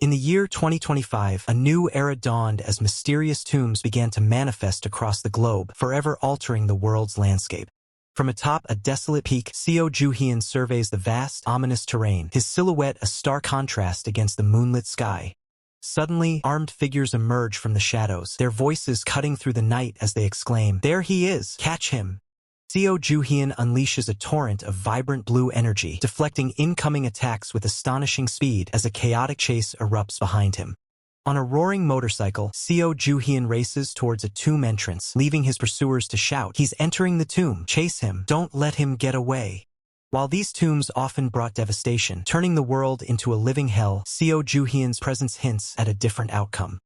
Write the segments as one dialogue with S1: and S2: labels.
S1: In the year 2025, a new era dawned as mysterious tombs began to manifest across the globe, forever altering the world's landscape. From atop a desolate peak, Seo Ju-hyun surveys the vast, ominous terrain, his silhouette a stark contrast against the moonlit sky. Suddenly, armed figures emerge from the shadows, their voices cutting through the night as they exclaim, "There he is! Catch him!" Seo Ju-hyun unleashes a torrent of vibrant blue energy, deflecting incoming attacks with astonishing speed as a chaotic chase erupts behind him. On a roaring motorcycle, Seo Ju-hyun races towards a tomb entrance, leaving his pursuers to shout, "He's entering the tomb! Chase him! Don't let him get away!" While these tombs often brought devastation, turning the world into a living hell, Seo Ju-hyun's presence hints at a different outcome.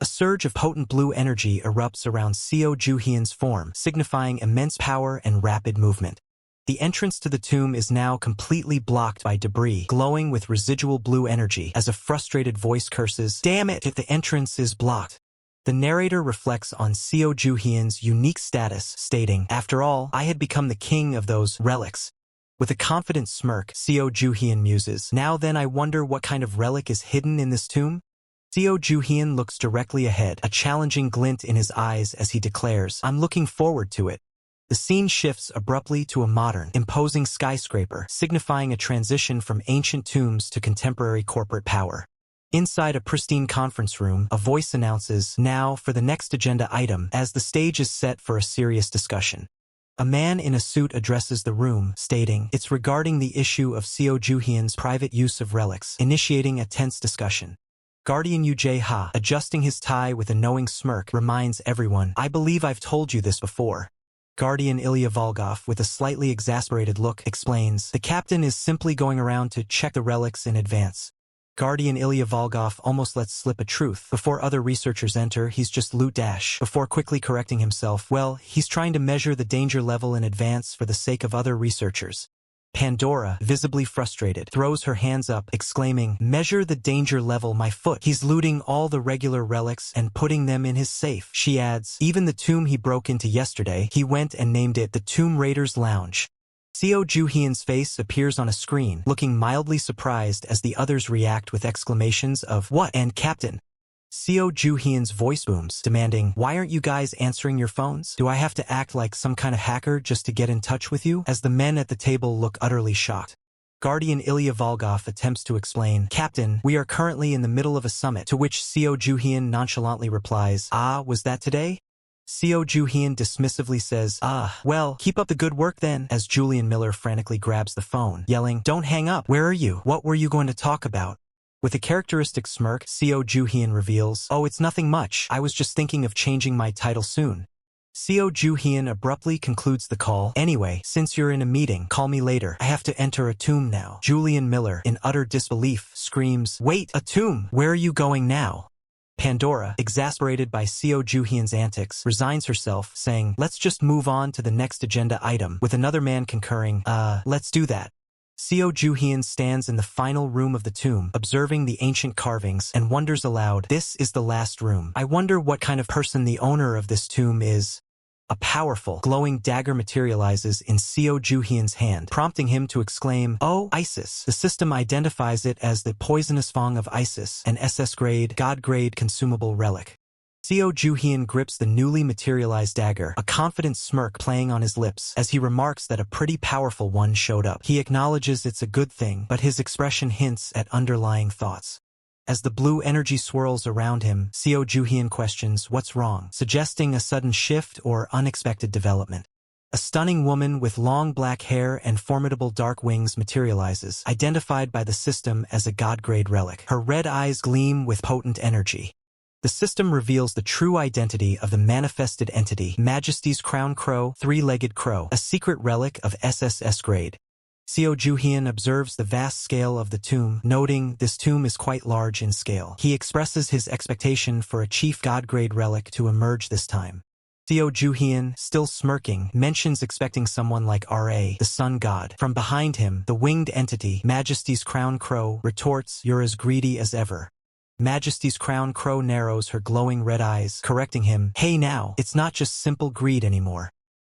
S1: A surge of potent blue energy erupts around Seo Ju-hyun's form, signifying immense power and rapid movement. The entrance to the tomb is now completely blocked by debris, glowing with residual blue energy as a frustrated voice curses, "Damn it, if the entrance is blocked." The narrator reflects on Seo Ju-hyun's unique status, stating, "After all, I had become the king of those relics." With a confident smirk, Seo Ju-hyun muses, "Now then, I wonder what kind of relic is hidden in this tomb?" Seo Ju-hyun looks directly ahead, a challenging glint in his eyes as he declares, "I'm looking forward to it." The scene shifts abruptly to a modern, imposing skyscraper, signifying a transition from ancient tombs to contemporary corporate power. Inside a pristine conference room, a voice announces, "Now for the next agenda item," as the stage is set for a serious discussion. A man in a suit addresses the room, stating, "It's regarding the issue of Seo Ju-hyun's private use of relics," initiating a tense discussion. Guardian Yu-jae-ha, adjusting his tie with a knowing smirk, reminds everyone, "I believe I've told you this before." Guardian Ilya Volkov, with a slightly exasperated look, explains, "The captain is simply going around to check the relics in advance." Guardian Ilya Volkov almost lets slip a truth. Before other researchers enter, he's just loot dash, before quickly correcting himself, well, he's trying to measure the danger level in advance for the sake of other researchers. Pandora, visibly frustrated, throws her hands up, exclaiming, "Measure the danger level, my foot. He's looting all the regular relics and putting them in his safe." She adds, "Even the tomb he broke into yesterday, he went and named it the Tomb Raiders Lounge." Seo Ju-hyun's face appears on a screen, looking mildly surprised as the others react with exclamations of, "What?" and "Captain." Seo Ju-hyun's voice booms, demanding, "Why aren't you guys answering your phones? Do I have to act like some kind of hacker just to get in touch with you?" As the men at the table look utterly shocked. Guardian Ilya Volkov attempts to explain, "Captain, we are currently in the middle of a summit," to which Seo Ju-hyun nonchalantly replies, "Ah, was that today?" Seo Ju-hyun dismissively says, Well, keep up the good work then," as Julian Miller frantically grabs the phone, yelling, "Don't hang up. Where are you? What were you going to talk about?" With a characteristic smirk, Seo Ju-hyun reveals, "Oh, it's nothing much. I was just thinking of changing my title soon." Seo Ju-hyun abruptly concludes the call, "Anyway, since you're in a meeting, call me later. I have to enter a tomb now." Julian Miller, in utter disbelief, screams, "Wait, a tomb? Where are you going now?" Pandora, exasperated by Seo Ju-hyun's antics, resigns herself, saying, "Let's just move on to the next agenda item," with another man concurring, let's do that." Seo Ju-hyun stands in the final room of the tomb, observing the ancient carvings, and wonders aloud, "This is the last room. I wonder what kind of person the owner of this tomb is." A powerful, glowing dagger materializes in Seo Ju-hyun's hand, prompting him to exclaim, "Oh, Isis." The system identifies it as the poisonous fang of Isis, an SS-grade, God-grade consumable relic. Seo Ju-hyun grips the newly materialized dagger, a confident smirk playing on his lips, as he remarks that a pretty powerful one showed up. He acknowledges it's a good thing, but his expression hints at underlying thoughts. As the blue energy swirls around him, Seo Ju-hyun questions what's wrong, suggesting a sudden shift or unexpected development. A stunning woman with long black hair and formidable dark wings materializes, identified by the system as a god-grade relic. Her red eyes gleam with potent energy. The system reveals the true identity of the manifested entity, Majesty's Crown Crow, three-legged crow, a secret relic of SSS grade. Seo Ju-hyun observes the vast scale of the tomb, noting this tomb is quite large in scale. He expresses his expectation for a chief god-grade relic to emerge this time. Seo Ju-hyun, still smirking, mentions expecting someone like Ra, the sun god. From behind him, the winged entity, Majesty's Crown Crow, retorts, "You're as greedy as ever." Majesty's Crown Crow narrows her glowing red eyes, correcting him, "Hey now, it's not just simple greed anymore."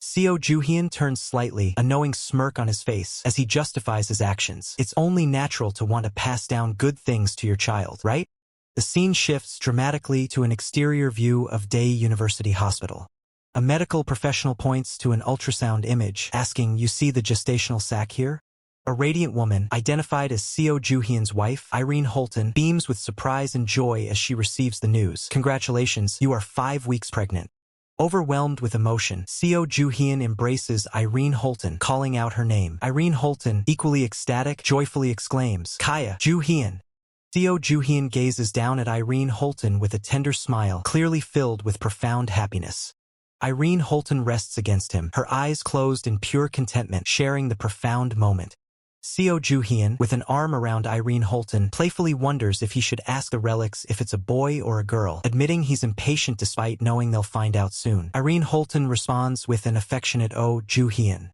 S1: Seo Ju-hyun turns slightly, a knowing smirk on his face, as he justifies his actions. "It's only natural to want to pass down good things to your child, right?" The scene shifts dramatically to an exterior view of Day University Hospital. A medical professional points to an ultrasound image, asking, "You see the gestational sac here?" A radiant woman, identified as Seo Joo-hyun's wife, Irene Holton, beams with surprise and joy as she receives the news. "Congratulations, you are 5 weeks pregnant." Overwhelmed with emotion, Seo Joo-hyun embraces Irene Holton, calling out her name. Irene Holton, equally ecstatic, joyfully exclaims, "Kaya, Joo-hyun." Seo Joo-hyun gazes down at Irene Holton with a tender smile, clearly filled with profound happiness. Irene Holton rests against him, her eyes closed in pure contentment, sharing the profound moment. Seo Joo-hyun, with an arm around Irene Holton, playfully wonders if he should ask the relics if it's a boy or a girl, admitting he's impatient despite knowing they'll find out soon. Irene Holton responds with an affectionate "Oh, Joo-hyun."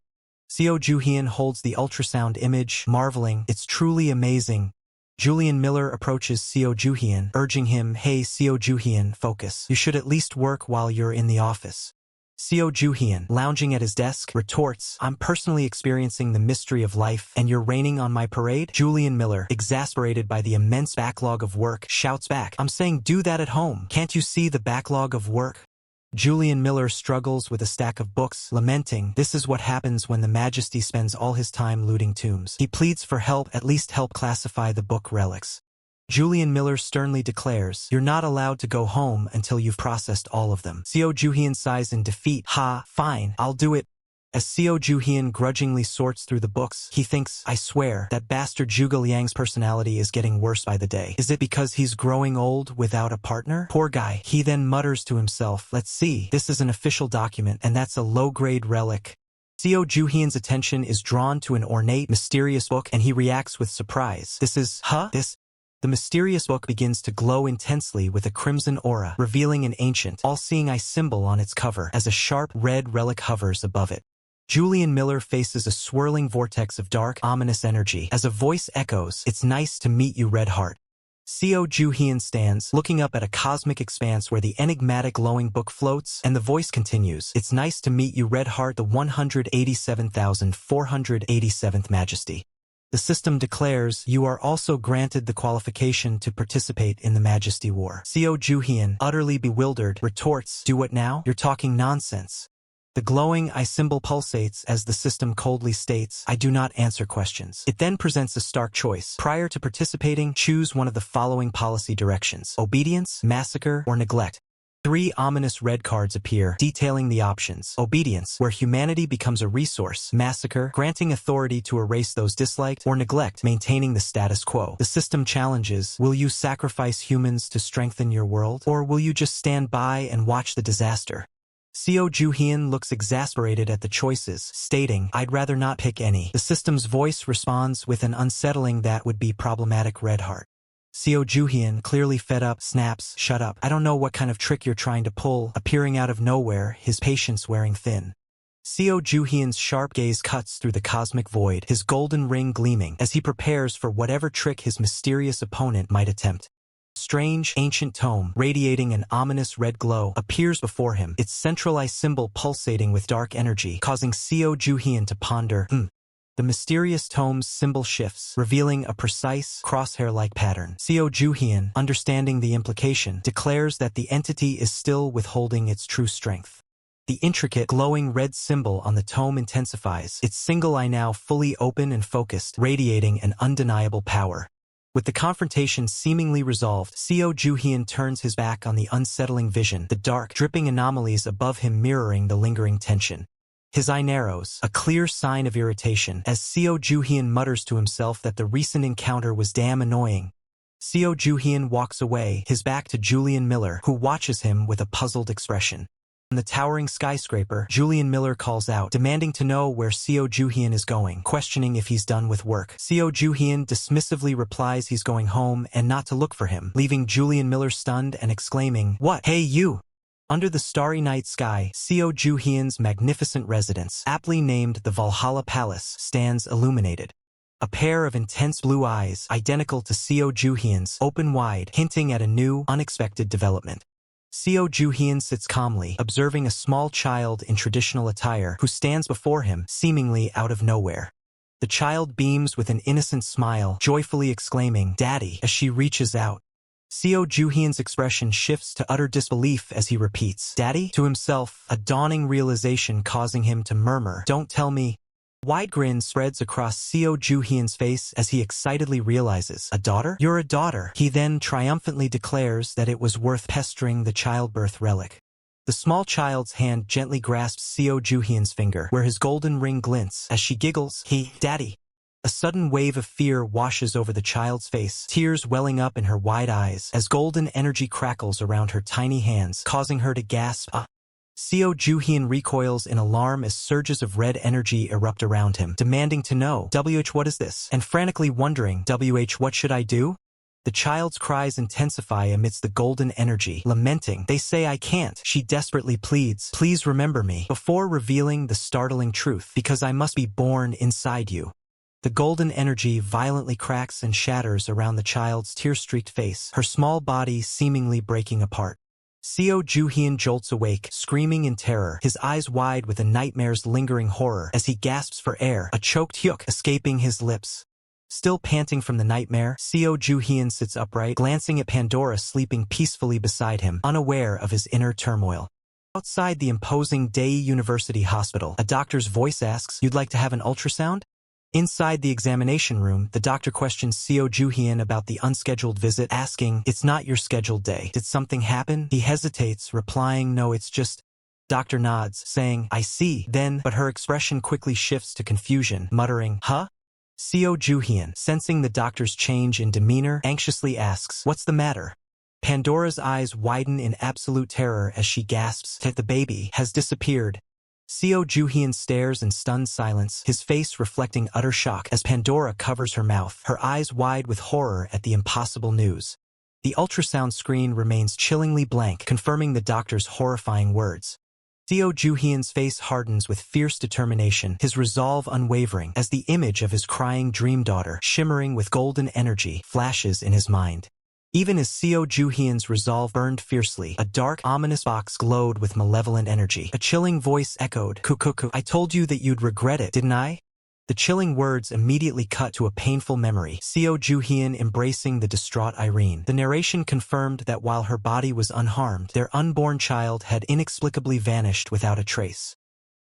S1: Seo Joo-hyun holds the ultrasound image, marveling, "It's truly amazing." Julian Miller approaches Seo Joo-hyun, urging him, "Hey Seo Joo-hyun, focus. You should at least work while you're in the office." Seo Joo-hyun, lounging at his desk, retorts, "I'm personally experiencing the mystery of life, and you're raining on my parade?" Julian Miller, exasperated by the immense backlog of work, shouts back, "I'm saying do that at home. Can't you see the backlog of work?" Julian Miller struggles with a stack of books, lamenting, "This is what happens when the Majesty spends all his time looting tombs." He pleads for help, "At least help classify the book relics." Julian Miller sternly declares, "You're not allowed to go home until you've processed all of them." Seo Joo-hyun sighs in defeat, "Ha, fine, I'll do it." As Seo Joo-hyun grudgingly sorts through the books, he thinks, "I swear, that bastard Zhuge Liang's personality is getting worse by the day. Is it because he's growing old without a partner? Poor guy." He then mutters to himself, "Let's see, this is an official document, and that's a low-grade relic." Seo Joo-hyun's attention is drawn to an ornate, mysterious book, and he reacts with surprise. "This is, this?" The mysterious book begins to glow intensely with a crimson aura, revealing an ancient, all-seeing eye symbol on its cover, as a sharp, red relic hovers above it. Julian Miller faces a swirling vortex of dark, ominous energy, as a voice echoes, "It's nice to meet you, Red Heart." Seo Joo-hyun stands, looking up at a cosmic expanse where the enigmatic glowing book floats, and the voice continues, "It's nice to meet you, Red Heart, the 187,487th Majesty." The system declares, "You are also granted the qualification to participate in the Majesty War." Seo Joo-hyun, utterly bewildered, retorts, "Do what now? You're talking nonsense." The glowing eye symbol pulsates as the system coldly states, "I do not answer questions." It then presents a stark choice. Prior to participating, choose one of the following policy directions: obedience, massacre, or neglect. 3 ominous red cards appear, detailing the options. Obedience, where humanity becomes a resource. Massacre, granting authority to erase those disliked. Or neglect, maintaining the status quo. The system challenges, will you sacrifice humans to strengthen your world? Or will you just stand by and watch the disaster? Seo Joo-hyun looks exasperated at the choices, stating, "I'd rather not pick any." The system's voice responds with an unsettling "That would be problematic, Red Heart." Seo Joo-hyun, clearly fed up, snaps, "Shut up. I don't know what kind of trick you're trying to pull," appearing out of nowhere, his patience wearing thin. Seo Joo-hyun's sharp gaze cuts through the cosmic void, his golden ring gleaming, as he prepares for whatever trick his mysterious opponent might attempt. Strange, ancient tome, radiating an ominous red glow, appears before him, its central eye symbol pulsating with dark energy, causing Seo Joo-hyun to ponder, The mysterious tome's symbol shifts, revealing a precise, crosshair-like pattern. Seo Joo-hyun, understanding the implication, declares that the entity is still withholding its true strength. The intricate, glowing red symbol on the tome intensifies, its single eye now fully open and focused, radiating an undeniable power. With the confrontation seemingly resolved, Seo Joo-hyun turns his back on the unsettling vision, the dark, dripping anomalies above him mirroring the lingering tension. His eye narrows, a clear sign of irritation, as Seo Joo-hyun mutters to himself that the recent encounter was damn annoying. Seo Joo-hyun walks away, his back to Julian Miller, who watches him with a puzzled expression. In the towering skyscraper, Julian Miller calls out, demanding to know where Seo Joo-hyun is going, questioning if he's done with work. Seo Joo-hyun dismissively replies he's going home and not to look for him, leaving Julian Miller stunned and exclaiming, "What? Hey you!" Under the starry night sky, Seo Joo-hyun's magnificent residence, aptly named the Valhalla Palace, stands illuminated. A pair of intense blue eyes, identical to Seo Joo-hyun's, open wide, hinting at a new, unexpected development. Seo Joo-hyun sits calmly, observing a small child in traditional attire who stands before him, seemingly out of nowhere. The child beams with an innocent smile, joyfully exclaiming, "Daddy," as she reaches out. Seo Juhyun's expression shifts to utter disbelief as he repeats, "Daddy?" to himself, a dawning realization causing him to murmur, "Don't tell me." Wide grin spreads across Seo Juhyun's face as he excitedly realizes, "A daughter? You're a daughter." He then triumphantly declares that it was worth pestering the childbirth relic. The small child's hand gently grasps Seo Juhyun's finger, where his golden ring glints. As she giggles, "Daddy." A sudden wave of fear washes over the child's face, tears welling up in her wide eyes as golden energy crackles around her tiny hands, causing her to gasp, "Ah!" Seo Juhyun recoils in alarm as surges of red energy erupt around him, demanding to know, what is this?" and frantically wondering, what should I do?" The child's cries intensify amidst the golden energy, lamenting, "They say I can't." She desperately pleads, "Please remember me," before revealing the startling truth, "Because I must be born inside you." The golden energy violently cracks and shatters around the child's tear-streaked face, her small body seemingly breaking apart. Seo Juhyun jolts awake, screaming in terror, his eyes wide with a nightmare's lingering horror as he gasps for air, a choked hyuk escaping his lips. Still panting from the nightmare, Seo Juhyun sits upright, glancing at Pandora sleeping peacefully beside him, unaware of his inner turmoil. Outside the imposing Dae University Hospital, a doctor's voice asks, "You'd like to have an ultrasound?" Inside the examination room, the doctor questions Seo Juhyun about the unscheduled visit, asking, "It's not your scheduled day. Did something happen?" He hesitates, replying, "No, it's just..." Doctor nods, saying, "I see." But her expression quickly shifts to confusion, muttering, "Huh?" Seo Juhyun, sensing the doctor's change in demeanor, anxiously asks, "What's the matter?" Pandora's eyes widen in absolute terror as she gasps, "The baby has disappeared." Seo Juhyun stares in stunned silence, his face reflecting utter shock as Pandora covers her mouth, her eyes wide with horror at the impossible news. The ultrasound screen remains chillingly blank, confirming the doctor's horrifying words. Seo Juhyun's face hardens with fierce determination, his resolve unwavering, as the image of his crying dream daughter, shimmering with golden energy, flashes in his mind. Even as Seo Juhyun's resolve burned fiercely, a dark, ominous box glowed with malevolent energy. A chilling voice echoed, "Kukuku, I told you that you'd regret it, didn't I?" The chilling words immediately cut to a painful memory, Seo Juhyun embracing the distraught Irene. The narration confirmed that while her body was unharmed, their unborn child had inexplicably vanished without a trace.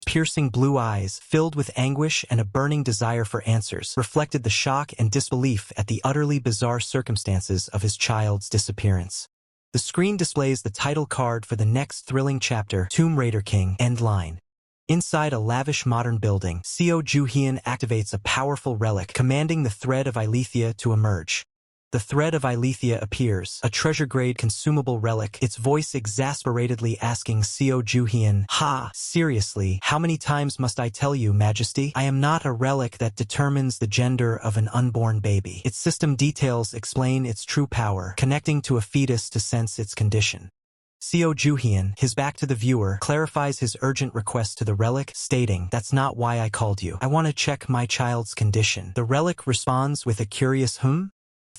S1: Piercing blue eyes, filled with anguish and a burning desire for answers, reflected the shock and disbelief at the utterly bizarre circumstances of his child's disappearance. The screen displays the title card for the next thrilling chapter, Tomb Raider King, End Line. Inside a lavish modern building, Seo Juhyun activates a powerful relic, commanding the Thread of Ilethia to emerge. The Thread of Ilethia appears, a treasure-grade consumable relic, its voice exasperatedly asking Seo Juhyun, "Ha, seriously, how many times must I tell you, Majesty? I am not a relic that determines the gender of an unborn baby. Its system details explain its true power, connecting to a fetus to sense its condition." Seo Juhyun, his back to the viewer, clarifies his urgent request to the relic, stating, "That's not why I called you. I want to check my child's condition." The relic responds with a curious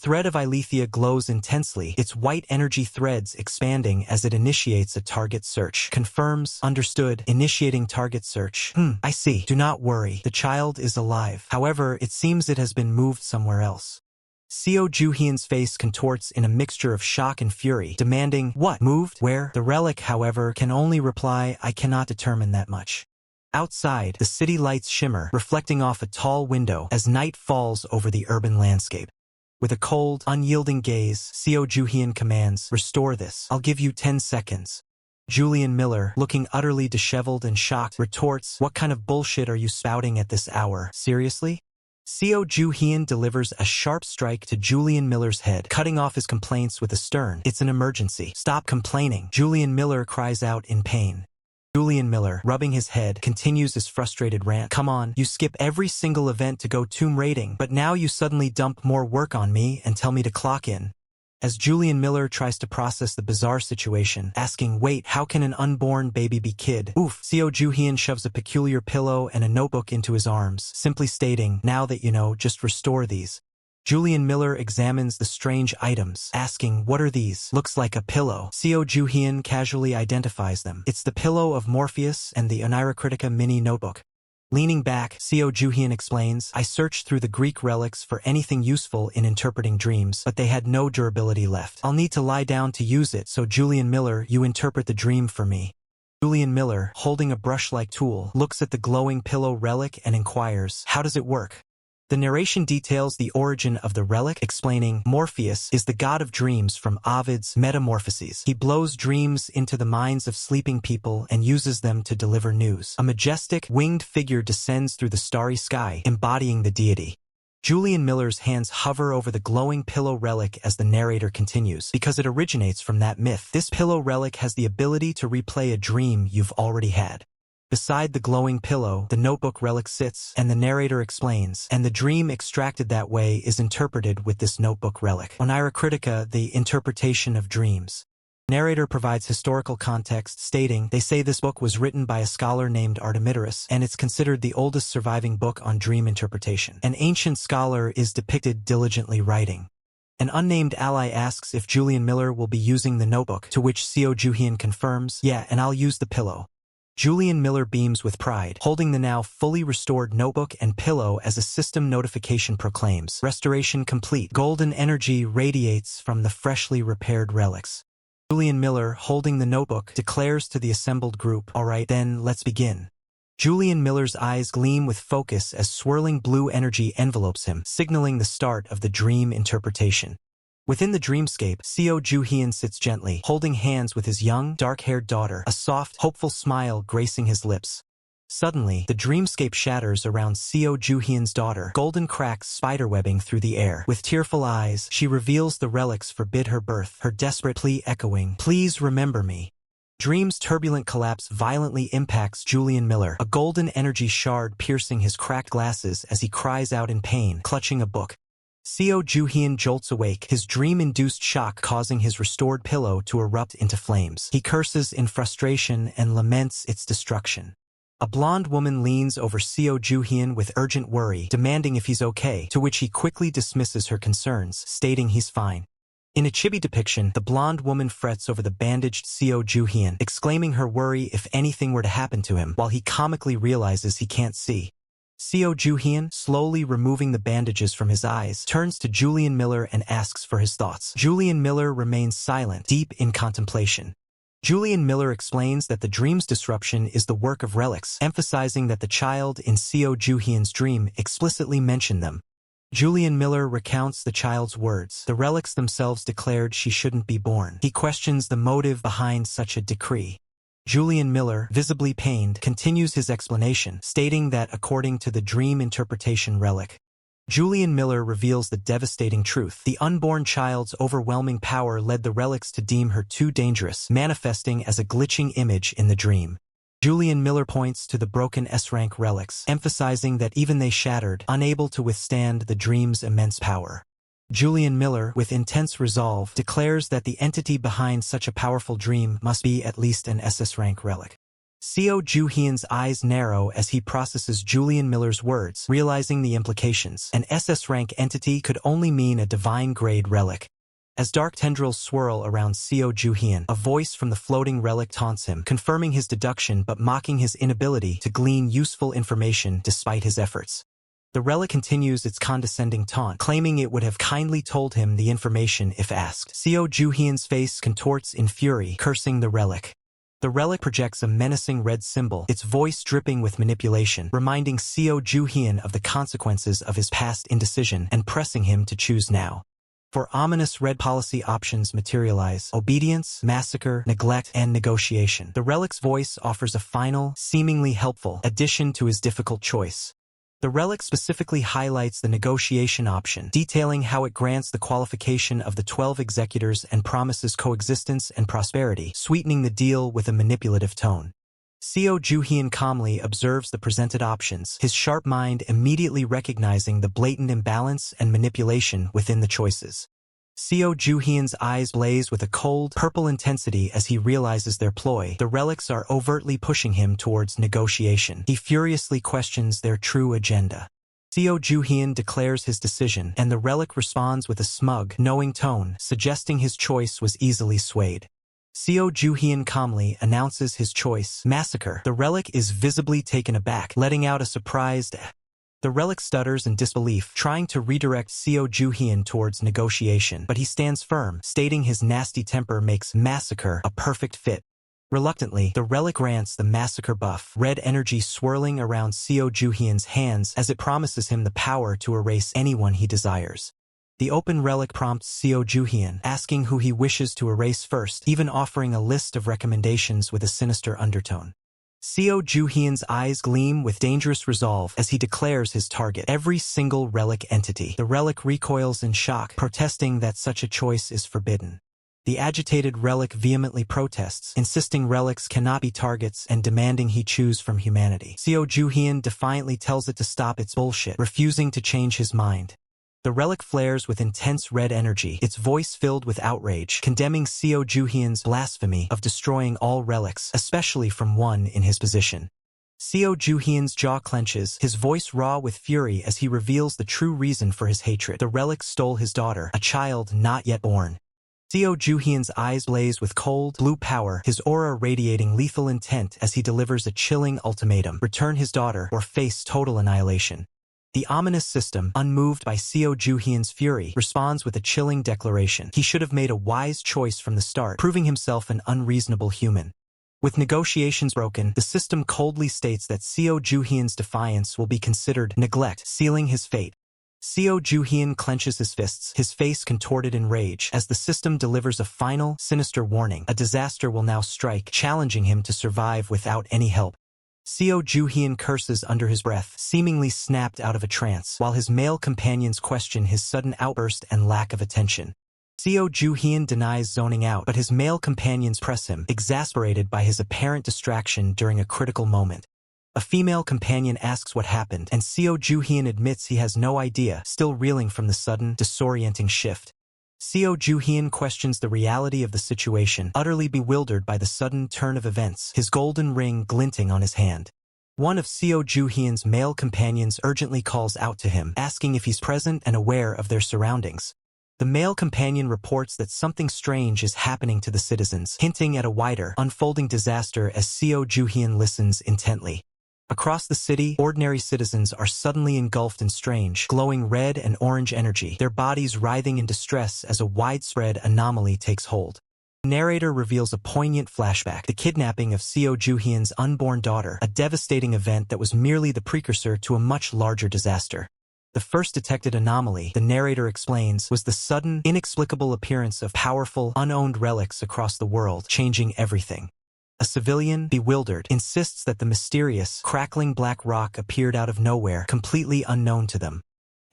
S1: Thread of Ilethia glows intensely, its white energy threads expanding as it initiates a target search. Confirms, "Understood, initiating target search. I see. Do not worry, the child is alive. However, it seems it has been moved somewhere else." Seo Juhyun's face contorts in a mixture of shock and fury, demanding, "What? Moved? Where?" The relic, however, can only reply, "I cannot determine that much." Outside, the city lights shimmer, reflecting off a tall window as night falls over the urban landscape. With a cold, unyielding gaze, Seo Juhyun commands, "Restore this. I'll give you 10 seconds. Julian Miller, looking utterly disheveled and shocked, retorts, "What kind of bullshit are you spouting at this hour? Seriously?" Seo Juhyun delivers a sharp strike to Julian Miller's head, cutting off his complaints with a stern, "It's an emergency. Stop complaining." Julian Miller cries out in pain. Julian Miller, rubbing his head, continues his frustrated rant. "Come on, you skip every single event to go tomb raiding, but now you suddenly dump more work on me and tell me to clock in." As Julian Miller tries to process the bizarre situation, asking, "Wait, how can an unborn baby be kid?" Oof, Seo Juhyun shoves a peculiar pillow and a notebook into his arms, simply stating, "Now that you know, just restore these." Julian Miller examines the strange items, asking, "What are these?" "Looks like a pillow." Seo Juhyun casually identifies them. "It's the pillow of Morpheus and the anirecap mini notebook." Leaning back, Seo Juhyun explains, I searched through the Greek relics for anything useful in interpreting dreams, but they had no durability left. I'll need to lie down to use it, so Julian Miller, you interpret the dream for me. Julian Miller, holding a brush-like tool, looks at the glowing pillow relic and inquires, how does it work? The narration details the origin of the relic, explaining, Morpheus is the god of dreams from Ovid's Metamorphoses. He blows dreams into the minds of sleeping people and uses them to deliver news. A majestic, winged figure descends through the starry sky, embodying the deity. Julian Miller's hands hover over the glowing pillow relic as the narrator continues, because it originates from that myth. This pillow relic has the ability to replay a dream you've already had. Beside the glowing pillow, the notebook relic sits, and the narrator explains, and the dream extracted that way is interpreted with this notebook relic. Oniricritica, the interpretation of dreams. Narrator provides historical context, stating, they say this book was written by a scholar named Artemidorus, and it's considered the oldest surviving book on dream interpretation. An ancient scholar is depicted diligently writing. An unnamed ally asks if Julian Miller will be using the notebook, to which Seo Juhyun confirms, yeah, and I'll use the pillow. Julian Miller beams with pride, holding the now fully restored notebook and pillow as a system notification proclaims, restoration complete. Golden energy radiates from the freshly repaired relics. Julian Miller, holding the notebook, declares to the assembled group, all right, then, let's begin. Julian Miller's eyes gleam with focus as swirling blue energy envelopes him, signaling the start of the dream interpretation. Within the dreamscape, Seo Juhyun sits gently, holding hands with his young, dark-haired daughter, a soft, hopeful smile gracing his lips. Suddenly, the dreamscape shatters around Seo Juhyun's daughter, golden cracks spiderwebbing through the air. With tearful eyes, she reveals the relics forbid her birth, her desperate plea echoing, please remember me. Dream's turbulent collapse violently impacts Julian Miller, a golden energy shard piercing his cracked glasses as he cries out in pain, clutching a book. Seo Juhyun jolts awake, his dream-induced shock causing his restored pillow to erupt into flames. He curses in frustration and laments its destruction. A blonde woman leans over Seo Juhyun with urgent worry, demanding if he's okay, to which he quickly dismisses her concerns, stating he's fine. In a chibi depiction, the blonde woman frets over the bandaged Seo Juhyun, exclaiming her worry if anything were to happen to him, while he comically realizes he can't see. Seo Juhyun, slowly removing the bandages from his eyes, turns to Julian Miller and asks for his thoughts. Julian Miller remains silent, deep in contemplation. Julian Miller explains that the dream's disruption is the work of relics, emphasizing that the child in Seo Juhyun's dream explicitly mentioned them. Julian Miller recounts the child's words. The relics themselves declared she shouldn't be born. He questions the motive behind such a decree. Julian Miller, visibly pained, continues his explanation, stating that according to the dream interpretation relic, Julian Miller reveals the devastating truth. The unborn child's overwhelming power led the relics to deem her too dangerous, manifesting as a glitching image in the dream. Julian Miller points to the broken S-rank relics, emphasizing that even they shattered, unable to withstand the dream's immense power. Julian Miller, with intense resolve, declares that the entity behind such a powerful dream must be at least an SS-rank relic. Seo Juhyun's eyes narrow as he processes Julian Miller's words, realizing the implications. An SS-rank entity could only mean a divine-grade relic. As dark tendrils swirl around Seo Juhyun, a voice from the floating relic taunts him, confirming his deduction but mocking his inability to glean useful information despite his efforts. The relic continues its condescending taunt, claiming it would have kindly told him the information if asked. Seo Juhyun's face contorts in fury, cursing the relic. The relic projects a menacing red symbol, its voice dripping with manipulation, reminding Seo Juhyun of the consequences of his past indecision and pressing him to choose now. For ominous red policy options materialize: obedience, massacre, neglect, and negotiation. The relic's voice offers a final, seemingly helpful, addition to his difficult choice. The relic specifically highlights the negotiation option, detailing how it grants the qualification of the 12 executors and promises coexistence and prosperity, sweetening the deal with a manipulative tone. Seo Juhyun calmly observes the presented options, his sharp mind immediately recognizing the blatant imbalance and manipulation within the choices. Seo Juhyun's eyes blaze with a cold, purple intensity as he realizes their ploy. The relics are overtly pushing him towards negotiation. He furiously questions their true agenda. Seo Juhyun declares his decision, and the relic responds with a smug, knowing tone, suggesting his choice was easily swayed. Seo Juhyun calmly announces his choice, massacre. The relic is visibly taken aback, letting out a surprised eh. The relic stutters in disbelief, trying to redirect Seo Juhyun towards negotiation, but he stands firm, stating his nasty temper makes massacre a perfect fit. Reluctantly, the relic grants the massacre buff, red energy swirling around Seo Juhyun's hands as it promises him the power to erase anyone he desires. The open relic prompts Seo Juhyun, asking who he wishes to erase first, even offering a list of recommendations with a sinister undertone. Seo Juhyun's eyes gleam with dangerous resolve as he declares his target, every single relic entity. The relic recoils in shock, protesting that such a choice is forbidden. The agitated relic vehemently protests, insisting relics cannot be targets and demanding he choose from humanity. Seo Juhyun defiantly tells it to stop its bullshit, refusing to change his mind. The relic flares with intense red energy, its voice filled with outrage, condemning Seo Juhyun's blasphemy of destroying all relics, especially from one in his position. Seo Juhyun's jaw clenches, his voice raw with fury as he reveals the true reason for his hatred. The relic stole his daughter, a child not yet born. Seo Juhyun's eyes blaze with cold, blue power, his aura radiating lethal intent as he delivers a chilling ultimatum: return his daughter or face total annihilation. The ominous system, unmoved by Seo Juhyun's fury, responds with a chilling declaration. He should have made a wise choice from the start, proving himself an unreasonable human. With negotiations broken, the system coldly states that Seo Juhyun's defiance will be considered neglect, sealing his fate. Seo Juhyun clenches his fists, his face contorted in rage, as the system delivers a final, sinister warning. A disaster will now strike, challenging him to survive without any help. Seo Juhyun curses under his breath, seemingly snapped out of a trance, while his male companions question his sudden outburst and lack of attention. Seo Juhyun denies zoning out, but his male companions press him, exasperated by his apparent distraction during a critical moment. A female companion asks what happened, and Seo Juhyun admits he has no idea, still reeling from the sudden, disorienting shift. Seo Juhyun questions the reality of the situation, utterly bewildered by the sudden turn of events, his golden ring glinting on his hand. One of Seo Juhyun's male companions urgently calls out to him, asking if he's present and aware of their surroundings. The male companion reports that something strange is happening to the citizens, hinting at a wider, unfolding disaster as Seo Juhyun listens intently. Across the city, ordinary citizens are suddenly engulfed in strange, glowing red and orange energy, their bodies writhing in distress as a widespread anomaly takes hold. The narrator reveals a poignant flashback, the kidnapping of Seo Juhyun's unborn daughter, a devastating event that was merely the precursor to a much larger disaster. The first detected anomaly, the narrator explains, was the sudden, inexplicable appearance of powerful, unowned relics across the world, changing everything. A civilian, bewildered, insists that the mysterious, crackling black rock appeared out of nowhere, completely unknown to them.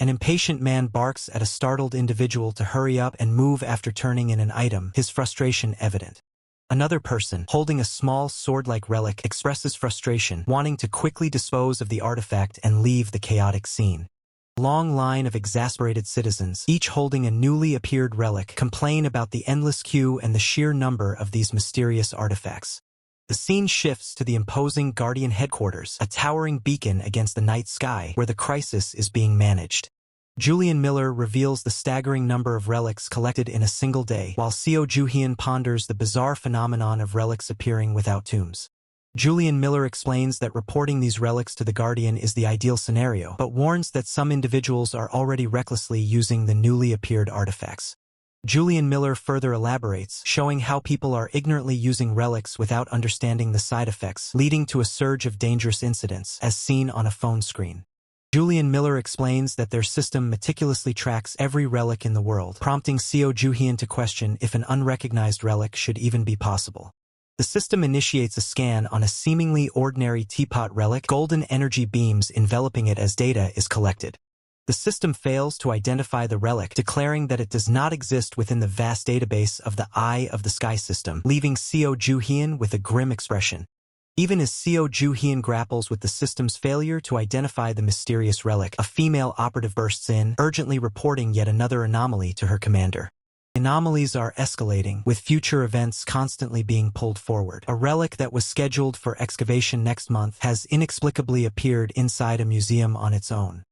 S1: An impatient man barks at a startled individual to hurry up and move after turning in an item, his frustration evident. Another person, holding a small sword-like relic, expresses frustration, wanting to quickly dispose of the artifact and leave the chaotic scene. A long line of exasperated citizens, each holding a newly appeared relic, complain about the endless queue and the sheer number of these mysterious artifacts. The scene shifts to the imposing Guardian headquarters, a towering beacon against the night sky, where the crisis is being managed. Julian Miller reveals the staggering number of relics collected in a single day, while Seo Juhyun ponders the bizarre phenomenon of relics appearing without tombs. Julian Miller explains that reporting these relics to the Guardian is the ideal scenario, but warns that some individuals are already recklessly using the newly appeared artifacts. Julian Miller further elaborates, showing how people are ignorantly using relics without understanding the side effects, leading to a surge of dangerous incidents, as seen on a phone screen. Julian Miller explains that their system meticulously tracks every relic in the world, prompting Seo Juhyun to question if an unrecognized relic should even be possible. The system initiates a scan on a seemingly ordinary teapot relic, golden energy beams enveloping it as data is collected. The system fails to identify the relic, declaring that it does not exist within the vast database of the Eye of the Sky system, leaving Seo Juhyun with a grim expression. Even as Seo Juhyun grapples with the system's failure to identify the mysterious relic, a female operative bursts in, urgently reporting yet another anomaly to her commander. Anomalies are escalating, with future events constantly being pulled forward. A relic that was scheduled for excavation next month has inexplicably appeared inside a museum on its own.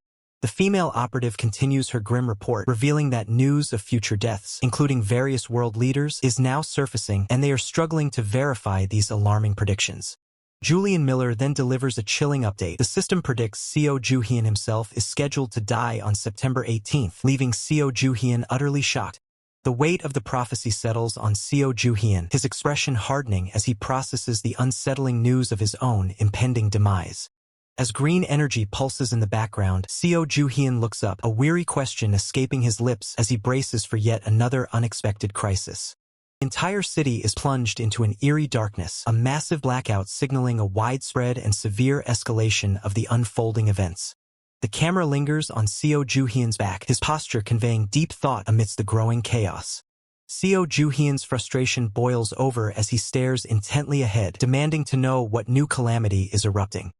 S1: The female operative continues her grim report, revealing that news of future deaths, including various world leaders, is now surfacing, and they are struggling to verify these alarming predictions. Julian Miller then delivers a chilling update. The system predicts Seo Joo-hyun himself is scheduled to die on September 18th, leaving Seo Joo-hyun utterly shocked. The weight of the prophecy settles on Seo Joo-hyun, his expression hardening as he processes the unsettling news of his own impending demise. As green energy pulses in the background, Seo Joo-hyun looks up, a weary question escaping his lips as he braces for yet another unexpected crisis. The entire city is plunged into an eerie darkness, a massive blackout signaling a widespread and severe escalation of the unfolding events. The camera lingers on Seo Joo-hyun's back, his posture conveying deep thought amidst the growing chaos. Seo Joo-hyun's frustration boils over as he stares intently ahead, demanding to know what new calamity is erupting.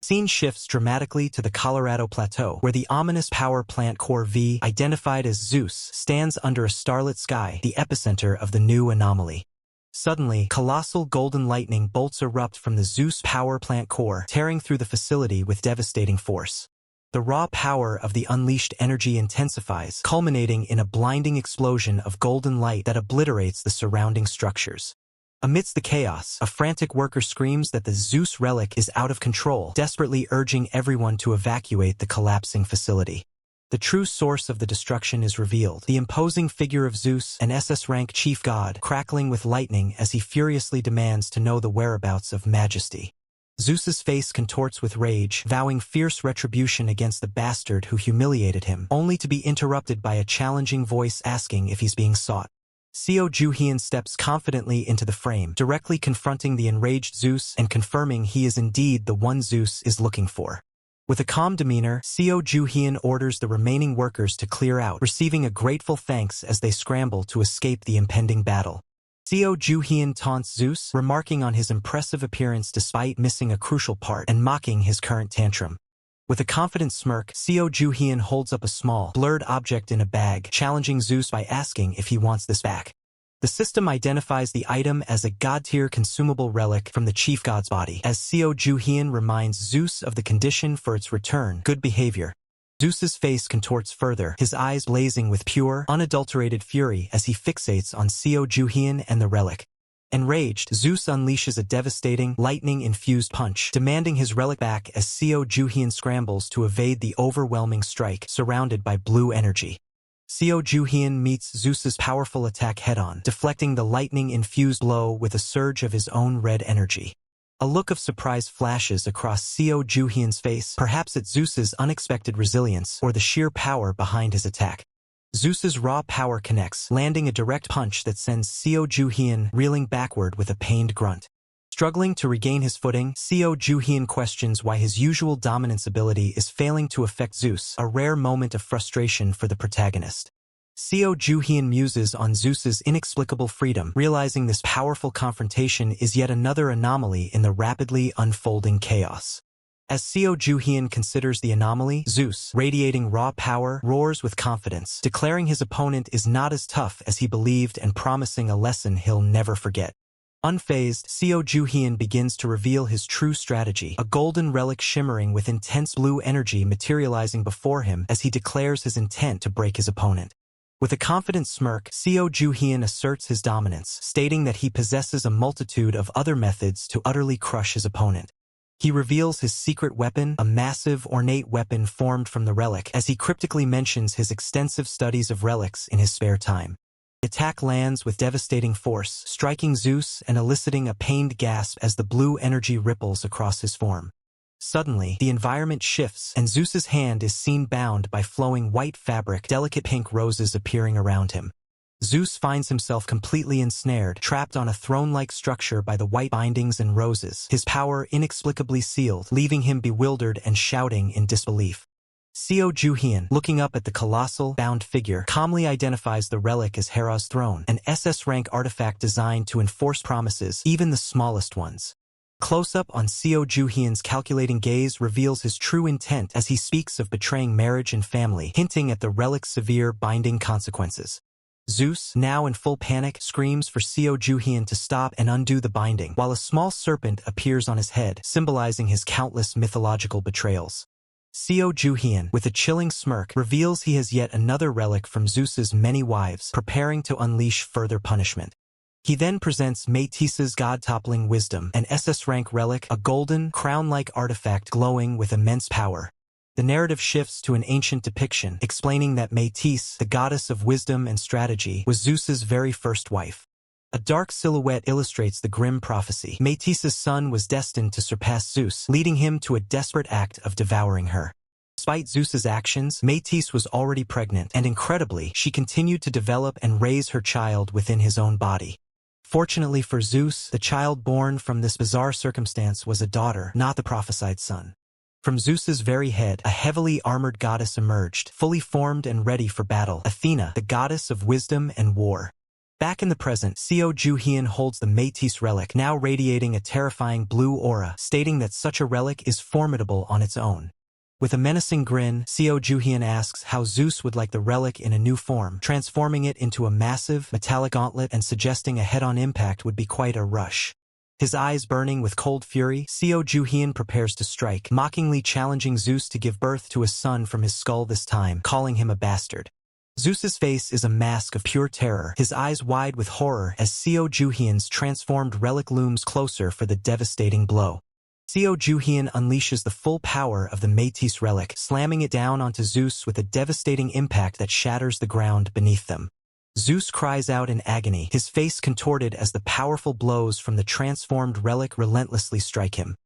S1: Scene shifts dramatically to the Colorado Plateau, where the ominous power plant Core V, identified as Zeus, stands under a starlit sky, the epicenter of the new anomaly. Suddenly, colossal golden lightning bolts erupt from the Zeus power plant core, tearing through the facility with devastating force. The raw power of the unleashed energy intensifies, culminating in a blinding explosion of golden light that obliterates the surrounding structures. Amidst the chaos, a frantic worker screams that the Zeus relic is out of control, desperately urging everyone to evacuate the collapsing facility. The true source of the destruction is revealed, the imposing figure of Zeus, an SS-rank chief god, crackling with lightning as he furiously demands to know the whereabouts of Majesty. Zeus's face contorts with rage, vowing fierce retribution against the bastard who humiliated him, only to be interrupted by a challenging voice asking if he's being sought. Seo Joo-hyun steps confidently into the frame, directly confronting the enraged Zeus and confirming he is indeed the one Zeus is looking for. With a calm demeanor, Seo Joo-hyun orders the remaining workers to clear out, receiving a grateful thanks as they scramble to escape the impending battle. Seo Joo-hyun taunts Zeus, remarking on his impressive appearance despite missing a crucial part and mocking his current tantrum. With a confident smirk, Seo Joo-hyun holds up a small, blurred object in a bag, challenging Zeus by asking if he wants this back. The system identifies the item as a god-tier consumable relic from the chief god's body, as Seo Joo-hyun reminds Zeus of the condition for its return, good behavior. Zeus's face contorts further, his eyes blazing with pure, unadulterated fury as he fixates on Seo Joo-hyun and the relic. Enraged, Zeus unleashes a devastating, lightning-infused punch, demanding his relic back as Seo Joo-hyun scrambles to evade the overwhelming strike, surrounded by blue energy. Seo Joo-hyun meets Zeus's powerful attack head-on, deflecting the lightning-infused blow with a surge of his own red energy. A look of surprise flashes across Seo Joo-hyun's face, perhaps at Zeus's unexpected resilience or the sheer power behind his attack. Zeus's raw power connects, landing a direct punch that sends Seo Joo-hyun reeling backward with a pained grunt. Struggling to regain his footing, Seo Joo-hyun questions why his usual dominance ability is failing to affect Zeus, a rare moment of frustration for the protagonist. Seo Joo-hyun muses on Zeus's inexplicable freedom, realizing this powerful confrontation is yet another anomaly in the rapidly unfolding chaos. As Seo Joo-hyun considers the anomaly, Zeus, radiating raw power, roars with confidence, declaring his opponent is not as tough as he believed and promising a lesson he'll never forget. Unfazed, Seo Joo-hyun begins to reveal his true strategy, a golden relic shimmering with intense blue energy materializing before him as he declares his intent to break his opponent. With a confident smirk, Seo Joo-hyun asserts his dominance, stating that he possesses a multitude of other methods to utterly crush his opponent. He reveals his secret weapon, a massive, ornate weapon formed from the relic, as he cryptically mentions his extensive studies of relics in his spare time. The attack lands with devastating force, striking Zeus and eliciting a pained gasp as the blue energy ripples across his form. Suddenly, the environment shifts, and Zeus's hand is seen bound by flowing white fabric, delicate pink roses appearing around him. Zeus finds himself completely ensnared, trapped on a throne-like structure by the white bindings and roses, his power inexplicably sealed, leaving him bewildered and shouting in disbelief. Seo Joo-hyun, looking up at the colossal, bound figure, calmly identifies the relic as Hera's throne, an SS-rank artifact designed to enforce promises, even the smallest ones. Close-up on Seo Joo-hyun's calculating gaze reveals his true intent as he speaks of betraying marriage and family, hinting at the relic's severe binding consequences. Zeus, now in full panic, screams for Seo Joo-hyun to stop and undo the binding, while a small serpent appears on his head, symbolizing his countless mythological betrayals. Seo Juhyeon, with a chilling smirk, reveals he has yet another relic from Zeus's many wives, preparing to unleash further punishment. He then presents Métis's god-toppling wisdom, an SS-rank relic, a golden, crown-like artifact glowing with immense power. The narrative shifts to an ancient depiction, explaining that Métis, the goddess of wisdom and strategy, was Zeus's very first wife. A dark silhouette illustrates the grim prophecy. Métis's son was destined to surpass Zeus, leading him to a desperate act of devouring her. Despite Zeus's actions, Métis was already pregnant, and incredibly, she continued to develop and raise her child within his own body. Fortunately for Zeus, the child born from this bizarre circumstance was a daughter, not the prophesied son. From Zeus's very head, a heavily armored goddess emerged, fully formed and ready for battle, Athena, the goddess of wisdom and war. Back in the present, Seo Juhyeon holds the Métis relic, now radiating a terrifying blue aura, stating that such a relic is formidable on its own. With a menacing grin, Seo Juhyeon asks how Zeus would like the relic in a new form, transforming it into a massive, metallic gauntlet and suggesting a head-on impact would be quite a rush. His eyes burning with cold fury, Seo Juhyeon prepares to strike, mockingly challenging Zeus to give birth to a son from his skull this time, calling him a bastard. Zeus's face is a mask of pure terror, his eyes wide with horror as Seo Juhyeon's transformed relic looms closer for the devastating blow. Seo Juhyeon unleashes the full power of the Métis relic, slamming it down onto Zeus with a devastating impact that shatters the ground beneath them. Zeus cries out in agony, his face contorted as the powerful blows from the transformed relic relentlessly strike him.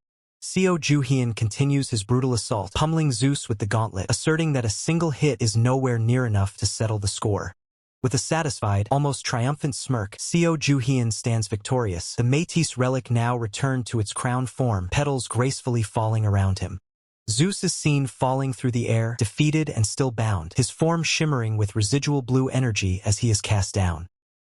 S1: Seo Juhyeon continues his brutal assault, pummeling Zeus with the gauntlet, asserting that a single hit is nowhere near enough to settle the score. With a satisfied, almost triumphant smirk, Seo Juhyeon stands victorious, the Métis relic now returned to its crown form, petals gracefully falling around him. Zeus is seen falling through the air, defeated and still bound, his form shimmering with residual blue energy as he is cast down.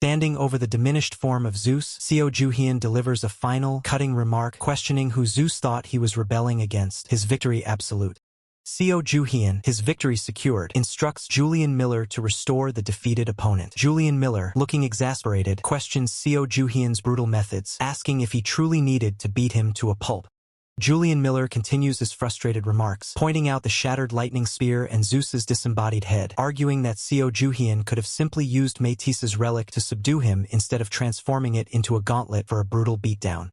S1: Standing over the diminished form of Zeus, Seo Juhyeon delivers a final, cutting remark, questioning who Zeus thought he was rebelling against, his victory absolute. Seo Juhyeon, his victory secured, instructs Julian Miller to restore the defeated opponent. Julian Miller, looking exasperated, questions Seo Juhyeon's brutal methods, asking if he truly needed to beat him to a pulp. Julian Miller continues his frustrated remarks, pointing out the shattered lightning spear and Zeus's disembodied head, arguing that Seo Juhyeon could have simply used Métis's relic to subdue him instead of transforming it into a gauntlet for a brutal beatdown.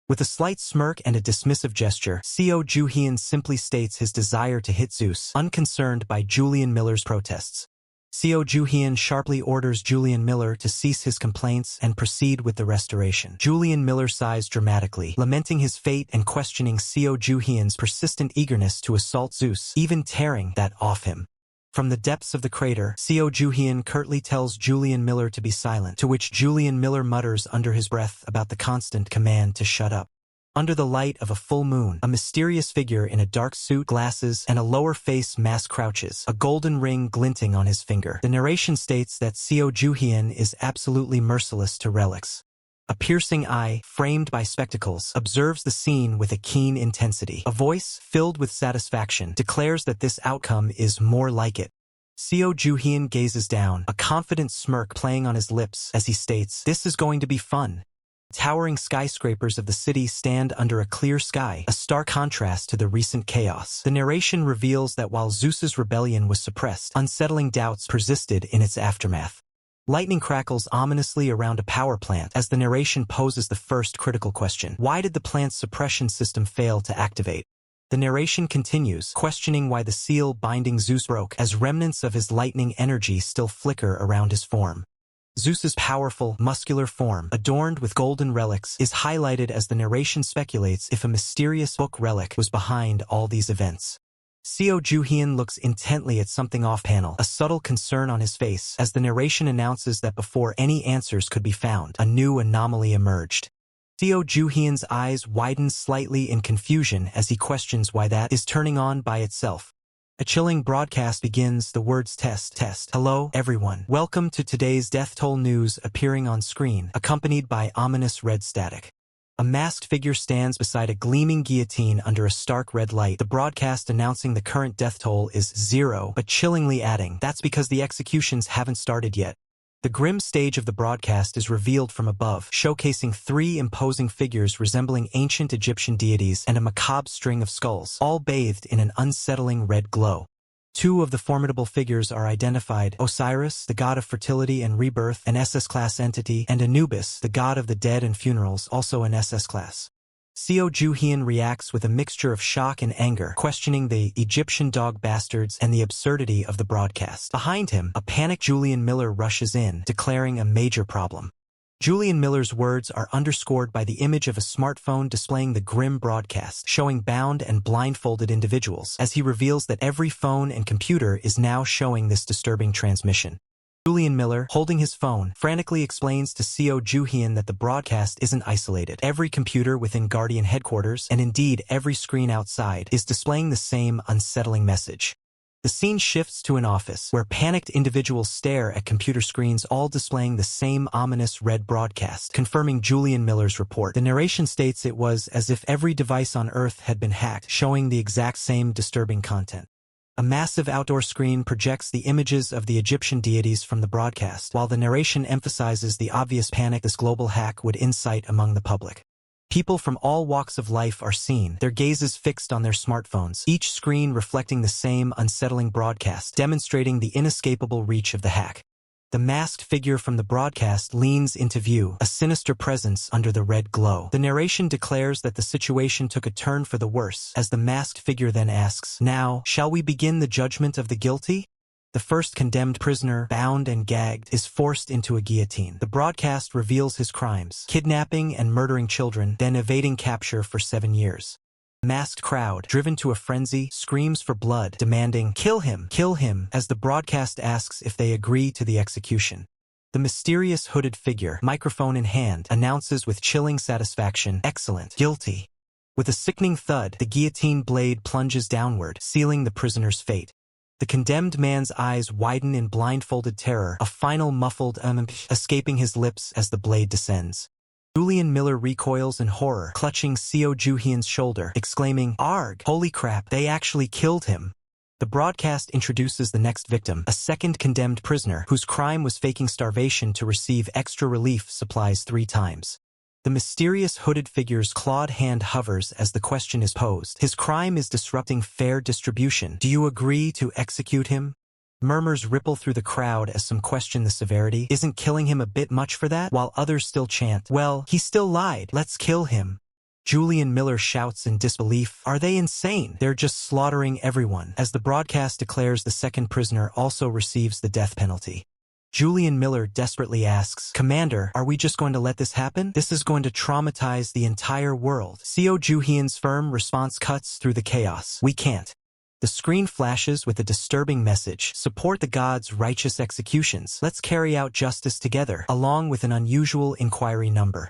S1: With a slight smirk and a dismissive gesture, Seo Juhyeon simply states his desire to hit Zeus, unconcerned by Julian Miller's protests. Seo Juhyeon sharply orders Julian Miller to cease his complaints and proceed with the restoration. Julian Miller sighs dramatically, lamenting his fate and questioning Seo Juhyeon's persistent eagerness to assault Zeus, even tearing that off him. From the depths of the crater, Seo Juhyeon curtly tells Julian Miller to be silent, to which Julian Miller mutters under his breath about the constant command to shut up. Under the light of a full moon, a mysterious figure in a dark suit, glasses, and a lower face mask crouches, a golden ring glinting on his finger. The narration states that Seo Juhyeon is absolutely merciless to relics. A piercing eye, framed by spectacles, observes the scene with a keen intensity. A voice, filled with satisfaction, declares that this outcome is more like it. Seo Juhyeon gazes down, a confident smirk playing on his lips as he states, "This is going to be fun." Towering skyscrapers of the city stand under a clear sky, a stark contrast to the recent chaos. The narration reveals that while Zeus's rebellion was suppressed, unsettling doubts persisted in its aftermath. Lightning crackles ominously around a power plant as the narration poses the first critical question. Why did the plant's suppression system fail to activate? The narration continues, questioning why the seal binding Zeus broke, as remnants of his lightning energy still flicker around his form. Zeus's powerful, muscular form, adorned with golden relics, is highlighted as the narration speculates if a mysterious book relic was behind all these events. Seo Juhyeon looks intently at something off-panel, a subtle concern on his face, as the narration announces that before any answers could be found, a new anomaly emerged. Seo Juhyeon's eyes widen slightly in confusion as he questions why that is turning on by itself. A chilling broadcast begins, the words test. Hello, everyone. Welcome to today's death toll news appearing on screen, accompanied by ominous red static. A masked figure stands beside a gleaming guillotine under a stark red light, the broadcast announcing the current death toll is 0, but chillingly adding, that's because the executions haven't started yet. The grim stage of the broadcast is revealed from above, showcasing 3 imposing figures resembling ancient Egyptian deities and a macabre string of skulls, all bathed in an unsettling red glow. 2 of the formidable figures are identified: Osiris, the god of fertility and rebirth, an SS-class entity, and Anubis, the god of the dead and funerals, also an SS-class. Seo Ju-hyun reacts with a mixture of shock and anger, questioning the Egyptian dog bastards and the absurdity of the broadcast. Behind him, a panicked Julian Miller rushes in, declaring a major problem. Julian Miller's words are underscored by the image of a smartphone displaying the grim broadcast, showing bound and blindfolded individuals, as he reveals that every phone and computer is now showing this disturbing transmission. Julian Miller, holding his phone, frantically explains to Seo Ju-hyun that the broadcast isn't isolated. Every computer within Guardian headquarters, and indeed every screen outside, is displaying the same unsettling message. The scene shifts to an office, where panicked individuals stare at computer screens all displaying the same ominous red broadcast, confirming Julian Miller's report. The narration states it was as if every device on Earth had been hacked, showing the exact same disturbing content. A massive outdoor screen projects the images of the Egyptian deities from the broadcast, while the narration emphasizes the obvious panic this global hack would incite among the public. People from all walks of life are seen, their gazes fixed on their smartphones, each screen reflecting the same unsettling broadcast, demonstrating the inescapable reach of the hack. The masked figure from the broadcast leans into view, a sinister presence under the red glow. The narration declares that the situation took a turn for the worse, as the masked figure then asks, "Now, shall we begin the judgment of the guilty?" The first condemned prisoner, bound and gagged, is forced into a guillotine. The broadcast reveals his crimes: kidnapping and murdering children, then evading capture for 7 years. The masked crowd, driven to a frenzy, screams for blood, demanding, kill him," as the broadcast asks if they agree to the execution. The mysterious hooded figure, microphone in hand, announces with chilling satisfaction, "Excellent, guilty." With a sickening thud, the guillotine blade plunges downward, sealing the prisoner's fate. The condemned man's eyes widen in blindfolded terror, a final muffled escaping his lips as the blade descends. Julian Miller recoils in horror, clutching Seo Ju-hyun's shoulder, exclaiming, "Arg! Holy crap, they actually killed him." The broadcast introduces the next victim, a second condemned prisoner, whose crime was faking starvation to receive extra relief supplies 3 times. The mysterious hooded figure's clawed hand hovers as the question is posed. His crime is disrupting fair distribution. Do you agree to execute him? Murmurs ripple through the crowd as some question the severity. Isn't killing him a bit much for that? While others still chant, "Well, he still lied. Let's kill him." Julian Miller shouts in disbelief, "Are they insane? They're just slaughtering everyone," as the broadcast declares the second prisoner also receives the death penalty. Julian Miller desperately asks, "Commander, are we just going to let this happen? This is going to traumatize the entire world." Seo Ju-hyun's firm response cuts through the chaos. "We can't." The screen flashes with a disturbing message: "Support the gods' righteous executions. Let's carry out justice together," along with an unusual inquiry number.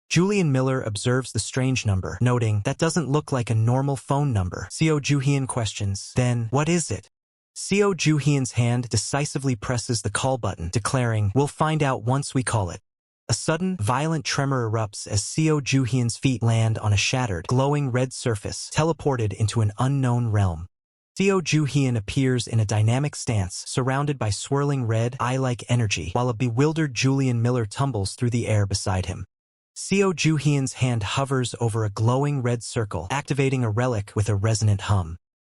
S1: Julian Miller observes the strange number, noting, "That doesn't look like a normal phone number." Seo Ju-hyun questions, "Then, what is it?" Seo Ju-hyun's hand decisively presses the call button, declaring, "We'll find out once we call it." A sudden, violent tremor erupts as Seo Ju-hyun's feet land on a shattered, glowing red surface, teleported into an unknown realm. Seo Ju-hyun appears in a dynamic stance, surrounded by swirling red, eye-like energy, while a bewildered Julian Miller tumbles through the air beside him. Seo Ju-hyun's hand hovers over a glowing red circle, activating a relic with a resonant hum.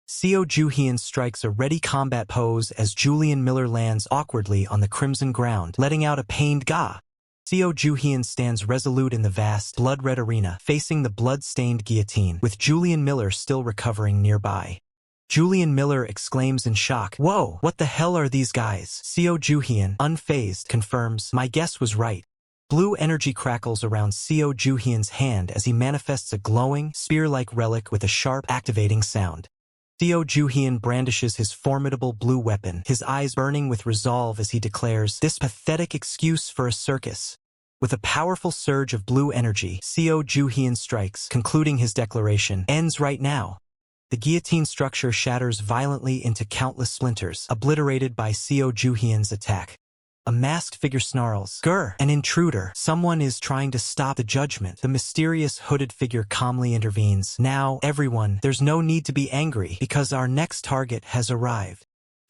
S1: Seo Ju-hyun strikes a ready combat pose as Julian Miller lands awkwardly on the crimson ground, letting out a pained "Gah." Seo Ju-hyun stands resolute in the vast, blood-red arena, facing the blood-stained guillotine, with Julian Miller still recovering nearby. Julian Miller exclaims in shock, "Whoa, what the hell are these guys?" Seo Ju-hyun, unfazed, confirms, "My guess was right." Blue energy crackles around Seo Ju-hyun's hand as he manifests a glowing, spear-like relic with a sharp, activating sound. Seo Ju-hyun brandishes his formidable blue weapon, his eyes burning with resolve as he declares, "This pathetic excuse for a circus." With a powerful surge of blue energy, Seo Ju-hyun strikes, concluding his declaration, "Ends right now." The guillotine structure shatters violently into countless splinters, obliterated by Seo Ju-hyun's attack. A masked figure snarls, "Grr, an intruder. Someone is trying to stop the judgment." The mysterious hooded figure calmly intervenes, "Now, everyone, there's no need to be angry, because our next target has arrived."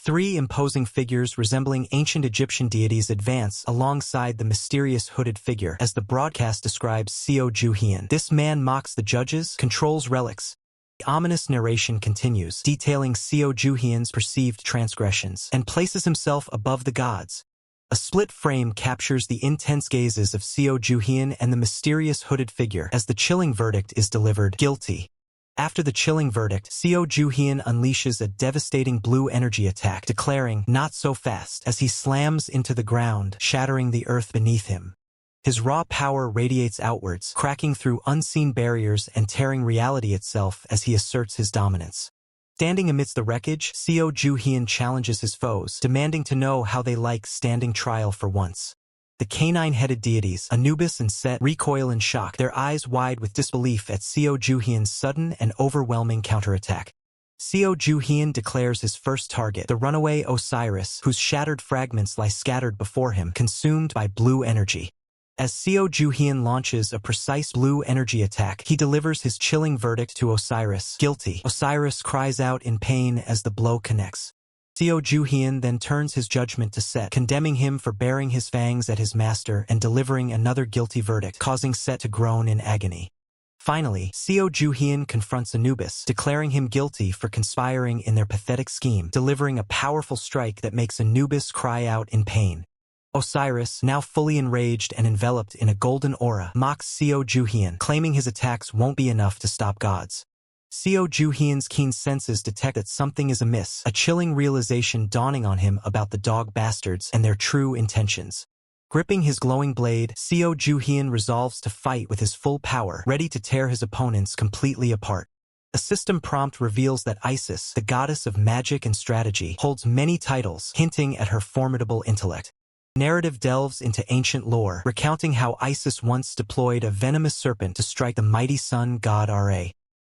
S1: Three imposing figures resembling ancient Egyptian deities advance alongside the mysterious hooded figure as the broadcast describes Seo Ju-hyun. This man mocks the judges, controls relics. The ominous narration continues, detailing Seo Ju-hyun's perceived transgressions, and places himself above the gods. A split frame captures the intense gazes of Seo Ju-hyun and the mysterious hooded figure as the chilling verdict is delivered, guilty. After the chilling verdict, Seo Ju-hyun unleashes a devastating blue energy attack, declaring, "Not so fast," as he slams into the ground, shattering the earth beneath him. His raw power radiates outwards, cracking through unseen barriers and tearing reality itself as he asserts his dominance. Standing amidst the wreckage, Seo Ju-hyun challenges his foes, demanding to know how they like standing trial for once. The canine-headed deities, Anubis and Set, recoil in shock, their eyes wide with disbelief at Seo Ju-hyun's sudden and overwhelming counterattack. Seo Ju-hyun declares his first target, the runaway Osiris, whose shattered fragments lie scattered before him, consumed by blue energy. As Seo Ju-hyun launches a precise blue energy attack, he delivers his chilling verdict to Osiris, guilty. Osiris cries out in pain as the blow connects. Seo Ju-hyun then turns his judgment to Set, condemning him for baring his fangs at his master and delivering another guilty verdict, causing Set to groan in agony. Finally, Seo Ju-hyun confronts Anubis, declaring him guilty for conspiring in their pathetic scheme, delivering a powerful strike that makes Anubis cry out in pain. Osiris, now fully enraged and enveloped in a golden aura, mocks Seo Ju-hyun, claiming his attacks won't be enough to stop gods. Seo Ju-hyun's keen senses detect that something is amiss, a chilling realization dawning on him about the dog bastards and their true intentions. Gripping his glowing blade, Seo Ju-hyun resolves to fight with his full power, ready to tear his opponents completely apart. A system prompt reveals that Isis, the goddess of magic and strategy, holds many titles, hinting at her formidable intellect. Narrative delves into ancient lore, recounting how Isis once deployed a venomous serpent to strike the mighty sun god Ra.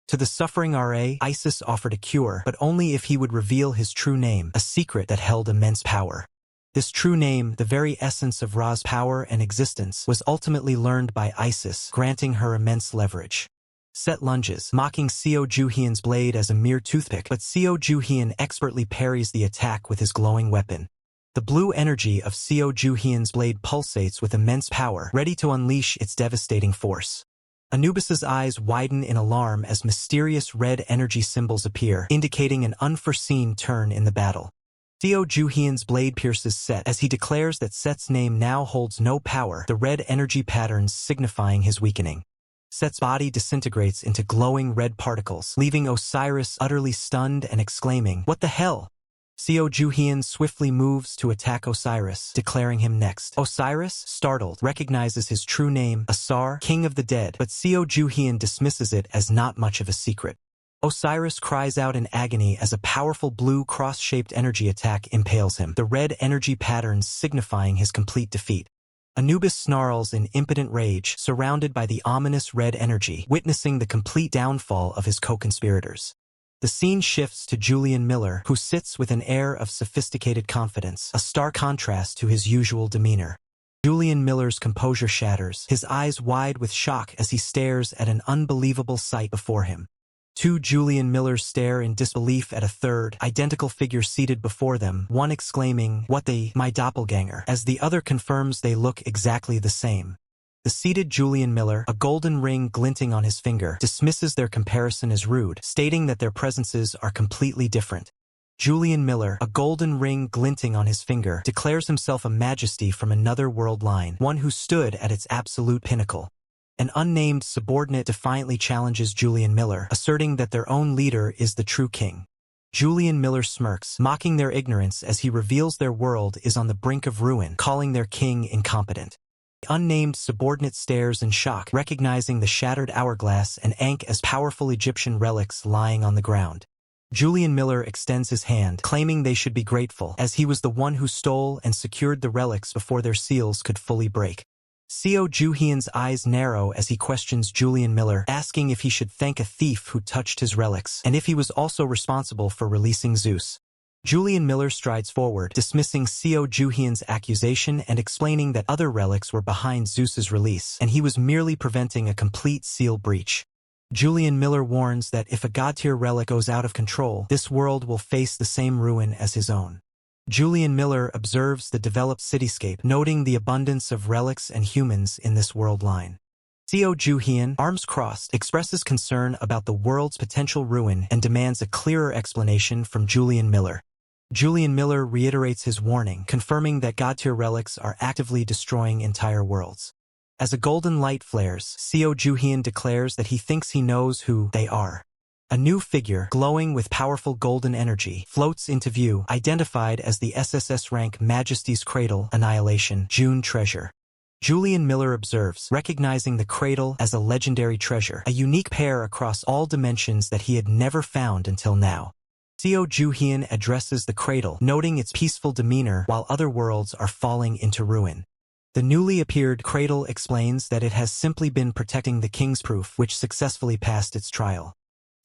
S1: To the suffering Ra, Isis offered a cure, but only if he would reveal his true name, a secret that held immense power. This true name, the very essence of Ra's power and existence, was ultimately learned by Isis, granting her immense leverage. Set lunges, mocking Seo Ju-hyun's blade as a mere toothpick, but Seo Ju-hyun expertly parries the attack with his glowing weapon. The blue energy of Seo Ju-hyun's blade pulsates with immense power, ready to unleash its devastating force. Anubis's eyes widen in alarm as mysterious red energy symbols appear, indicating an unforeseen turn in the battle. Seo Ju-hyun's blade pierces Set as he declares that Set's name now holds no power, the red energy patterns signifying his weakening. Set's body disintegrates into glowing red particles, leaving Osiris utterly stunned and exclaiming, "What the hell?" Seo Ju-hyun swiftly moves to attack Osiris, declaring him next. Osiris, startled, recognizes his true name, Asura, King of the Dead, but Seo Ju-hyun dismisses it as not much of a secret. Osiris cries out in agony as a powerful blue cross-shaped energy attack impales him, the red energy patterns signifying his complete defeat. Anubis snarls in impotent rage, surrounded by the ominous red energy, witnessing the complete downfall of his co-conspirators. The scene shifts to Julian Miller, who sits with an air of sophisticated confidence, a stark contrast to his usual demeanor. Julian Miller's composure shatters, his eyes wide with shock as he stares at an unbelievable sight before him. Two Julian Millers stare in disbelief at a third, identical figure seated before them, one exclaiming, "What the, my doppelganger," as the other confirms they look exactly the same. The seated Julian Miller, a golden ring glinting on his finger, dismisses their comparison as rude, stating that their presences are completely different. Julian Miller, a golden ring glinting on his finger, declares himself a majesty from another world line, one who stood at its absolute pinnacle. An unnamed subordinate defiantly challenges Julian Miller, asserting that their own leader is the true king. Julian Miller smirks, mocking their ignorance as he reveals their world is on the brink of ruin, calling their king incompetent. The unnamed subordinate stares in shock, recognizing the shattered hourglass and ankh as powerful Egyptian relics lying on the ground. Julian Miller extends his hand, claiming they should be grateful, as he was the one who stole and secured the relics before their seals could fully break. Seo Ju-hyun's eyes narrow as he questions Julian Miller, asking if he should thank a thief who touched his relics, and if he was also responsible for releasing Zeus. Julian Miller strides forward, dismissing Seo Ju-hyun's accusation and explaining that other relics were behind Zeus's release, and he was merely preventing a complete seal breach. Julian Miller warns that if a god-tier relic goes out of control, this world will face the same ruin as his own. Julian Miller observes the developed cityscape, noting the abundance of relics and humans in this world line. Seo Joo-hyun, arms crossed, expresses concern about the world's potential ruin and demands a clearer explanation from Julian Miller. Julian Miller reiterates his warning, confirming that god-tier relics are actively destroying entire worlds. As a golden light flares, Seo Joo-hyun declares that he thinks he knows who they are. A new figure, glowing with powerful golden energy, floats into view, identified as the SSS rank Majesty's Cradle, Annihilation, June Treasure. Julian Miller observes, recognizing the cradle as a legendary treasure, a unique pair across all dimensions that he had never found until now. Seo Joo-hyun addresses the cradle, noting its peaceful demeanor while other worlds are falling into ruin. The newly appeared cradle explains that it has simply been protecting the king's proof, which successfully passed its trial.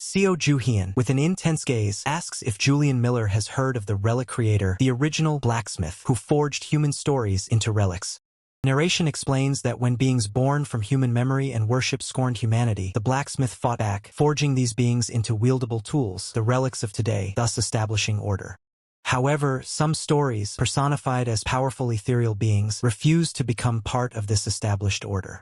S1: Seo Joo-hyun, with an intense gaze, asks if Julian Miller has heard of the relic creator, the original blacksmith, who forged human stories into relics. Narration explains that when beings born from human memory and worship scorned humanity, the blacksmith fought back, forging these beings into wieldable tools, the relics of today, thus establishing order. However, some stories, personified as powerful ethereal beings, refused to become part of this established order.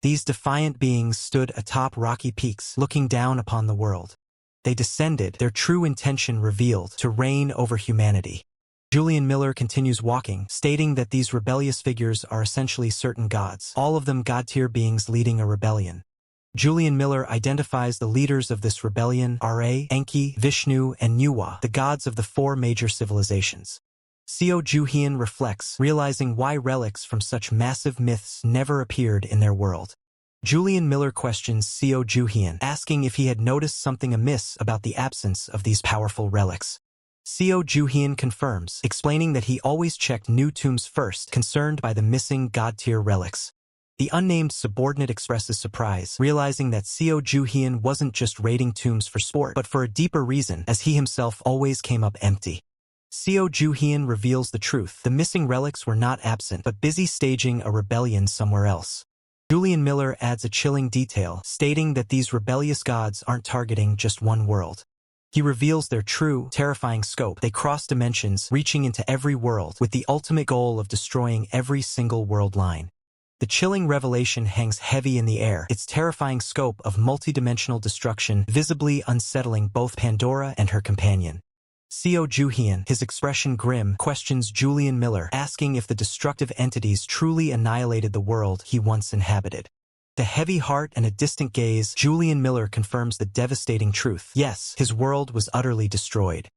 S1: These defiant beings stood atop rocky peaks, looking down upon the world. They descended, their true intention revealed, to reign over humanity. Julian Miller continues walking, stating that these rebellious figures are essentially certain gods, all of them god-tier beings leading a rebellion. Julian Miller identifies the leaders of this rebellion, Ra, Enki, Vishnu, and Manhwa, the gods of the four major civilizations. Seo Joo-hyun reflects, realizing why relics from such massive myths never appeared in their world. Julian Miller questions Seo Joo-hyun, asking if he had noticed something amiss about the absence of these powerful relics. Seo Joo-hyun confirms, explaining that he always checked new tombs first, concerned by the missing god-tier relics. The unnamed subordinate expresses surprise, realizing that Seo Joo-hyun wasn't just raiding tombs for sport, but for a deeper reason, as he himself always came up empty. Seo Joo-hyun reveals the truth. The missing relics were not absent, but busy staging a rebellion somewhere else. Julian Miller adds a chilling detail, stating that these rebellious gods aren't targeting just one world. He reveals their true, terrifying scope. They cross dimensions, reaching into every world, with the ultimate goal of destroying every single world line. The chilling revelation hangs heavy in the air, its terrifying scope of multidimensional destruction visibly unsettling both Pandora and her companion. Seo Joo-hyun, his expression grim, questions Julian Miller, asking if the destructive entities truly annihilated the world he once inhabited. The heavy heart and a distant gaze, Julian Miller confirms the devastating truth. Yes, his world was utterly destroyed.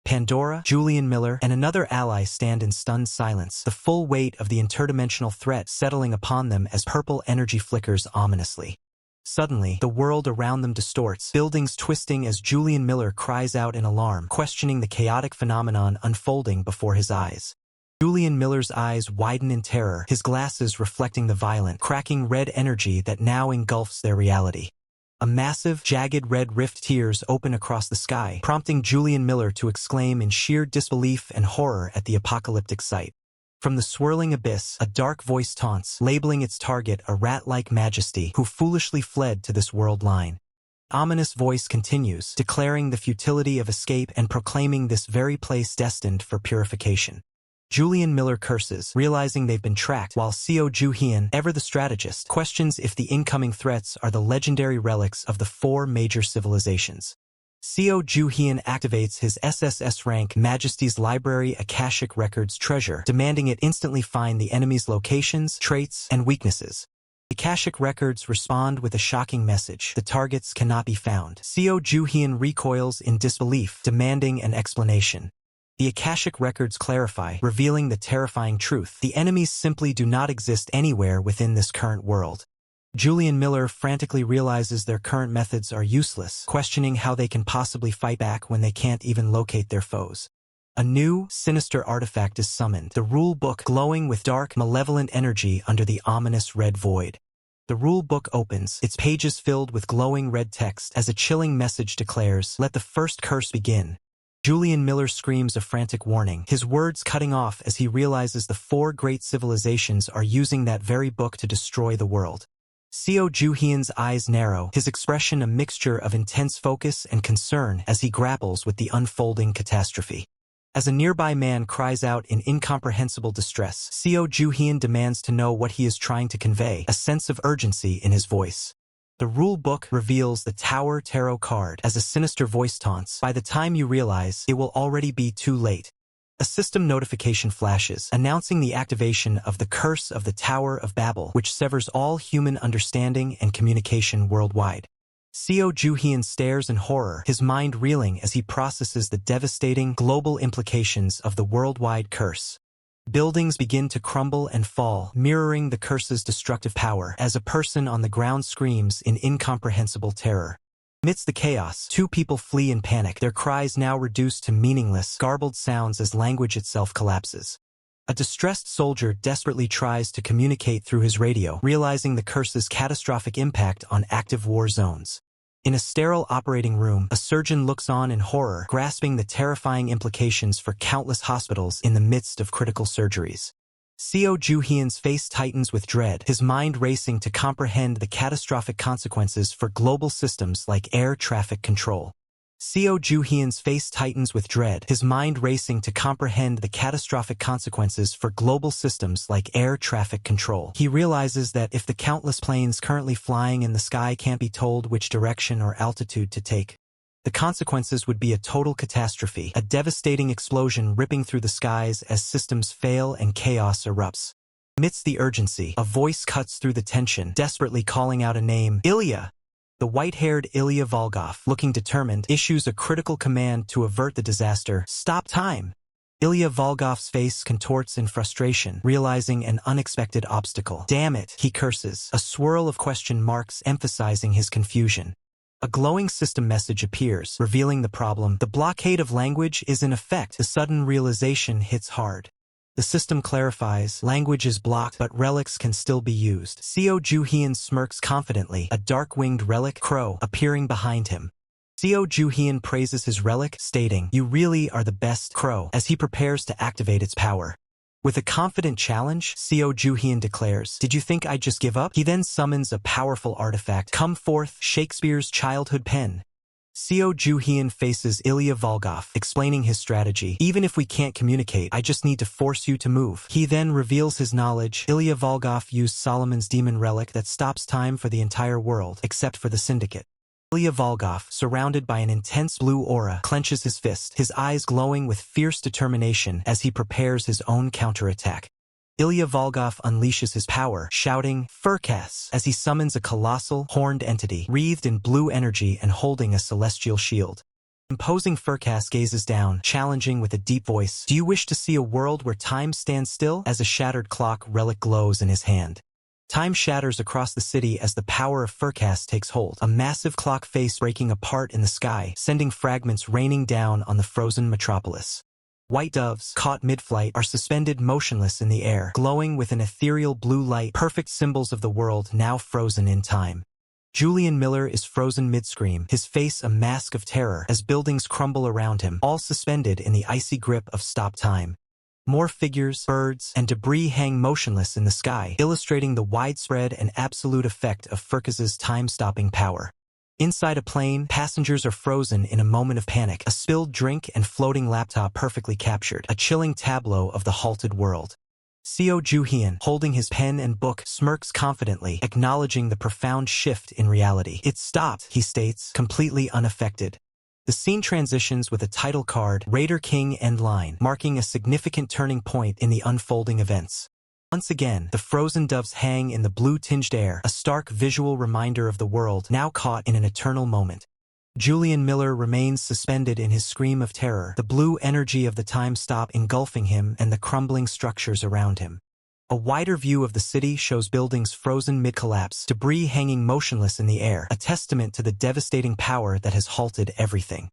S1: Pandora, Julian Miller, and another ally stand in stunned silence, the full weight of the interdimensional threat settling upon them as purple energy flickers ominously. Suddenly, the world around them distorts, buildings twisting as Julian Miller cries out in alarm, questioning the chaotic phenomenon unfolding before his eyes. Julian Miller's eyes widen in terror, his glasses reflecting the violent, cracking red energy that now engulfs their reality. A massive, jagged red rift tears open across the sky, prompting Julian Miller to exclaim in sheer disbelief and horror at the apocalyptic sight. From the swirling abyss, a dark voice taunts, labeling its target a rat-like majesty who foolishly fled to this world line. Ominous voice continues, declaring the futility of escape and proclaiming this very place destined for purification. Julian Miller curses, realizing they've been tracked, while Seo Joo-hyun, ever the strategist, questions if the incoming threats are the legendary relics of the four major civilizations. Seo Joo-hyun activates his SSS rank Majesty's Library Akashic Records treasure, demanding it instantly find the enemy's locations, traits, and weaknesses. Akashic Records respond with a shocking message: the targets cannot be found. Seo Joo-hyun recoils in disbelief, demanding an explanation. The Akashic Records clarify, revealing the terrifying truth: the enemies simply do not exist anywhere within this current world. Julian Miller frantically realizes their current methods are useless, questioning how they can possibly fight back when they can't even locate their foes. A new, sinister artifact is summoned, the rule book glowing with dark, malevolent energy under the ominous red void. The rule book opens, its pages filled with glowing red text, as a chilling message declares, "Let the first curse begin." Julian Miller screams a frantic warning, his words cutting off as he realizes the four great civilizations are using that very book to destroy the world. Seo Joo-hyun's eyes narrow, his expression a mixture of intense focus and concern as he grapples with the unfolding catastrophe. As a nearby man cries out in incomprehensible distress, Seo Ju-hyun demands to know what he is trying to convey, a sense of urgency in his voice. The rule book reveals the Tower Tarot card as a sinister voice taunts. By the time you realize, it will already be too late. A system notification flashes, announcing the activation of the Curse of the Tower of Babel, which severs all human understanding and communication worldwide. Seo Ju-hyun stares in horror, his mind reeling as he processes the devastating global implications of the worldwide curse. Buildings begin to crumble and fall, mirroring the curse's destructive power, as a person on the ground screams in incomprehensible terror. Amidst the chaos, two people flee in panic, their cries now reduced to meaningless, garbled sounds as language itself collapses. A distressed soldier desperately tries to communicate through his radio, realizing the curse's catastrophic impact on active war zones. In a sterile operating room, a surgeon looks on in horror, grasping the terrifying implications for countless hospitals in the midst of critical surgeries. Seo Ju-hyun's face tightens with dread, his mind racing to comprehend the catastrophic consequences for global systems like air traffic control. Seo Ju-hyun's face tightens with dread, his mind racing to comprehend the catastrophic consequences for global systems like air traffic control. He realizes that if the countless planes currently flying in the sky can't be told which direction or altitude to take, the consequences would be a total catastrophe, a devastating explosion ripping through the skies as systems fail and chaos erupts. Amidst the urgency, a voice cuts through the tension, desperately calling out a name, Ilya. The white-haired Ilya Volkov, looking determined, issues a critical command to avert the disaster. Stop time! Ilya Volkov's face contorts in frustration, realizing an unexpected obstacle. Damn it, he curses, a swirl of question marks emphasizing his confusion. A glowing system message appears, revealing the problem. The blockade of language is in effect. The sudden realization hits hard. The system clarifies, language is blocked, but relics can still be used. Seo Ju-hyun smirks confidently, a dark-winged relic, crow, appearing behind him. Seo Ju-hyun praises his relic, stating, "You really are the best, crow," as he prepares to activate its power. With a confident challenge, Seo Ju-hyun declares, "Did you think I'd just give up?" He then summons a powerful artifact. Come forth, Shakespeare's childhood pen. Seo Ju-hyun faces Ilya Volkov, explaining his strategy. Even if we can't communicate, I just need to force you to move. He then reveals his knowledge. Ilya Volkov used Solomon's demon relic that stops time for the entire world, except for the Syndicate. Ilya Volkov, surrounded by an intense blue aura, clenches his fist, his eyes glowing with fierce determination as he prepares his own counterattack. Ilya Volkov unleashes his power, shouting, "Furkas," as he summons a colossal, horned entity, wreathed in blue energy and holding a celestial shield. Imposing Furkas gazes down, challenging with a deep voice, "Do you wish to see a world where time stands still?" As a shattered clock relic glows in his hand. Time shatters across the city as the power of Furkas takes hold, a massive clock face breaking apart in the sky, sending fragments raining down on the frozen metropolis. White doves, caught mid-flight, are suspended motionless in the air, glowing with an ethereal blue light, perfect symbols of the world now frozen in time. Julian Miller is frozen mid-scream, his face a mask of terror as buildings crumble around him, all suspended in the icy grip of stop time. More figures, birds, and debris hang motionless in the sky, illustrating the widespread and absolute effect of Furkas's time-stopping power. Inside a plane, passengers are frozen in a moment of panic, a spilled drink and floating laptop perfectly captured, a chilling tableau of the halted world. Seo Ju-hyun, holding his pen and book, smirks confidently, acknowledging the profound shift in reality. "It stopped," he states, completely unaffected. The scene transitions with a title card, Raider King End Line, marking a significant turning point in the unfolding events. Once again, the frozen doves hang in the blue-tinged air, a stark visual reminder of the world now caught in an eternal moment. Julian Miller remains suspended in his scream of terror, the blue energy of the time stop engulfing him and the crumbling structures around him. A wider view of the city shows buildings frozen mid-collapse, debris hanging motionless in the air, a testament to the devastating power that has halted everything.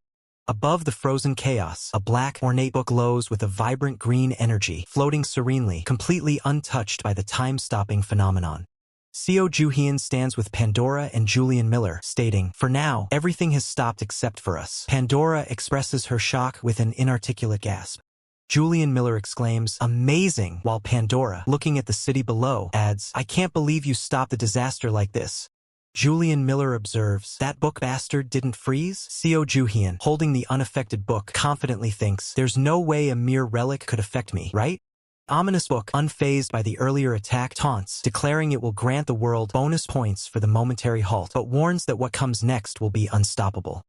S1: Above the frozen chaos, a black, ornate book glows with a vibrant green energy, floating serenely, completely untouched by the time-stopping phenomenon. Seo Ju-hyun stands with Pandora and Julian Miller, stating, "For now, everything has stopped except for us." Pandora expresses her shock with an inarticulate gasp. Julian Miller exclaims, "Amazing," while Pandora, looking at the city below, adds, "I can't believe you stopped the disaster like this." Julian Miller observes, "That book bastard didn't freeze?" Seo Juhyun, holding the unaffected book, confidently thinks, "There's no way a mere relic could affect me, right?" Ominous book, unfazed by the earlier attack, taunts, declaring it will grant the world bonus points for the momentary halt, but warns that what comes next will be unstoppable.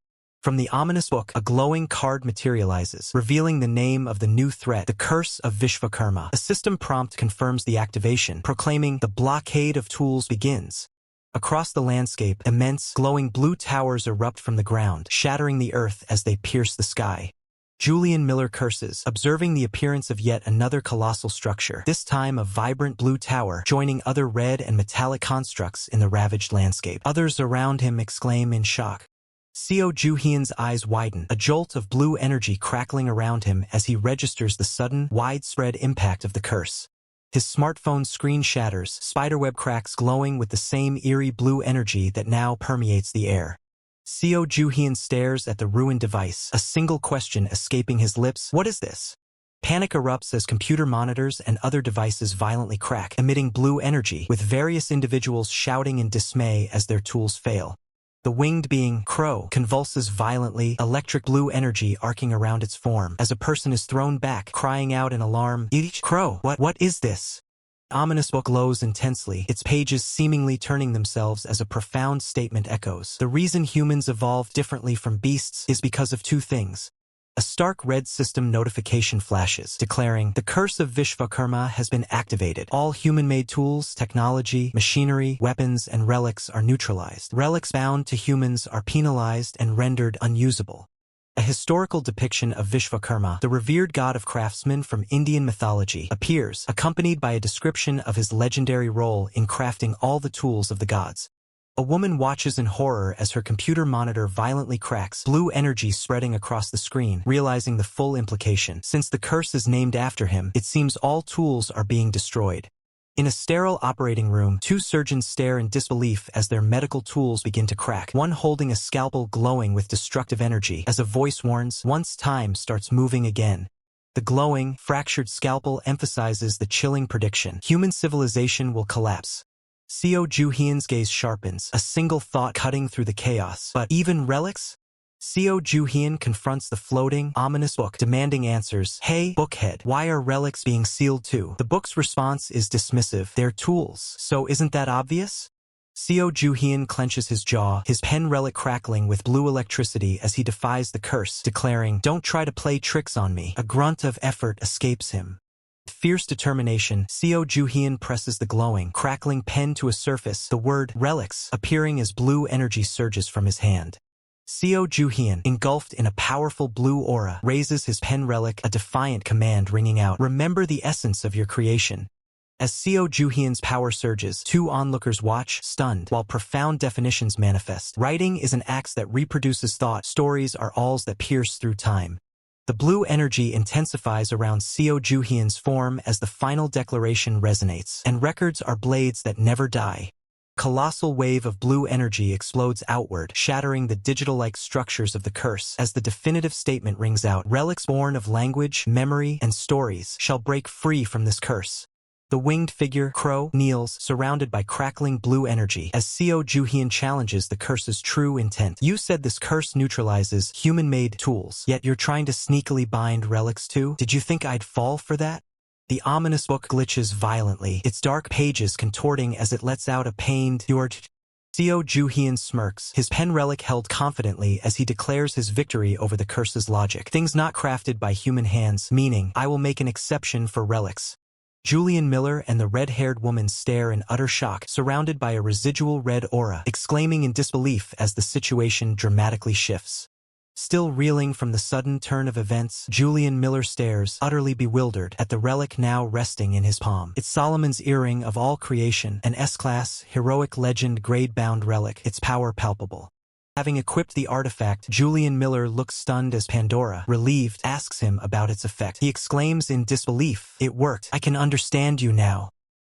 S1: From the ominous book, a glowing card materializes, revealing the name of the new threat, the Curse of Vishvakarma. A system prompt confirms the activation, proclaiming, "The blockade of tools begins." Across the landscape, immense, glowing blue towers erupt from the ground, shattering the earth as they pierce the sky. Julian Miller curses, observing the appearance of yet another colossal structure, this time a vibrant blue tower, joining other red and metallic constructs in the ravaged landscape. Others around him exclaim in shock. Seo Juhyun's eyes widen, a jolt of blue energy crackling around him as he registers the sudden, widespread impact of the curse. His smartphone screen shatters, spiderweb cracks glowing with the same eerie blue energy that now permeates the air. Seo Juhyun stares at the ruined device, a single question escaping his lips. What is this? Panic erupts as computer monitors and other devices violently crack, emitting blue energy, with various individuals shouting in dismay as their tools fail. The winged being, Crow, convulses violently, electric blue energy arcing around its form, as a person is thrown back, crying out in alarm, "Each Crow, what is this?" Ominous book glows intensely, its pages seemingly turning themselves as a profound statement echoes. The reason humans evolved differently from beasts is because of two things. A stark red system notification flashes, declaring, "The curse of Vishvakarma has been activated. All human-made tools, technology, machinery, weapons, and relics are neutralized. Relics bound to humans are penalized and rendered unusable." A historical depiction of Vishvakarma, the revered god of craftsmen from Indian mythology, appears, accompanied by a description of his legendary role in crafting all the tools of the gods. A woman watches in horror as her computer monitor violently cracks, blue energy spreading across the screen, realizing the full implication. Since the curse is named after him, it seems all tools are being destroyed. In a sterile operating room, two surgeons stare in disbelief as their medical tools begin to crack, one holding a scalpel glowing with destructive energy, as a voice warns, "Once time starts moving again." The glowing, fractured scalpel emphasizes the chilling prediction: human civilization will collapse. Seo Juhyun's gaze sharpens, a single thought cutting through the chaos. But even relics? Seo Juhyun confronts the floating, ominous book, demanding answers. "Hey, bookhead, why are relics being sealed too?" The book's response is dismissive. "They're tools. So isn't that obvious?" Seo Juhyun clenches his jaw, his pen relic crackling with blue electricity as he defies the curse, declaring, "Don't try to play tricks on me." A grunt of effort escapes him. With fierce determination, Seo Juhyun presses the glowing, crackling pen to a surface, the word relics appearing as blue energy surges from his hand. Seo Juhyun, engulfed in a powerful blue aura, raises his pen relic, a defiant command ringing out, "Remember the essence of your creation." As Seo Juhyun's power surges, two onlookers watch, stunned, while profound definitions manifest. Writing is an axe that reproduces thought. Stories are awls that pierce through time. The blue energy intensifies around Seo Juhyun's form as the final declaration resonates, and records are blades that never die. Colossal wave of blue energy explodes outward, shattering the digital-like structures of the curse as the definitive statement rings out, "Relics born of language, memory, and stories shall break free from this curse." The winged figure, Crow, kneels, surrounded by crackling blue energy, as Seo Juhyun challenges the curse's true intent. "You said this curse neutralizes human-made tools, yet you're trying to sneakily bind relics too? Did you think I'd fall for that?" The ominous book glitches violently, its dark pages contorting as it lets out a pained, "You're..." Seo Juhyun smirks, his pen relic held confidently as he declares his victory over the curse's logic. "Things not crafted by human hands, meaning, I will make an exception for relics." Julian Miller and the red-haired woman stare in utter shock, surrounded by a residual red aura, exclaiming in disbelief as the situation dramatically shifts. Still reeling from the sudden turn of events, Julian Miller stares, utterly bewildered, at the relic now resting in his palm. It's Solomon's earring of all creation, an S-class, heroic legend grade-bound relic, its power palpable. Having equipped the artifact, Julian Miller looks stunned as Pandora, relieved, asks him about its effect. He exclaims in disbelief, "It worked. I can understand you now."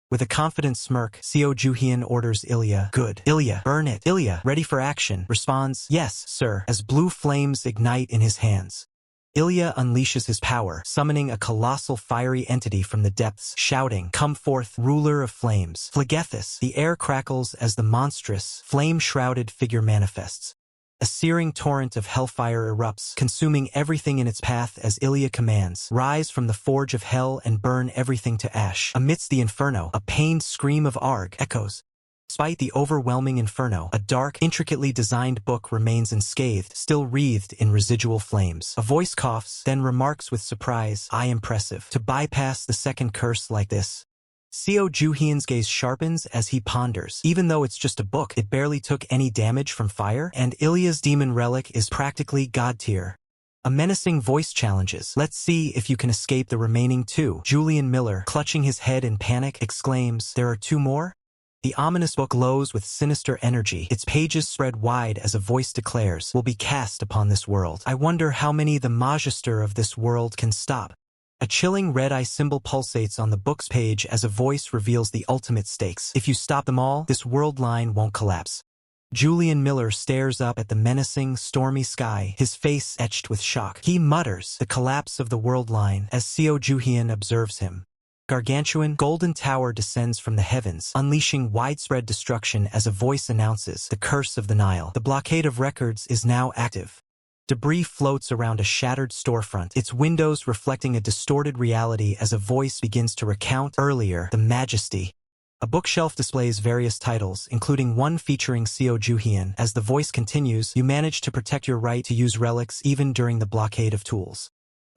S1: With a confident smirk, Seo Juhyun orders Ilya, "Good. Ilya, burn it." Ilya, ready for action, responds, "Yes, sir," as blue flames ignite in his hands. Ilya unleashes his power, summoning a colossal fiery entity from the depths, shouting, "Come forth, ruler of flames." Phlegethys. The air crackles as the monstrous, flame-shrouded figure manifests. A searing torrent of hellfire erupts, consuming everything in its path as Ilya commands, "Rise from the forge of hell and burn everything to ash." Amidst the inferno, a pained scream of Arg echoes. Despite the overwhelming inferno, a dark, intricately designed book remains unscathed, still wreathed in residual flames. A voice coughs, then remarks with surprise, impressive. To bypass the second curse like this." Seo Juhyun's gaze sharpens as he ponders. Even though it's just a book, it barely took any damage from fire, and Ilya's demon relic is practically god tier. A menacing voice challenges, "Let's see if you can escape the remaining two." Julian Miller, clutching his head in panic, exclaims, "There are two more?" The ominous book glows with sinister energy, its pages spread wide as a voice declares, "Will be cast upon this world. I wonder how many the Magister of this world can stop." A chilling red eye symbol pulsates on the book's page as a voice reveals the ultimate stakes. "If you stop them all, this world line won't collapse." Julian Miller stares up at the menacing, stormy sky, his face etched with shock. He mutters, "The collapse of the world line," as Seo Juhyun observes him. Gargantuan, golden tower descends from the heavens, unleashing widespread destruction as a voice announces, "The curse of the Nile. The blockade of records is now active." Debris floats around a shattered storefront, its windows reflecting a distorted reality as a voice begins to recount earlier, "The Majesty." A bookshelf displays various titles, including one featuring Seo Juhyun. As the voice continues, "You managed to protect your right to use relics even during the blockade of tools."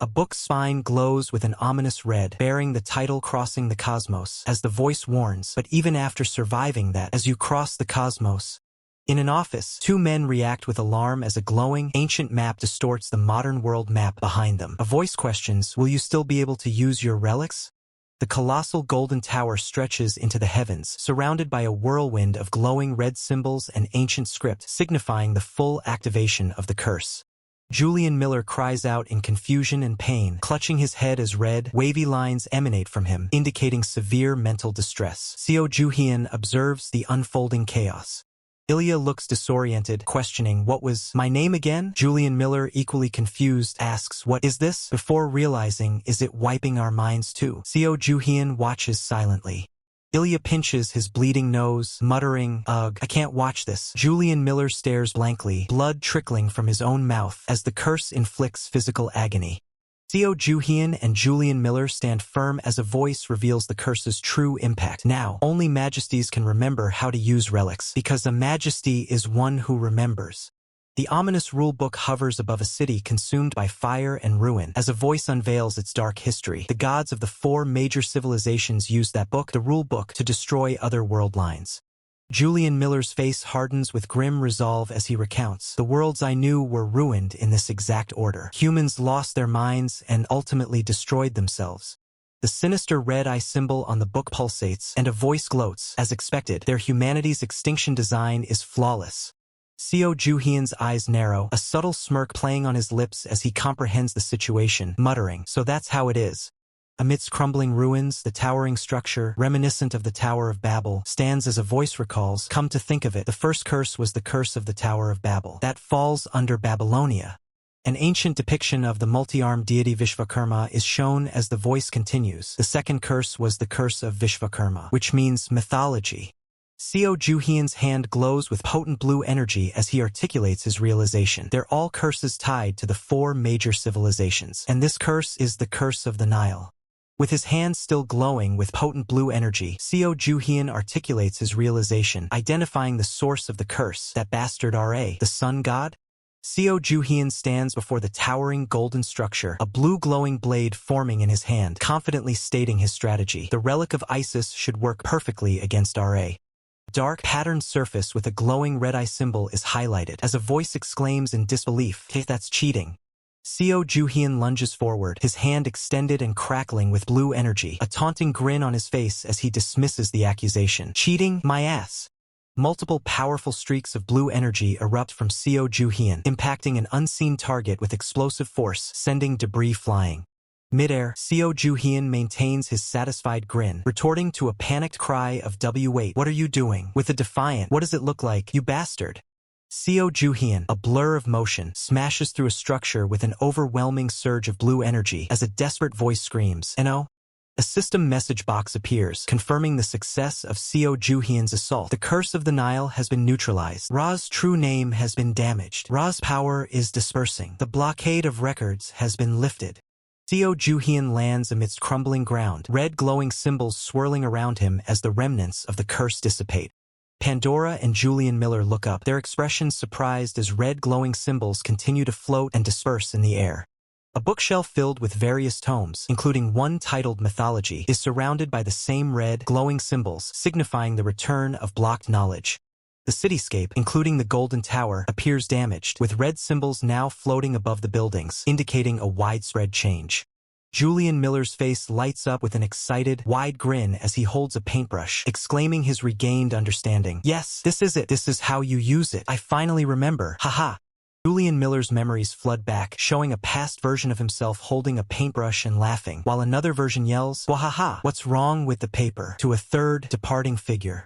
S1: A book's spine glows with an ominous red, bearing the title "Crossing the Cosmos," as the voice warns, "But even after surviving that, as you cross the cosmos." In an office, two men react with alarm as a glowing, ancient map distorts the modern world map behind them. A voice questions, "Will you still be able to use your relics?" The colossal golden tower stretches into the heavens, surrounded by a whirlwind of glowing red symbols and ancient script, signifying the full activation of the curse. Julian Miller cries out in confusion and pain, clutching his head as red, wavy lines emanate from him, indicating severe mental distress. Seo Juhyun observes the unfolding chaos. Ilya looks disoriented, questioning, "What was my name again?" Julian Miller, equally confused, asks, "What is this?" before realizing, "Is it wiping our minds too?" Seo Juhyun watches silently. Ilya pinches his bleeding nose, muttering, "Ugh, I can't watch this." Julian Miller stares blankly, blood trickling from his own mouth as the curse inflicts physical agony. Seo Juhyun and Julian Miller stand firm as a voice reveals the curse's true impact. Now, only majesties can remember how to use relics, because a majesty is one who remembers. The ominous rulebook hovers above a city consumed by fire and ruin. As a voice unveils its dark history, the gods of the four major civilizations used that book, the rulebook, to destroy other world lines. Julian Miller's face hardens with grim resolve as he recounts, "The worlds I knew were ruined in this exact order. Humans lost their minds and ultimately destroyed themselves." The sinister red eye symbol on the book pulsates, and a voice gloats. As expected, their humanity's extinction design is flawless. Seo Juhyun's eyes narrow, a subtle smirk playing on his lips as he comprehends the situation, muttering, "So that's how it is." Amidst crumbling ruins, the towering structure, reminiscent of the Tower of Babel, stands as a voice recalls, "Come to think of it, the first curse was the curse of the Tower of Babel. That falls under Babylonia." An ancient depiction of the multi-armed deity Vishvakarma is shown as the voice continues. The second curse was the curse of Vishvakarma, which means mythology. Seo Juhyun's hand glows with potent blue energy as he articulates his realization. They're all curses tied to the four major civilizations, and this curse is the curse of the Nile. With his hand still glowing with potent blue energy, Seo Juhyun articulates his realization, identifying the source of the curse, that bastard Ra, the sun god. Seo Juhyun stands before the towering golden structure, a blue glowing blade forming in his hand, confidently stating his strategy. The relic of Isis should work perfectly against Ra. Dark, patterned surface with a glowing red eye symbol is highlighted, as a voice exclaims in disbelief, "That's cheating." Seo Juhyun lunges forward, his hand extended and crackling with blue energy, a taunting grin on his face as he dismisses the accusation. "Cheating? My ass." Multiple powerful streaks of blue energy erupt from Seo Juhyun, impacting an unseen target with explosive force, sending debris flying. Mid-air, Seo Juhyun maintains his satisfied grin, retorting to a panicked cry of "Wait, what are you doing?" with a defiant, "What does it look like, you bastard?" Seo Juhyun, a blur of motion, smashes through a structure with an overwhelming surge of blue energy as a desperate voice screams, "No!" A system message box appears, confirming the success of Seo Juhyun's assault. The curse of the Nile has been neutralized. Ra's true name has been damaged. Ra's power is dispersing. The blockade of records has been lifted. Seo Juhyun lands amidst crumbling ground, red glowing symbols swirling around him as the remnants of the curse dissipate. Pandora and Julian Miller look up, their expressions surprised as red glowing symbols continue to float and disperse in the air. A bookshelf filled with various tomes, including one titled Mythology, is surrounded by the same red, glowing symbols, signifying the return of blocked knowledge. The cityscape, including the Golden Tower, appears damaged, with red symbols now floating above the buildings, indicating a widespread change. Julian Miller's face lights up with an excited, wide grin as he holds a paintbrush, exclaiming his regained understanding. "Yes, this is it. This is how you use it. I finally remember. Haha." Julian Miller's memories flood back, showing a past version of himself holding a paintbrush and laughing, while another version yells, "Wahaha, what's wrong with the paper?" to a third, departing figure.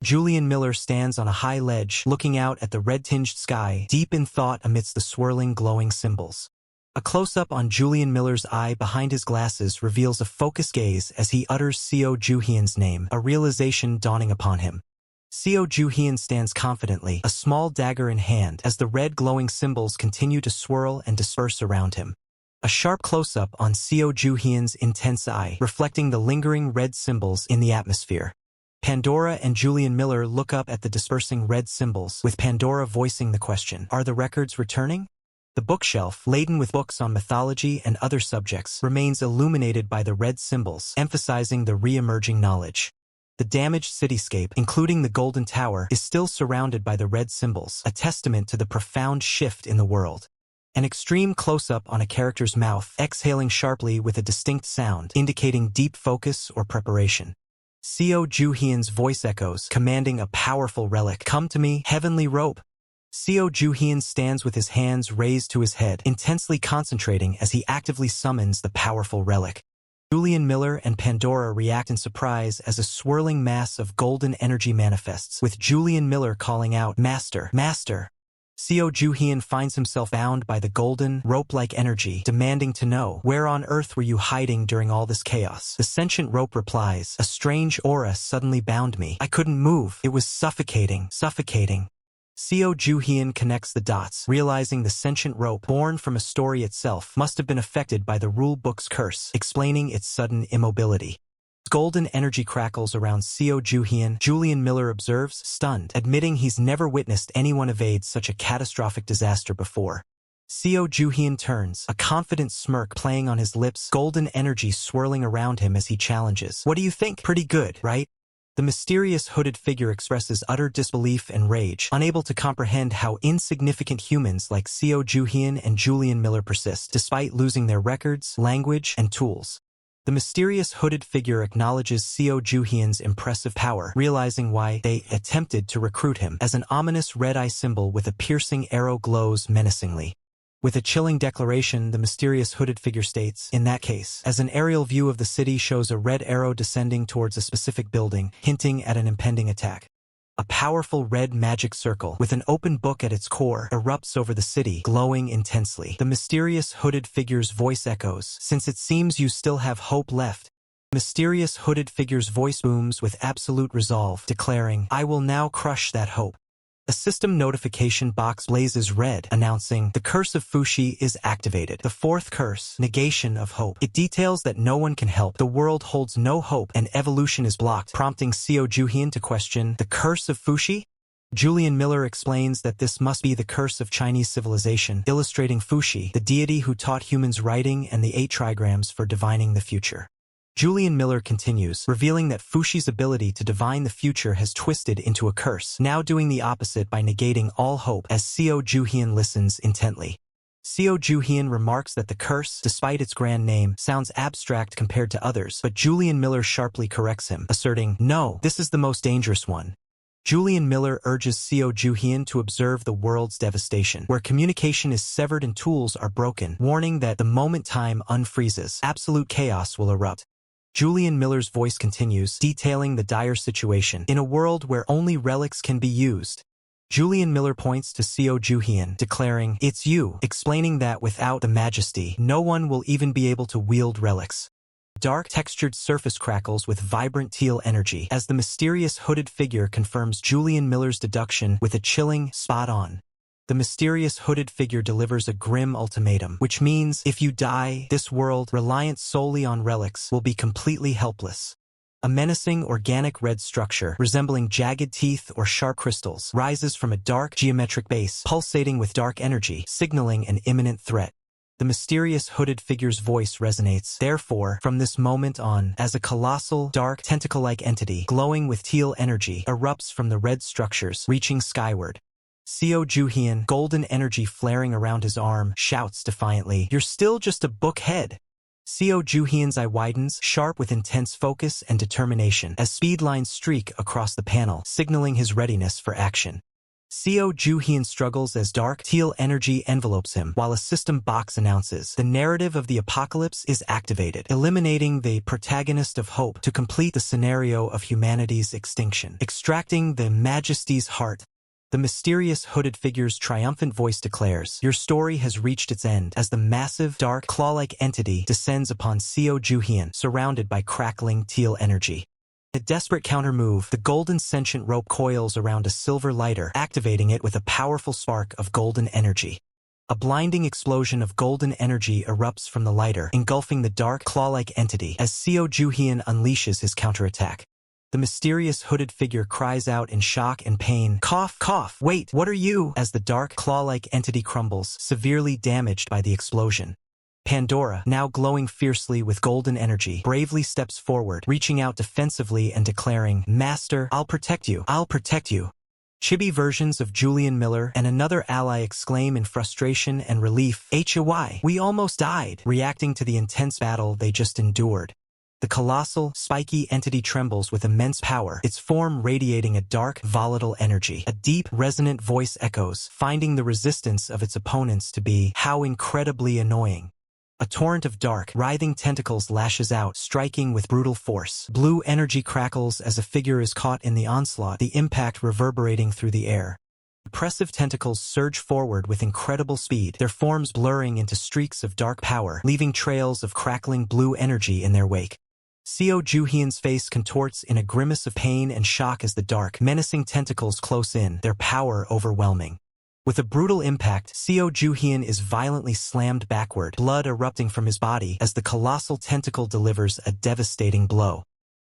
S1: Julian Miller stands on a high ledge, looking out at the red-tinged sky, deep in thought amidst the swirling, glowing symbols. A close-up on Julian Miller's eye behind his glasses reveals a focused gaze as he utters Seo Juhyun's name, a realization dawning upon him. Seo Juhyun stands confidently, a small dagger in hand, as the red glowing symbols continue to swirl and disperse around him. A sharp close-up on Seo Juhyun's intense eye, reflecting the lingering red symbols in the atmosphere. Pandora and Julian Miller look up at the dispersing red symbols, with Pandora voicing the question, "Are the records returning?" The bookshelf, laden with books on mythology and other subjects, remains illuminated by the red symbols, emphasizing the re-emerging knowledge. The damaged cityscape, including the Golden Tower, is still surrounded by the red symbols, a testament to the profound shift in the world. An extreme close-up on a character's mouth, exhaling sharply with a distinct sound, indicating deep focus or preparation. Seo Juhyun's voice echoes, commanding a powerful relic. "Come to me, heavenly rope." Seo Juhyun stands with his hands raised to his head, intensely concentrating as he actively summons the powerful relic. Julian Miller and Pandora react in surprise as a swirling mass of golden energy manifests, with Julian Miller calling out, "Master, Master." Seo Juhyun finds himself bound by the golden, rope-like energy, demanding to know, "Where on earth were you hiding during all this chaos?" The sentient rope replies, "A strange aura suddenly bound me. I couldn't move. It was suffocating. Seo Juhyun connects the dots, realizing the sentient rope, born from a story itself, must have been affected by the rule book's curse, explaining its sudden immobility. Golden energy crackles around Seo Juhyun. Julian Miller observes, stunned, admitting he's never witnessed anyone evade such a catastrophic disaster before. Seo Juhyun turns, a confident smirk playing on his lips, golden energy swirling around him as he challenges. "What do you think? Pretty good, right?" The mysterious hooded figure expresses utter disbelief and rage, unable to comprehend how insignificant humans like Seo Juhyun and Julian Miller persist, despite losing their records, language, and tools. The mysterious hooded figure acknowledges Seo Juhyun's impressive power, realizing why they attempted to recruit him, as an ominous red-eye symbol with a piercing arrow glows menacingly. With a chilling declaration, the mysterious hooded figure states, "In that case," as an aerial view of the city shows a red arrow descending towards a specific building, hinting at an impending attack. A powerful red magic circle, with an open book at its core, erupts over the city, glowing intensely. The mysterious hooded figure's voice echoes, "Since it seems you still have hope left." Mysterious hooded figure's voice booms with absolute resolve, declaring, "I will now crush that hope." A system notification box blazes red, announcing, "The Curse of Fushi is activated. The fourth curse, Negation of Hope." It details that no one can help, the world holds no hope, and evolution is blocked, prompting Seo Juhyun to question, "The Curse of Fushi?" Julian Miller explains that this must be the curse of Chinese civilization, illustrating Fushi, the deity who taught humans writing and the 8 trigrams for divining the future. Julian Miller continues, revealing that Fushi's ability to divine the future has twisted into a curse, now doing the opposite by negating all hope, as Seo Juhyun listens intently. Seo Juhyun remarks that the curse, despite its grand name, sounds abstract compared to others, but Julian Miller sharply corrects him, asserting, "No, this is the most dangerous one." Julian Miller urges Seo Juhyun to observe the world's devastation, where communication is severed and tools are broken, warning that the moment time unfreezes, absolute chaos will erupt. Julian Miller's voice continues, detailing the dire situation. "In a world where only relics can be used." Julian Miller points to Seo Ju-hyun, declaring, "It's you," explaining that without the majesty, no one will even be able to wield relics. Dark textured surface crackles with vibrant teal energy as the mysterious hooded figure confirms Julian Miller's deduction with a chilling, spot on. The mysterious hooded figure delivers a grim ultimatum, which means if you die, this world, reliant solely on relics, will be completely helpless. A menacing organic red structure, resembling jagged teeth or sharp crystals, rises from a dark geometric base, pulsating with dark energy, signaling an imminent threat. The mysterious hooded figure's voice resonates, therefore, from this moment on, as a colossal, dark, tentacle-like entity, glowing with teal energy, erupts from the red structures, reaching skyward. Seo Ju-hyun, golden energy flaring around his arm, shouts defiantly, "You're still just a book head." Seo Ju-hyun's eye widens, sharp with intense focus and determination, as speed lines streak across the panel, signaling his readiness for action. Seo Ju-hyun struggles as dark, teal energy envelopes him, while a system box announces, "The narrative of the apocalypse is activated, eliminating the protagonist of hope to complete the scenario of humanity's extinction, extracting the Majesty's heart." The mysterious hooded figure's triumphant voice declares, "Your story has reached its end," as the massive, dark, claw-like entity descends upon Seo Ju-hyun, surrounded by crackling teal energy. A desperate counter-move, the golden sentient rope coils around a silver lighter, activating it with a powerful spark of golden energy. A blinding explosion of golden energy erupts from the lighter, engulfing the dark, claw-like entity as Seo Ju-hyun unleashes his counterattack. The mysterious hooded figure cries out in shock and pain, "Cough, cough, wait, what are you?" as the dark, claw-like entity crumbles, severely damaged by the explosion. Pandora, now glowing fiercely with golden energy, bravely steps forward, reaching out defensively and declaring, "Master, I'll protect you, I'll protect you." Chibi versions of Julian Miller and another ally exclaim in frustration and relief, "HOY, we almost died," reacting to the intense battle they just endured. The colossal, spiky entity trembles with immense power, its form radiating a dark, volatile energy. A deep, resonant voice echoes, finding the resistance of its opponents to be, "How incredibly annoying." A torrent of dark, writhing tentacles lashes out, striking with brutal force. Blue energy crackles as a figure is caught in the onslaught, the impact reverberating through the air. Oppressive tentacles surge forward with incredible speed, their forms blurring into streaks of dark power, leaving trails of crackling blue energy in their wake. Seo Ju-hyun's face contorts in a grimace of pain and shock as the dark, menacing tentacles close in, their power overwhelming. With a brutal impact, Seo Ju-hyun is violently slammed backward, blood erupting from his body as the colossal tentacle delivers a devastating blow.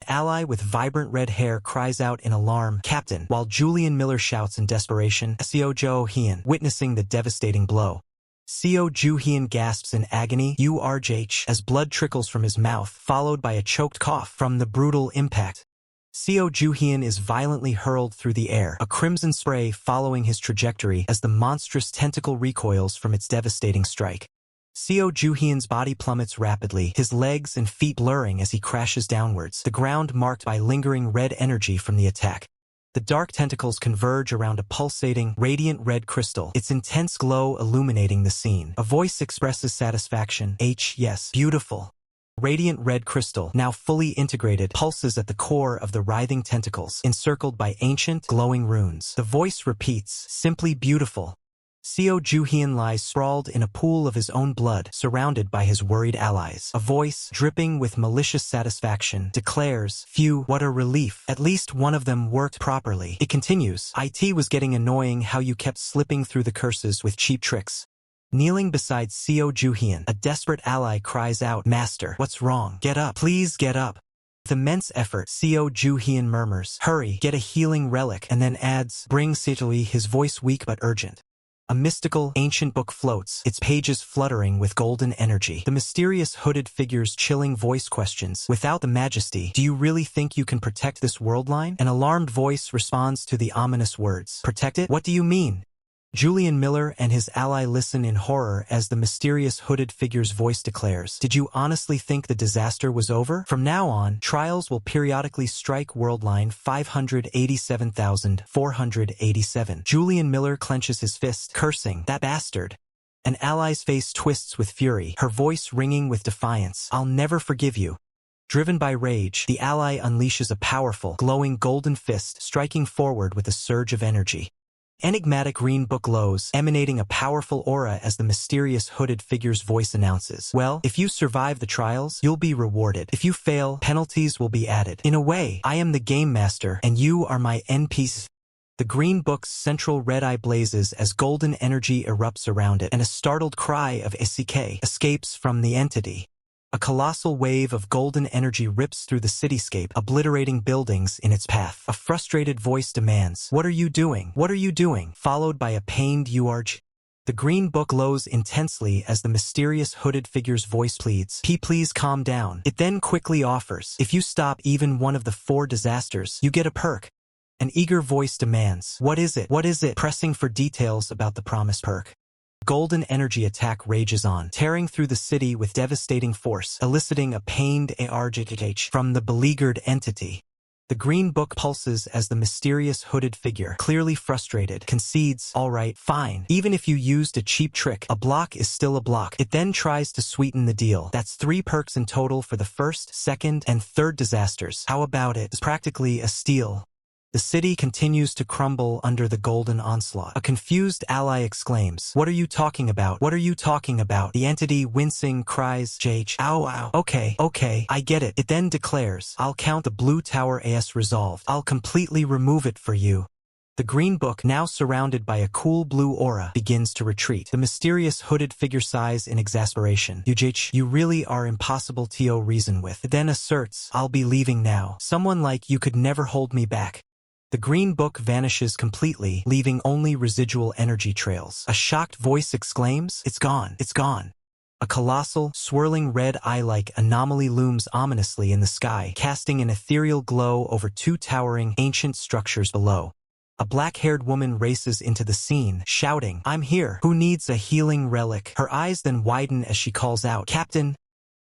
S1: The ally with vibrant red hair cries out in alarm, "Captain," while Julian Miller shouts in desperation, "Seo Ju-hyun," witnessing the devastating blow. Seo Ju-hyun gasps in agony, "URJH," as blood trickles from his mouth, followed by a choked cough from the brutal impact. Seo Ju-hyun is violently hurled through the air, a crimson spray following his trajectory as the monstrous tentacle recoils from its devastating strike. Seo Ju-hyun's body plummets rapidly, his legs and feet blurring as he crashes downwards, the ground marked by lingering red energy from the attack. The dark tentacles converge around a pulsating, radiant red crystal, its intense glow illuminating the scene. A voice expresses satisfaction, "Yes, beautiful." Radiant red crystal, now fully integrated, pulses at the core of the writhing tentacles, encircled by ancient, glowing runes. The voice repeats, "Simply beautiful." Seo Ju-hyun lies sprawled in a pool of his own blood, surrounded by his worried allies. A voice, dripping with malicious satisfaction, declares, "Phew, what a relief. At least one of them worked properly." It continues, "It was getting annoying how you kept slipping through the curses with cheap tricks." Kneeling beside Seo Ju-hyun, a desperate ally cries out, "Master, what's wrong? Get up, please get up." With immense effort, Seo Ju-hyun murmurs, "Hurry, get a healing relic," and then adds, "Bring Situi," his voice weak but urgent. A mystical, ancient book floats, its pages fluttering with golden energy. The mysterious hooded figure's chilling voice questions, "Without the majesty, do you really think you can protect this world line?" An alarmed voice responds to the ominous words, "Protect it? What do you mean?" Julian Miller and his ally listen in horror as the mysterious hooded figure's voice declares, "Did you honestly think the disaster was over? From now on, trials will periodically strike world line 587,487. Julian Miller clenches his fist, cursing, "That bastard." An ally's face twists with fury, her voice ringing with defiance, "I'll never forgive you." Driven by rage, the ally unleashes a powerful, glowing golden fist, striking forward with a surge of energy. Enigmatic green book glows, emanating a powerful aura as the mysterious hooded figure's voice announces. Well, if you survive the trials, you'll be rewarded. If you fail, penalties will be added. In a way, I am the game master, and you are my NPC. The green book's central red eye blazes as golden energy erupts around it, and a startled cry of "SCK" escapes from the entity. A colossal wave of golden energy rips through the cityscape, obliterating buildings in its path. A frustrated voice demands, "What are you doing? What are you doing?" followed by a pained "URG." The green book glows intensely as the mysterious hooded figure's voice pleads, Please calm down." It then quickly offers, "If you stop even one of the 4 disasters, you get a perk." An eager voice demands, "What is it? What is it?" pressing for details about the promised perk. Golden energy attack rages on, tearing through the city with devastating force, eliciting a pained ARGH from the beleaguered entity. The green book pulses as the mysterious hooded figure, clearly frustrated, concedes, "All right, fine. Even if you used a cheap trick, a block is still a block." It then tries to sweeten the deal. "That's 3 perks in total for the first, second, and third disasters. How about it? It's practically a steal." The city continues to crumble under the golden onslaught. A confused ally exclaims, "What are you talking about? What are you talking about?" The entity, wincing, cries, "JH, ow, ow. Okay, I get it." It then declares, "I'll count the blue tower as resolved. I'll completely remove it for you." The green book, now surrounded by a cool blue aura, begins to retreat. The mysterious hooded figure sighs in exasperation. "UJH, you really are impossible to reason with." It then asserts, "I'll be leaving now. Someone like you could never hold me back." The green book vanishes completely, leaving only residual energy trails. A shocked voice exclaims, "It's gone, it's gone." A colossal, swirling red eye-like anomaly looms ominously in the sky, casting an ethereal glow over 2 towering, ancient structures below. A black-haired woman races into the scene, shouting, "I'm here. Who needs a healing relic?" Her eyes then widen as she calls out, "Captain!"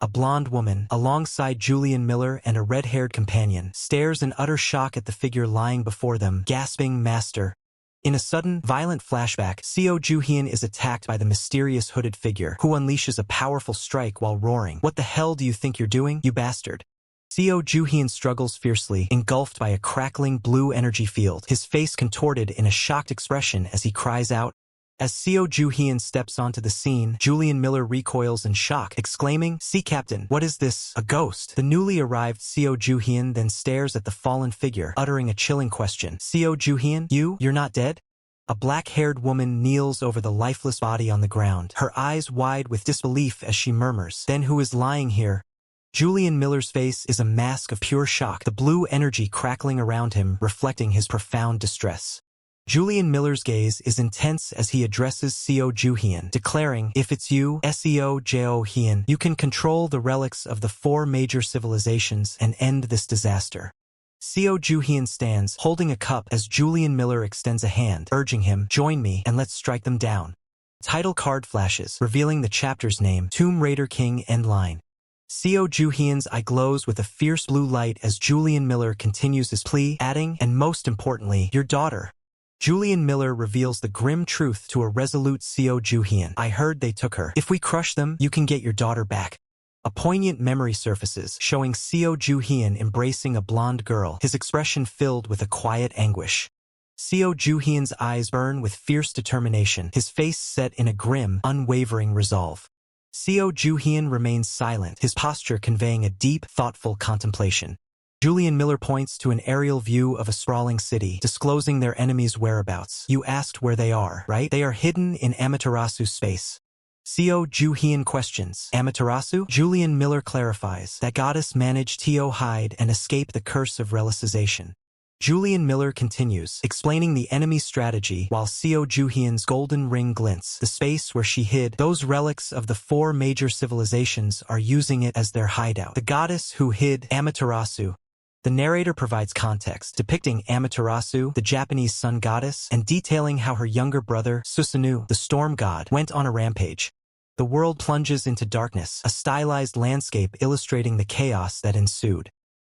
S1: A blonde woman, alongside Julian Miller and a red-haired companion, stares in utter shock at the figure lying before them, gasping, "Master." In a sudden, violent flashback, Seo Joo-hyun is attacked by the mysterious hooded figure, who unleashes a powerful strike while roaring, "What the hell do you think you're doing, you bastard?" Seo Joo-hyun struggles fiercely, engulfed by a crackling blue energy field, his face contorted in a shocked expression as he cries out. As Seo Joo-hyun steps onto the scene, Julian Miller recoils in shock, exclaiming, "See, Captain, what is this? A ghost?" The newly arrived Seo Joo-hyun then stares at the fallen figure, uttering a chilling question. "Seo Joo-hyun, you're not dead?" A black-haired woman kneels over the lifeless body on the ground, her eyes wide with disbelief as she murmurs, "Then who is lying here?" Julian Miller's face is a mask of pure shock, the blue energy crackling around him, reflecting his profound distress. Julian Miller's gaze is intense as he addresses Seo Joo-hyun, declaring, "If it's you, Seo Joo-hyun, you can control the relics of the 4 major civilizations and end this disaster." Seo Joo-hyun stands, holding a cup as Julian Miller extends a hand, urging him, "Join me and let's strike them down." Title card flashes, revealing the chapter's name, Tomb Raider King Endline. Seo Joo-hyun's eye glows with a fierce blue light as Julian Miller continues his plea, adding, "And most importantly, your daughter." Julian Miller reveals the grim truth to a resolute Seo Joo-hyun. "I heard they took her. If we crush them, you can get your daughter back." A poignant memory surfaces, showing Seo Joo-hyun embracing a blonde girl, his expression filled with a quiet anguish. Seo Joo-hyun's eyes burn with fierce determination, his face set in a grim, unwavering resolve. Seo Joo-hyun remains silent, his posture conveying a deep, thoughtful contemplation. Julian Miller points to an aerial view of a sprawling city, disclosing their enemies' whereabouts. "You asked where they are, right? They are hidden in Amaterasu space." Seo Joo-hyun questions, "Amaterasu?" Julian Miller clarifies, "That goddess managed to hide and escape the curse of relicization." Julian Miller continues, explaining the enemy's strategy while Seo Joo-hyun's golden ring glints, the space where she hid. "Those relics of the 4 major civilizations are using it as their hideout. The goddess who hid Amaterasu." The narrator provides context, depicting Amaterasu, the Japanese sun goddess, and detailing how her younger brother, Susanoo, the storm god, went on a rampage. The world plunges into darkness, a stylized landscape illustrating the chaos that ensued.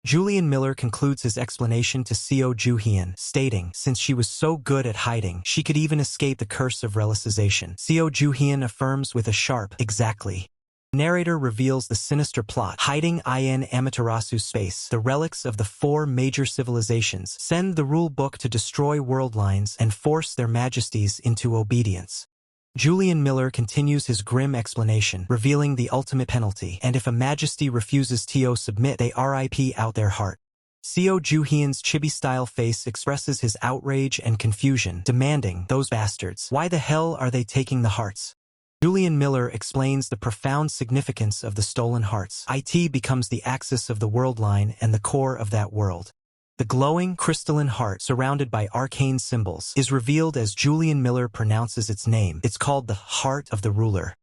S1: Julian Miller concludes his explanation to Seo Joo-hyun, stating, "Since she was so good at hiding, she could even escape the curse of relicization." Seo Joo-hyun affirms with a sharp, "Exactly." Narrator reveals the sinister plot, hiding in Amaterasu's space. The relics of the 4 major civilizations send the rule book to destroy world lines and force their majesties into obedience. Julian Miller continues his grim explanation, revealing the ultimate penalty, and if a majesty refuses to submit, they RIP out their heart. Seo Joo-hyun's chibi-style face expresses his outrage and confusion, demanding, "Those bastards, why the hell are they taking the hearts?" Julian Miller explains the profound significance of the stolen hearts. It becomes the axis of the world line and the core of that world. The glowing, crystalline heart, surrounded by arcane symbols, is revealed as Julian Miller pronounces its name. It's called the Heart of the Ruler.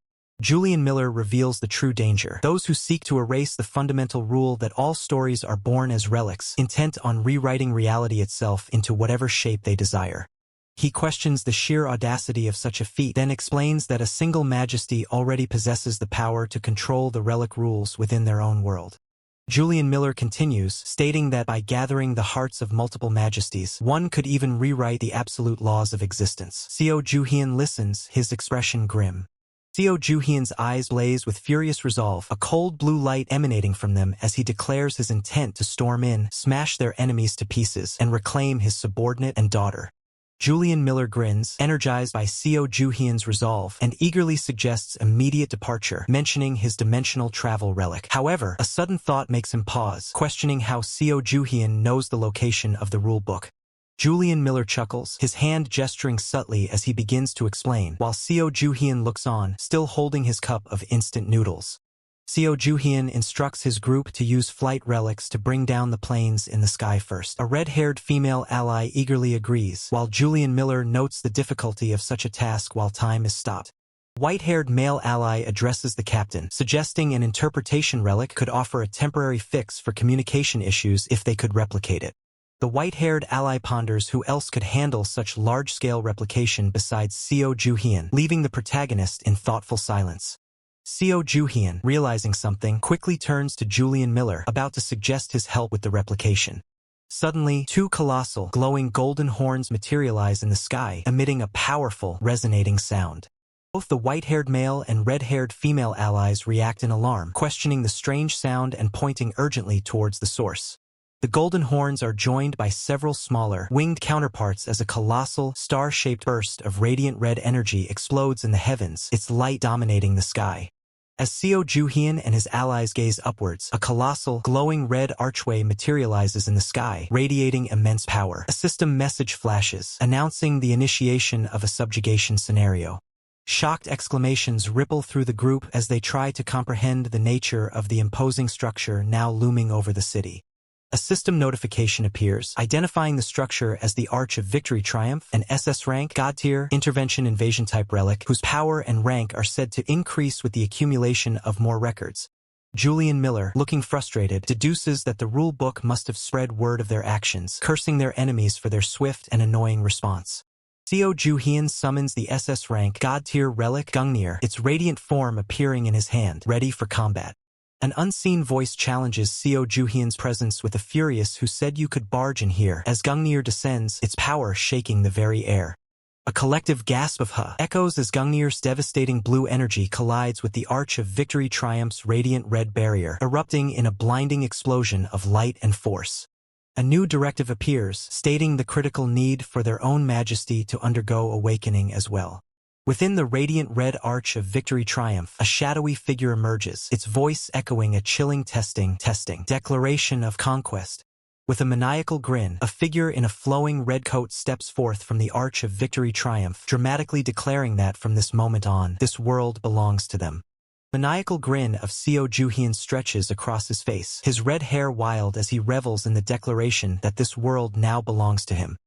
S1: Julian Miller reveals the true danger: those who seek to erase the fundamental rule that all stories are born as relics, intent on rewriting reality itself into whatever shape they desire. He questions the sheer audacity of such a feat, then explains that a single majesty already possesses the power to control the relic rules within their own world. Julian Miller continues, stating that by gathering the hearts of multiple majesties, one could even rewrite the absolute laws of existence. Seo Joo-hyun listens, his expression grim. Seo Joo-hyun's eyes blaze with furious resolve, a cold blue light emanating from them as he declares his intent to storm in, smash their enemies to pieces, and reclaim his subordinate and daughter. Julian Miller grins, energized by Seo Joo-hyun's resolve, and eagerly suggests immediate departure, mentioning his dimensional travel relic. However, a sudden thought makes him pause, questioning how Seo Joo-hyun knows the location of the rulebook. Julian Miller chuckles, his hand gesturing subtly as he begins to explain, while Seo Joo-hyun looks on, still holding his cup of instant noodles. Seo Joo-hyun instructs his group to use flight relics to bring down the planes in the sky first. A red-haired female ally eagerly agrees, while Julian Miller notes the difficulty of such a task while time is stopped. White-haired male ally addresses the captain, suggesting an interpretation relic could offer a temporary fix for communication issues if they could replicate it. The white-haired ally ponders who else could handle such large-scale replication besides Seo Joo-hyun, leaving the protagonist in thoughtful silence. Seo Joo-hyun, realizing something, quickly turns to Julian Miller, about to suggest his help with the replication. Suddenly, 2 colossal, glowing golden horns materialize in the sky, emitting a powerful, resonating sound. Both the white-haired male and red-haired female allies react in alarm, questioning the strange sound and pointing urgently towards the source. The golden horns are joined by several smaller, winged counterparts as a colossal, star-shaped burst of radiant red energy explodes in the heavens, its light dominating the sky. As Seo Joo-hyun and his allies gaze upwards, a colossal, glowing red archway materializes in the sky, radiating immense power. A system message flashes, announcing the initiation of a subjugation scenario. Shocked exclamations ripple through the group as they try to comprehend the nature of the imposing structure now looming over the city. A system notification appears, identifying the structure as the Arch of Victory Triumph, an SS rank, God tier, intervention invasion type relic, whose power and rank are said to increase with the accumulation of more records. Julian Miller, looking frustrated, deduces that the rule book must have spread word of their actions, cursing their enemies for their swift and annoying response. Seo Joo-hyun summons the SS rank, God tier relic Gungnir, its radiant form appearing in his hand, ready for combat. An unseen voice challenges Seo Joo-hyun's presence with a furious "Who said you could barge in here?" as Gungnir descends, its power shaking the very air. A collective gasp of "huh" echoes as Gungnir's devastating blue energy collides with the Arch of Victory Triumph's radiant red barrier, erupting in a blinding explosion of light and force. A new directive appears, stating the critical need for their own majesty to undergo awakening as well. Within the radiant red arch of Victory Triumph, a shadowy figure emerges, its voice echoing a chilling testing declaration of conquest. With a maniacal grin, a figure in a flowing red coat steps forth from the Arch of Victory Triumph, dramatically declaring that from this moment on, this world belongs to them. Maniacal grin of Seo Joo-hyun stretches across his face, his red hair wild as he revels in the declaration that this world now belongs to him.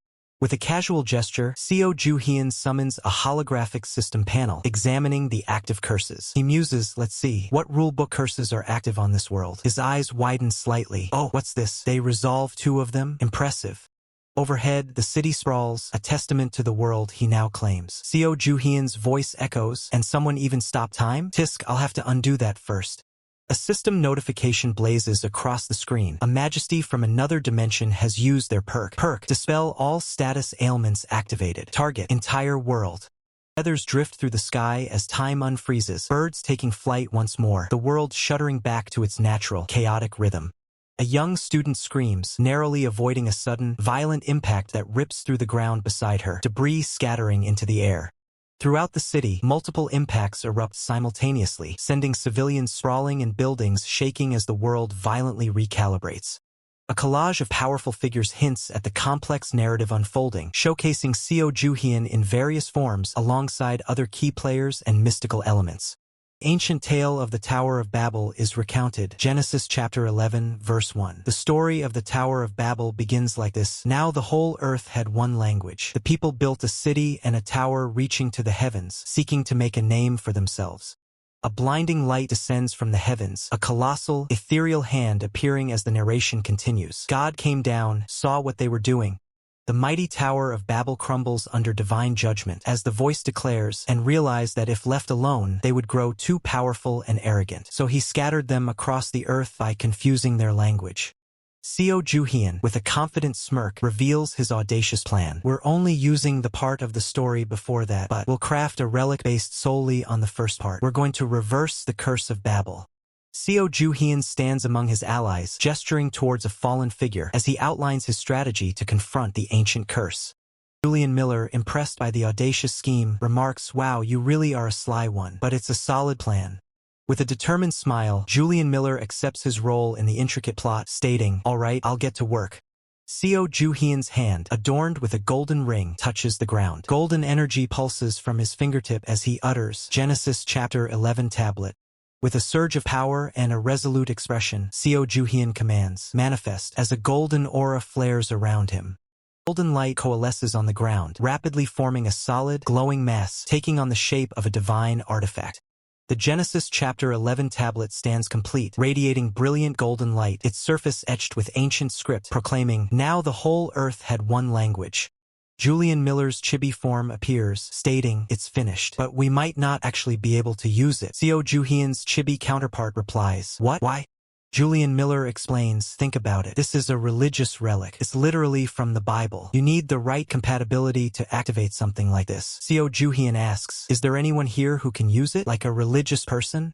S1: With a casual gesture, Seo Joo-hyun summons a holographic system panel, examining the active curses. He muses, "Let's see, what rulebook curses are active on this world?" His eyes widen slightly. "Oh, what's this? They resolve 2 of them? Impressive." Overhead, the city sprawls, a testament to the world he now claims. Seo Joo-hyun's voice echoes, "And someone even stopped time? Tisk, I'll have to undo that first." A system notification blazes across the screen. A majesty from another dimension has used their perk. Dispel all status ailments activated. Target, entire world. Feathers drift through the sky as time unfreezes, birds taking flight once more, the world shuddering back to its natural, chaotic rhythm. A young student screams, narrowly avoiding a sudden, violent impact that rips through the ground beside her, debris scattering into the air. Throughout the city, multiple impacts erupt simultaneously, sending civilians sprawling and buildings shaking as the world violently recalibrates. A collage of powerful figures hints at the complex narrative unfolding, showcasing Seo Ju-hyun in various forms alongside other key players and mystical elements. Ancient tale of the Tower of Babel is recounted. Genesis chapter 11, verse 1. The story of the Tower of Babel begins like this. Now the whole earth had one language. The people built a city and a tower reaching to the heavens, seeking to make a name for themselves. A blinding light descends from the heavens, a colossal, ethereal hand appearing as the narration continues. God came down, saw what they were doing. The mighty Tower of Babel crumbles under divine judgment, as the voice declares, and realized that if left alone, they would grow too powerful and arrogant. So he scattered them across the earth by confusing their language. Seo Ju-hyun, with a confident smirk, reveals his audacious plan. We're only using the part of the story before that, but we'll craft a relic based solely on the first part. We're going to reverse the curse of Babel. Seo Ju-hyun stands among his allies, gesturing towards a fallen figure as he outlines his strategy to confront the ancient curse. Julian Miller, impressed by the audacious scheme, remarks, "Wow, you really are a sly one, but it's a solid plan." With a determined smile, Julian Miller accepts his role in the intricate plot, stating, "All right, I'll get to work." Seo Ju-hyun's hand, adorned with a golden ring, touches the ground. Golden energy pulses from his fingertip as he utters, Genesis chapter 11 tablet. With a surge of power and a resolute expression, Seo Ju-hyun commands, "Manifest," as a golden aura flares around him. Golden light coalesces on the ground, rapidly forming a solid, glowing mass, taking on the shape of a divine artifact. The Genesis chapter 11 tablet stands complete, radiating brilliant golden light, its surface etched with ancient script proclaiming, "Now the whole earth had one language." Julian Miller's chibi form appears, stating, "It's finished, but we might not actually be able to use it." Seo Ju-hyun's chibi counterpart replies, "What? Why?" Julian Miller explains, "Think about it. This is a religious relic. It's literally from the Bible. You need the right compatibility to activate something like this." Seo Ju-hyun asks, "Is there anyone here who can use it, like a religious person?"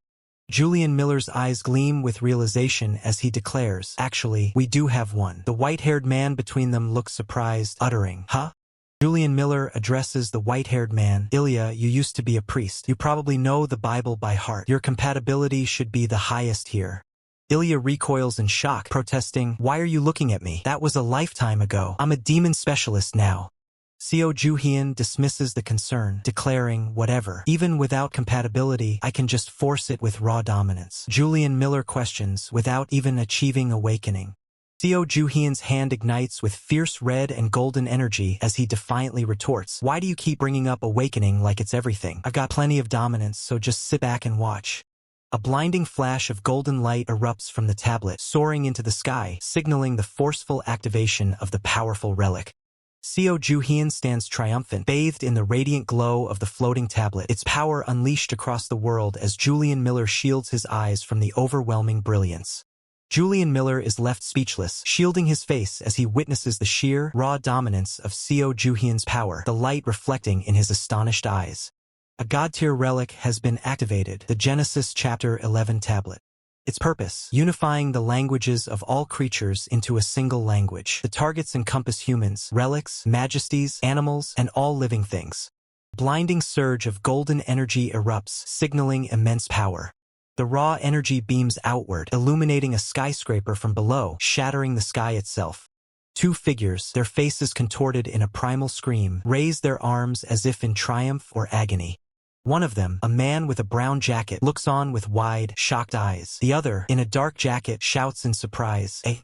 S1: Julian Miller's eyes gleam with realization as he declares, "Actually, we do have one." The white-haired man between them looks surprised, uttering, "Huh?" Julian Miller addresses the white-haired man, "Ilya, you used to be a priest. You probably know the Bible by heart. Your compatibility should be the highest here." Ilya recoils in shock, protesting, "Why are you looking at me? That was a lifetime ago. I'm a demon specialist now." Seo Ju-hyun dismisses the concern, declaring, "Whatever. Even without compatibility, I can just force it with raw dominance." Julian Miller questions, "Without even achieving awakening?" Seo Ju-hyun's hand ignites with fierce red and golden energy as he defiantly retorts, "Why do you keep bringing up awakening like it's everything? I've got plenty of dominance, so just sit back and watch." A blinding flash of golden light erupts from the tablet, soaring into the sky, signaling the forceful activation of the powerful relic. Seo Ju-hyun stands triumphant, bathed in the radiant glow of the floating tablet, its power unleashed across the world as Julian Miller shields his eyes from the overwhelming brilliance. Julian Miller is left speechless, shielding his face as he witnesses the sheer, raw dominance of Seo Ju-hyun's power, the light reflecting in his astonished eyes. A god-tier relic has been activated, the Genesis chapter 11 tablet. Its purpose, unifying the languages of all creatures into a single language. The targets encompass humans, relics, majesties, animals, and all living things. Blinding surge of golden energy erupts, signaling immense power. The raw energy beams outward, illuminating a skyscraper from below, shattering the sky itself. Two figures, their faces contorted in a primal scream, raise their arms as if in triumph or agony. One of them, a man with a brown jacket, looks on with wide, shocked eyes. The other, in a dark jacket, shouts in surprise. A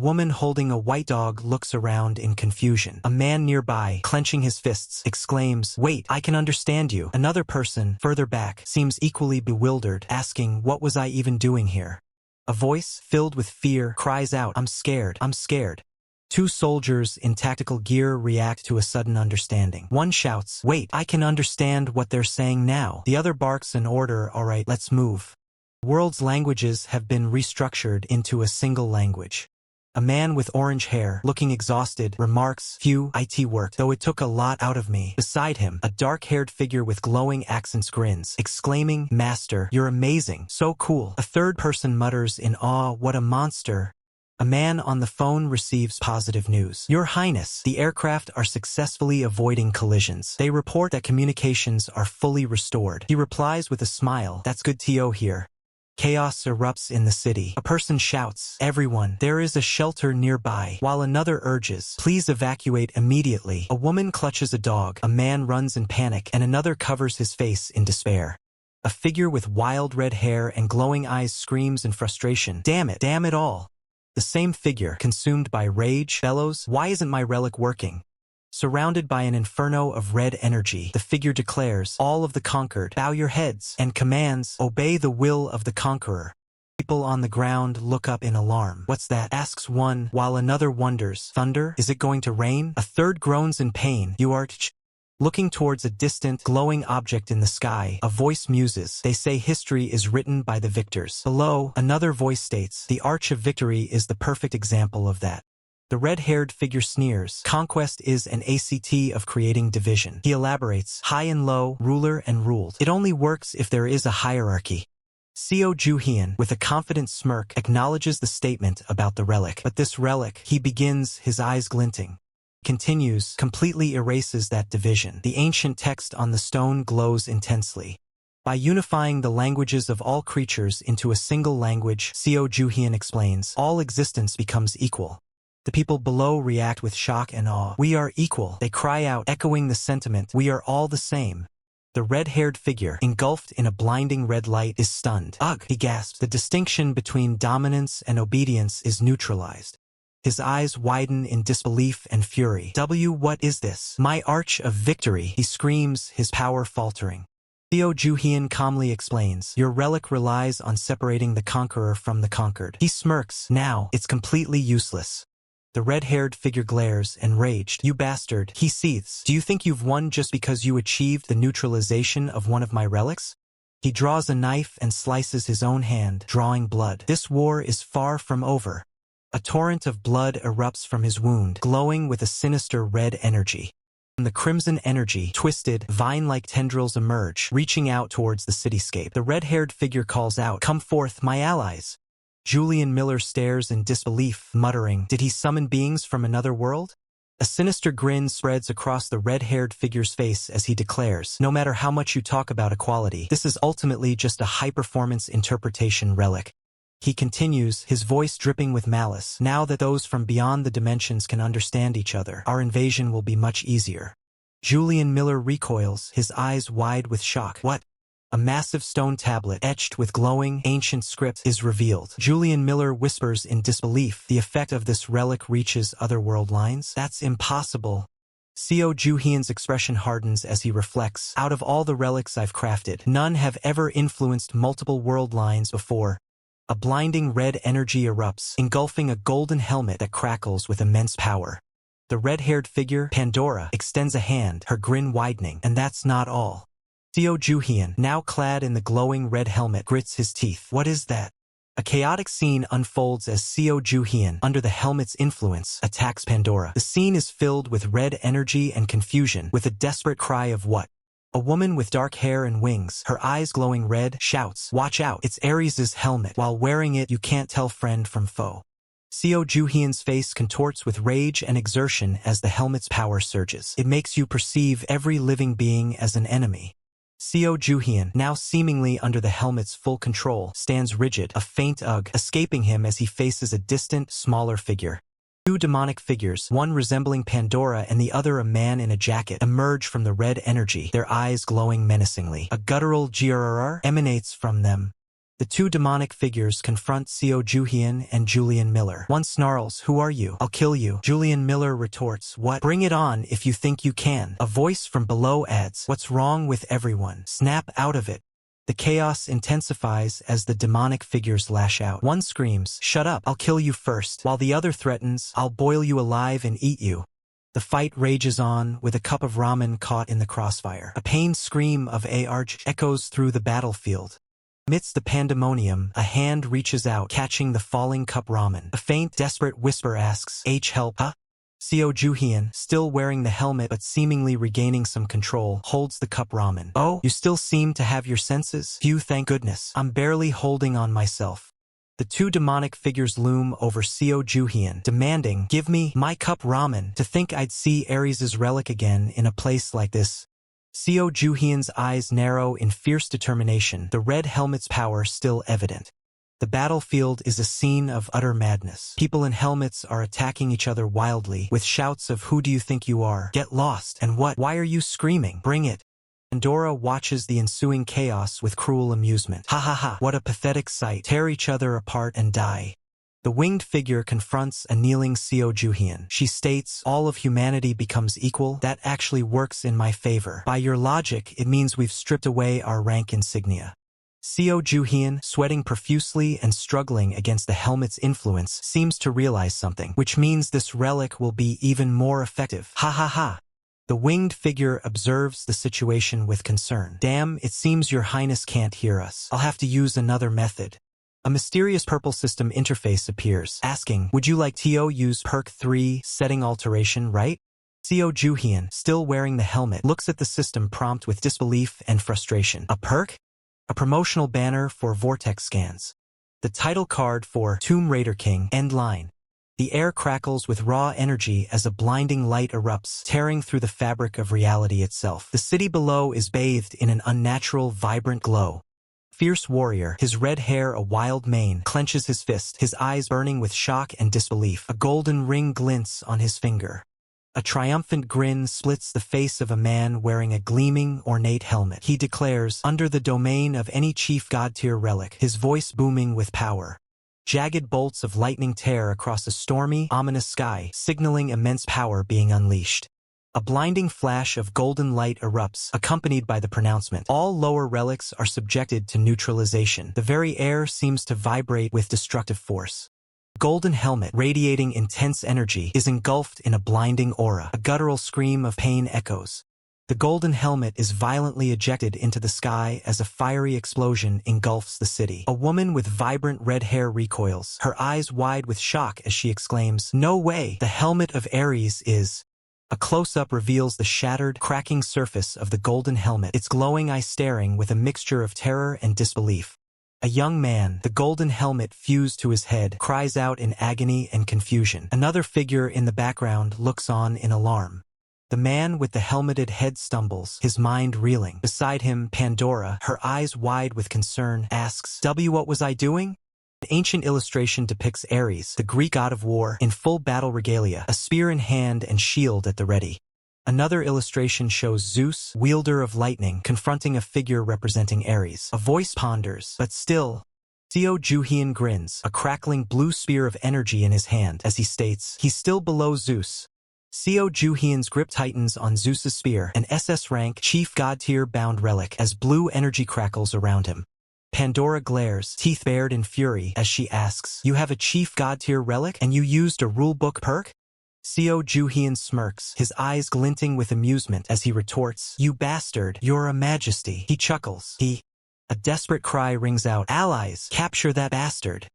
S1: woman holding a white dog looks around in confusion. A man nearby, clenching his fists, exclaims, "Wait, I can understand you." Another person, further back, seems equally bewildered, asking, "What was I even doing here?" A voice, filled with fear, cries out, "I'm scared, I'm scared." Two soldiers in tactical gear react to a sudden understanding. One shouts, "Wait, I can understand what they're saying now." The other barks an order, "All right, let's move." The world's languages have been restructured into a single language. A man with orange hair, looking exhausted, remarks, "Phew, it worked, though it took a lot out of me." Beside him, a dark-haired figure with glowing accents grins, exclaiming, "Master, you're amazing, so cool." A third person mutters in awe, "What a monster." A man on the phone receives positive news. "Your Highness, the aircraft are successfully avoiding collisions. They report that communications are fully restored." He replies with a smile, "That's good to hear." Chaos erupts in the city. A person shouts, "Everyone, there is a shelter nearby," while another urges, "Please evacuate immediately." A woman clutches a dog, a man runs in panic, and another covers his face in despair. A figure with wild red hair and glowing eyes screams in frustration, damn it all." The same figure, consumed by rage, bellows, "Why isn't my relic working?" Surrounded by an inferno of red energy, the figure declares, "All of the conquered, bow your heads," and commands, "Obey the will of the conqueror." People on the ground look up in alarm. "What's that?" asks one, while another wonders, "Thunder? Is it going to rain?" A third groans in pain, "You are Looking towards a distant, glowing object in the sky, a voice muses, "They say history is written by the victors." Below, another voice states, "The Arch of Victory is the perfect example of that." The red-haired figure sneers, "Conquest is an act of creating division." He elaborates, "High and low, ruler and ruled. It only works if there is a hierarchy." Seo Juhian, with a confident smirk, acknowledges the statement about the relic. "But this relic," he begins, his eyes glinting. Continues, "completely erases that division. The ancient text on the stone glows intensely. By unifying the languages of all creatures into a single language," Seo Juhian explains, "all existence becomes equal." The people below react with shock and awe. "We are equal," they cry out, echoing the sentiment, "We are all the same." The red-haired figure, engulfed in a blinding red light, is stunned. "Ugh," he gasps, "the distinction between dominance and obedience is neutralized." His eyes widen in disbelief and fury. What is this? "My Arch of Victory," he screams, his power faltering. Seo Juhian calmly explains, "Your relic relies on separating the conqueror from the conquered." He smirks, "Now, it's completely useless." The red-haired figure glares, enraged, "You bastard," he seethes. "Do you think you've won just because you achieved the neutralization of one of my relics?" He draws a knife and slices his own hand, drawing blood. This war is far from over. A torrent of blood erupts from his wound, glowing with a sinister red energy. From the crimson energy, twisted, vine-like tendrils emerge, reaching out towards the cityscape. The red-haired figure calls out, "Come forth, my allies." Julian Miller stares in disbelief, muttering, "Did he summon beings from another world?" A sinister grin spreads across the red-haired figure's face as he declares, "No matter how much you talk about equality, this is ultimately just a high-performance interpretation relic." He continues, his voice dripping with malice, "Now that those from beyond the dimensions can understand each other, our invasion will be much easier." Julian Miller recoils, his eyes wide with shock. "What?" A massive stone tablet, etched with glowing, ancient script, is revealed. Julian Miller whispers in disbelief, "The effect of this relic reaches other world lines? That's impossible." Seo Juhian's expression hardens as he reflects, "Out of all the relics I've crafted, none have ever influenced multiple world lines before." A blinding red energy erupts, engulfing a golden helmet that crackles with immense power. The red-haired figure, Pandora, extends a hand, her grin widening, and that's not all. Seo Juhian, now clad in the glowing red helmet, grits his teeth. "What is that?" A chaotic scene unfolds as Seo Juhian, under the helmet's influence, attacks Pandora. The scene is filled with red energy and confusion, with a desperate cry of "What?" A woman with dark hair and wings, her eyes glowing red, shouts, "Watch out, it's Ares' helmet. While wearing it, you can't tell friend from foe." Seo Juhian's face contorts with rage and exertion as the helmet's power surges. "It makes you perceive every living being as an enemy." Seo Juhian, now seemingly under the helmet's full control, stands rigid, a faint ugh escaping him as he faces a distant, smaller figure. Two demonic figures, one resembling Pandora and the other a man in a jacket, emerge from the red energy, their eyes glowing menacingly. A guttural grrr emanates from them. The two demonic figures confront Seo Juhian and Julian Miller. One snarls, "Who are you? I'll kill you." Julian Miller retorts, "What? Bring it on if you think you can." A voice from below adds, "What's wrong with everyone? Snap out of it." The chaos intensifies as the demonic figures lash out. One screams, "Shut up, I'll kill you first," while the other threatens, "I'll boil you alive and eat you." The fight rages on, with a cup of ramen caught in the crossfire. A pained scream of "Arj" echoes through the battlefield. Amidst the pandemonium, a hand reaches out, catching the falling cup ramen. A faint, desperate whisper asks, "H help, huh?" Seo Juhyun, still wearing the helmet but seemingly regaining some control, holds the cup ramen. "Oh, you still seem to have your senses? Phew, thank goodness. I'm barely holding on myself." The two demonic figures loom over Seo Juhyun, demanding, "Give me my cup ramen." To think I'd see Ares' relic again in a place like this. Seo Juhyun's eyes narrow in fierce determination, the red helmet's power still evident. The battlefield is a scene of utter madness. People in helmets are attacking each other wildly, with shouts of "Who do you think you are? Get lost!" and "What? Why are you screaming? Bring it!" Pandora watches the ensuing chaos with cruel amusement. "Ha ha ha, what a pathetic sight. Tear each other apart and die." The winged figure confronts a kneeling Seo Juhyun. She states, "All of humanity becomes equal. That actually works in my favor. By your logic, it means we've stripped away our rank insignia." Seo Juhyun, sweating profusely and struggling against the helmet's influence, seems to realize something, which means this relic will be even more effective. Ha ha ha. The winged figure observes the situation with concern. "Damn, it seems your highness can't hear us. I'll have to use another method." A mysterious purple system interface appears, asking, "Would you like to use perk 3 setting alteration, right?" Seo Juhyun, still wearing the helmet, looks at the system prompt with disbelief and frustration. "A perk?" A promotional banner for vortex scans. The title card for Tomb Raider King, end line. The air crackles with raw energy as a blinding light erupts, tearing through the fabric of reality itself. The city below is bathed in an unnatural, vibrant glow. Fierce warrior, his red hair a wild mane, clenches his fist, his eyes burning with shock and disbelief. A golden ring glints on his finger. A triumphant grin splits the face of a man wearing a gleaming, ornate helmet. He declares, "Under the domain of any chief god-tier relic," his voice booming with power. Jagged bolts of lightning tear across a stormy, ominous sky, signaling immense power being unleashed. A blinding flash of golden light erupts, accompanied by the pronouncement, "All lower relics are subjected to neutralization." The very air seems to vibrate with destructive force. Golden helmet, radiating intense energy, is engulfed in a blinding aura. A guttural scream of pain echoes. The golden helmet is violently ejected into the sky as a fiery explosion engulfs the city. A woman with vibrant red hair recoils, her eyes wide with shock as she exclaims, "No way! The helmet of Ares is..." A close-up reveals the shattered, cracking surface of the golden helmet, its glowing eye staring with a mixture of terror and disbelief. A young man, the golden helmet fused to his head, cries out in agony and confusion. Another figure in the background looks on in alarm. The man with the helmeted head stumbles, his mind reeling. Beside him, Pandora, her eyes wide with concern, asks, What was I doing?" An ancient illustration depicts Ares, the Greek god of war, in full battle regalia, a spear in hand and shield at the ready. Another illustration shows Zeus, wielder of lightning, confronting a figure representing Ares. A voice ponders, but still. Seo Juhyun grins, a crackling blue spear of energy in his hand, as he states, he's still below Zeus. Seo Juhyun's grip tightens on Zeus's spear, an SS-rank, chief god-tier bound relic, as blue energy crackles around him. Pandora glares, teeth bared in fury, as she asks, "You have a chief god-tier relic, and you used a rulebook perk?" Seo Juhyun smirks, his eyes glinting with amusement as he retorts, "You bastard, you're a majesty." He chuckles. A desperate cry rings out, "Allies, capture that bastard."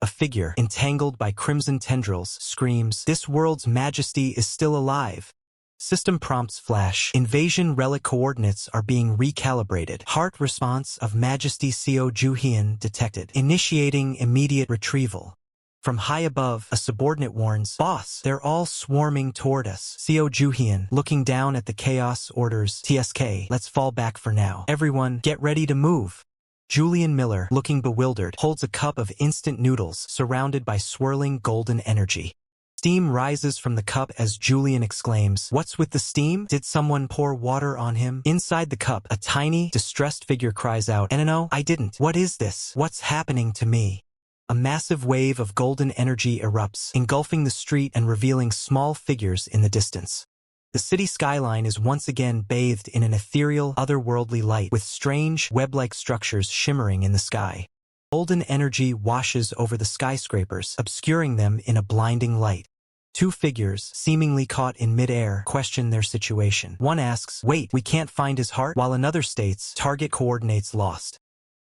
S1: A figure, entangled by crimson tendrils, screams, "This world's majesty is still alive." System prompts flash. Invasion relic coordinates are being recalibrated. Heart response of Majesty Seo Juhyun detected. Initiating immediate retrieval. From high above, a subordinate warns, "Boss, they're all swarming toward us." Seo Juhyun, looking down at the chaos, orders, "TSK, let's fall back for now. Everyone, get ready to move." Julian Miller, looking bewildered, holds a cup of instant noodles surrounded by swirling golden energy. Steam rises from the cup as Julian exclaims, "What's with the steam? Did someone pour water on him?" Inside the cup, a tiny, distressed figure cries out, "No, I didn't. What is this? What's happening to me?" A massive wave of golden energy erupts, engulfing the street and revealing small figures in the distance. The city skyline is once again bathed in an ethereal, otherworldly light, with strange, web-like structures shimmering in the sky. Golden energy washes over the skyscrapers, obscuring them in a blinding light. Two figures, seemingly caught in mid-air, question their situation. One asks, "Wait, we can't find his heart?" while another states, "Target coordinates lost."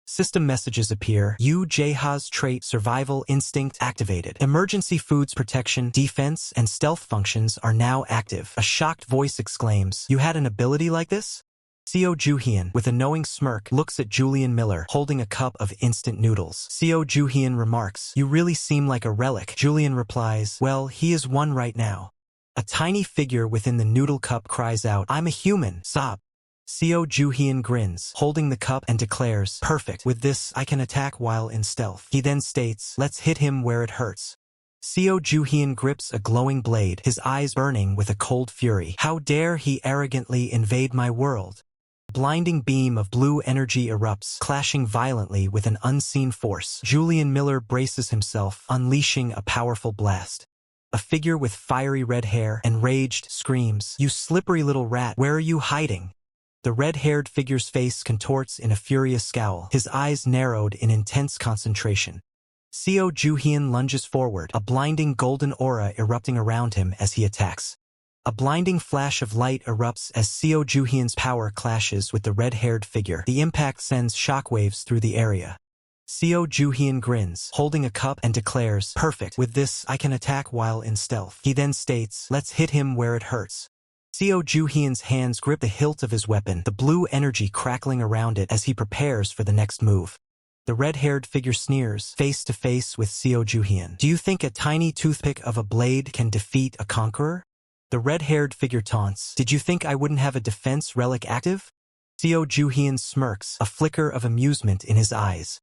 S1: System messages appear. Yu Jaha's trait survival instinct activated. Emergency foods protection, defense, and stealth functions are now active. A shocked voice exclaims, "You had an ability like this?" Seo Juhyun, with a knowing smirk, looks at Julian Miller, holding a cup of instant noodles. Seo Juhyun remarks, "You really seem like a relic." Julian replies, "Well, he is one right now." A tiny figure within the noodle cup cries out, "I'm a human." Sob. Seo Juhyun grins, holding the cup, and declares, "Perfect. With this, I can attack while in stealth." He then states, "Let's hit him where it hurts." Seo Juhyun grips a glowing blade, his eyes burning with a cold fury. "How dare he arrogantly invade my world?" A blinding beam of blue energy erupts, clashing violently with an unseen force. Julian Miller braces himself, unleashing a powerful blast. A figure with fiery red hair, enraged, screams, "You slippery little rat, where are you hiding?" The red-haired figure's face contorts in a furious scowl, his eyes narrowed in intense concentration. Seo Juhyun lunges forward, a blinding golden aura erupting around him as he attacks. A blinding flash of light erupts as Seo Juhyun's power clashes with the red-haired figure. The impact sends shockwaves through the area. Seo Juhyun grins, holding a cup, and declares, "Perfect. With this, I can attack while in stealth." He then states, "Let's hit him where it hurts." Seo Juhyun's hands grip the hilt of his weapon, the blue energy crackling around it as he prepares for the next move. The red-haired figure sneers, face to face with Seo Juhyun. "Do you think a tiny toothpick of a blade can defeat a conqueror?" The red-haired figure taunts, "Did you think I wouldn't have a defense relic active?" Seo Juhyun smirks, a flicker of amusement in his eyes.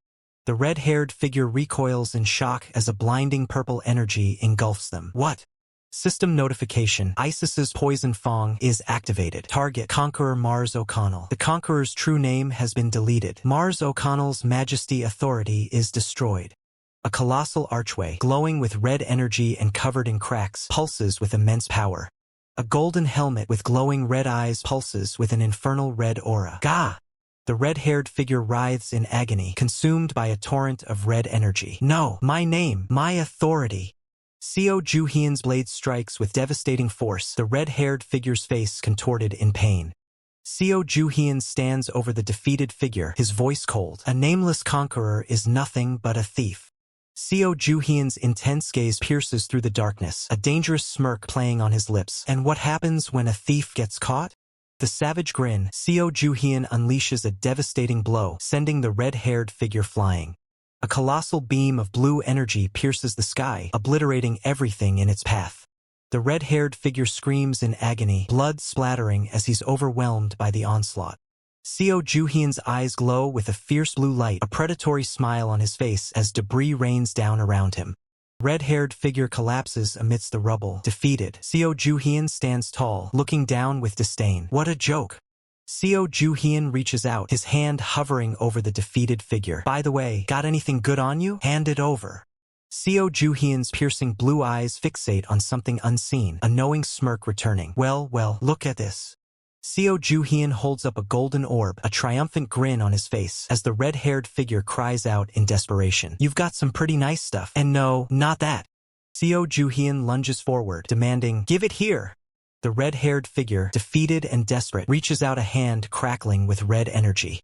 S1: The red-haired figure recoils in shock as a blinding purple energy engulfs them. "What?" System notification. ISIS's Poison Fong is activated. Target, Conqueror Mars O'Connell. The Conqueror's true name has been deleted. Mars O'Connell's Majesty Authority is destroyed. A colossal archway, glowing with red energy and covered in cracks, pulses with immense power. A golden helmet with glowing red eyes pulses with an infernal red aura. Gah! The red-haired figure writhes in agony, consumed by a torrent of red energy. "No! My name! My authority!" Seo Juhyun's blade strikes with devastating force, the red-haired figure's face contorted in pain. Seo Juhyun stands over the defeated figure, his voice cold. "A nameless conqueror is nothing but a thief." Seo Juhyun's intense gaze pierces through the darkness, a dangerous smirk playing on his lips. "And what happens when a thief gets caught?" The savage grin. Seo Juhyun unleashes a devastating blow, sending the red-haired figure flying. A colossal beam of blue energy pierces the sky, obliterating everything in its path. The red-haired figure screams in agony, blood splattering as he's overwhelmed by the onslaught. Seo Juhyun's eyes glow with a fierce blue light, a predatory smile on his face as debris rains down around him. Red-haired figure collapses amidst the rubble, defeated. Seo Juhyun stands tall, looking down with disdain. "What a joke." Seo Juhyun reaches out, his hand hovering over the defeated figure. "By the way, got anything good on you? Hand it over." Seo Juhyun's piercing blue eyes fixate on something unseen, a knowing smirk returning. Well, look at this." Seo Juhyun holds up a golden orb, a triumphant grin on his face, as the red-haired figure cries out in desperation. "You've got some pretty nice stuff. And no, not that." Seo Juhyun lunges forward, demanding, "Give it here." The red-haired figure, defeated and desperate, reaches out a hand crackling with red energy.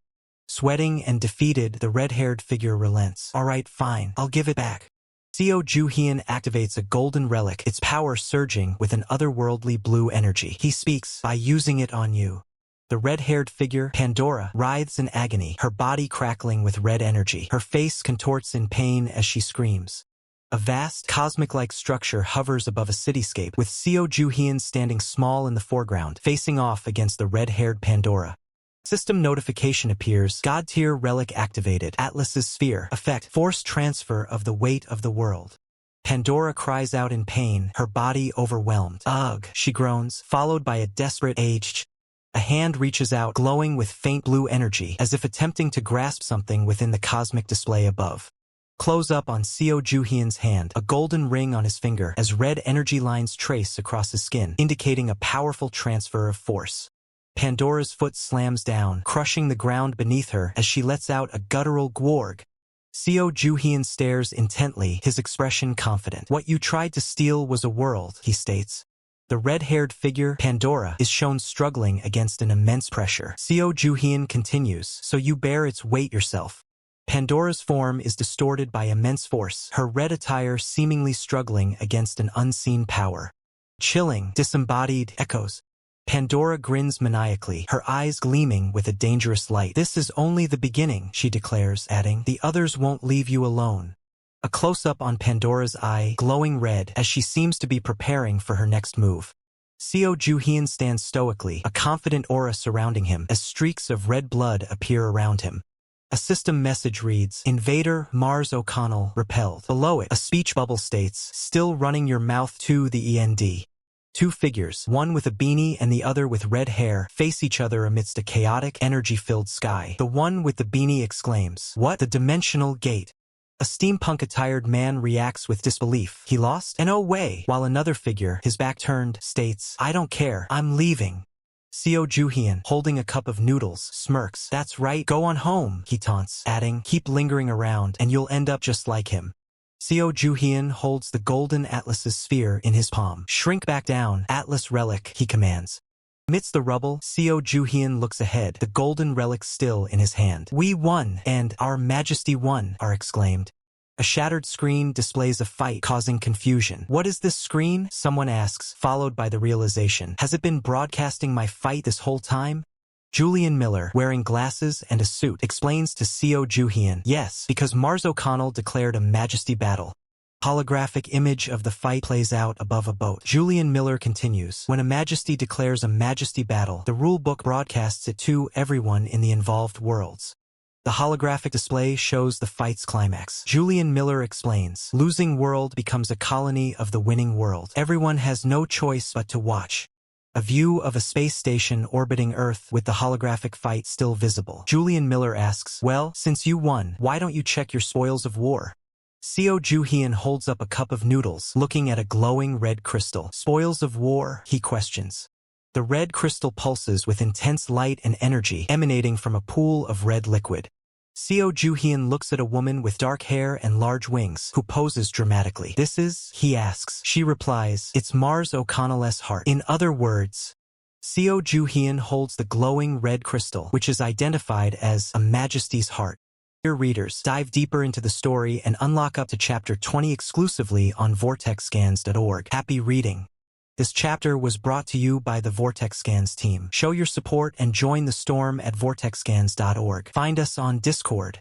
S1: Sweating and defeated, the red-haired figure relents. "All right, fine, I'll give it back." Seo Juhyun activates a golden relic, its power surging with an otherworldly blue energy. He speaks, "By using it on you." The red-haired figure, Pandora, writhes in agony, her body crackling with red energy. Her face contorts in pain as she screams. A vast, cosmic-like structure hovers above a cityscape, with Seo Juhyun standing small in the foreground, facing off against the red-haired Pandora. System notification appears. God-tier relic activated. Atlas's sphere. Effect. Force transfer of the weight of the world. Pandora cries out in pain, her body overwhelmed. "Ugh," she groans, followed by a desperate "H." A hand reaches out, glowing with faint blue energy, as if attempting to grasp something within the cosmic display above. Close up on Seo Juhyun's hand, a golden ring on his finger, as red energy lines trace across his skin, indicating a powerful transfer of force. Pandora's foot slams down, crushing the ground beneath her as she lets out a guttural "Gworg." Seo Juhyun stares intently, his expression confident. "What you tried to steal was a world," he states. The red-haired figure, Pandora, is shown struggling against an immense pressure. Seo Juhyun continues, "So you bear its weight yourself." Pandora's form is distorted by immense force, her red attire seemingly struggling against an unseen power. Chilling, disembodied echoes. Pandora grins maniacally, her eyes gleaming with a dangerous light. "This is only the beginning," she declares, adding, "The others won't leave you alone." A close-up on Pandora's eye, glowing red, as she seems to be preparing for her next move. Seo Joo-hyun stands stoically, a confident aura surrounding him, as streaks of red blood appear around him. A system message reads, "Invader Mars O'Connell repelled." Below it, a speech bubble states, "Still running your mouth to the end." Two figures, one with a beanie and the other with red hair, face each other amidst a chaotic, energy-filled sky. The one with the beanie exclaims, "What? The dimensional gate?" A steampunk-attired man reacts with disbelief. "He lost? And oh way!" While another figure, his back turned, states, "I don't care, I'm leaving." Seo Joo-hyun, holding a cup of noodles, smirks. "That's right, go on home," he taunts, adding, "Keep lingering around, and you'll end up just like him." Seo Joo-hyun holds the golden Atlas's sphere in his palm. "Shrink back down, Atlas relic," he commands. Amidst the rubble, Seo Joo-hyun looks ahead, the golden relic still in his hand. "We won!" and "Our Majesty won!" are exclaimed. A shattered screen displays a fight, causing confusion. "What is this screen?" someone asks, followed by the realization, "Has it been broadcasting my fight this whole time?" Julian Miller, wearing glasses and a suit, explains to Seo Joo-hyun, "Yes, because Mars O'Connell declared a Majesty battle." Holographic image of the fight plays out above a boat. Julian Miller continues, "When a Majesty declares a Majesty battle, the rulebook broadcasts it to everyone in the involved worlds." The holographic display shows the fight's climax. Julian Miller explains, "Losing world becomes a colony of the winning world. Everyone has no choice but to watch." A view of a space station orbiting Earth with the holographic fight still visible. Julian Miller asks, "Well, since you won, why don't you check your spoils of war?" Seo Joo-hyun holds up a cup of noodles, looking at a glowing red crystal. "Spoils of war?" he questions. The red crystal pulses with intense light and energy emanating from a pool of red liquid. Seo Joo-hyun looks at a woman with dark hair and large wings, who poses dramatically. "This is?" he asks. She replies, "It's Mars O'Connell's heart." In other words, Seo Joo-hyun holds the glowing red crystal, which is identified as a Majesty's heart. Dear readers, dive deeper into the story and unlock up to chapter 20 exclusively on vortexscans.org. Happy reading! This chapter was brought to you by the Vortex Scans team. Show your support and join the storm at vortexscans.org. Find us on Discord.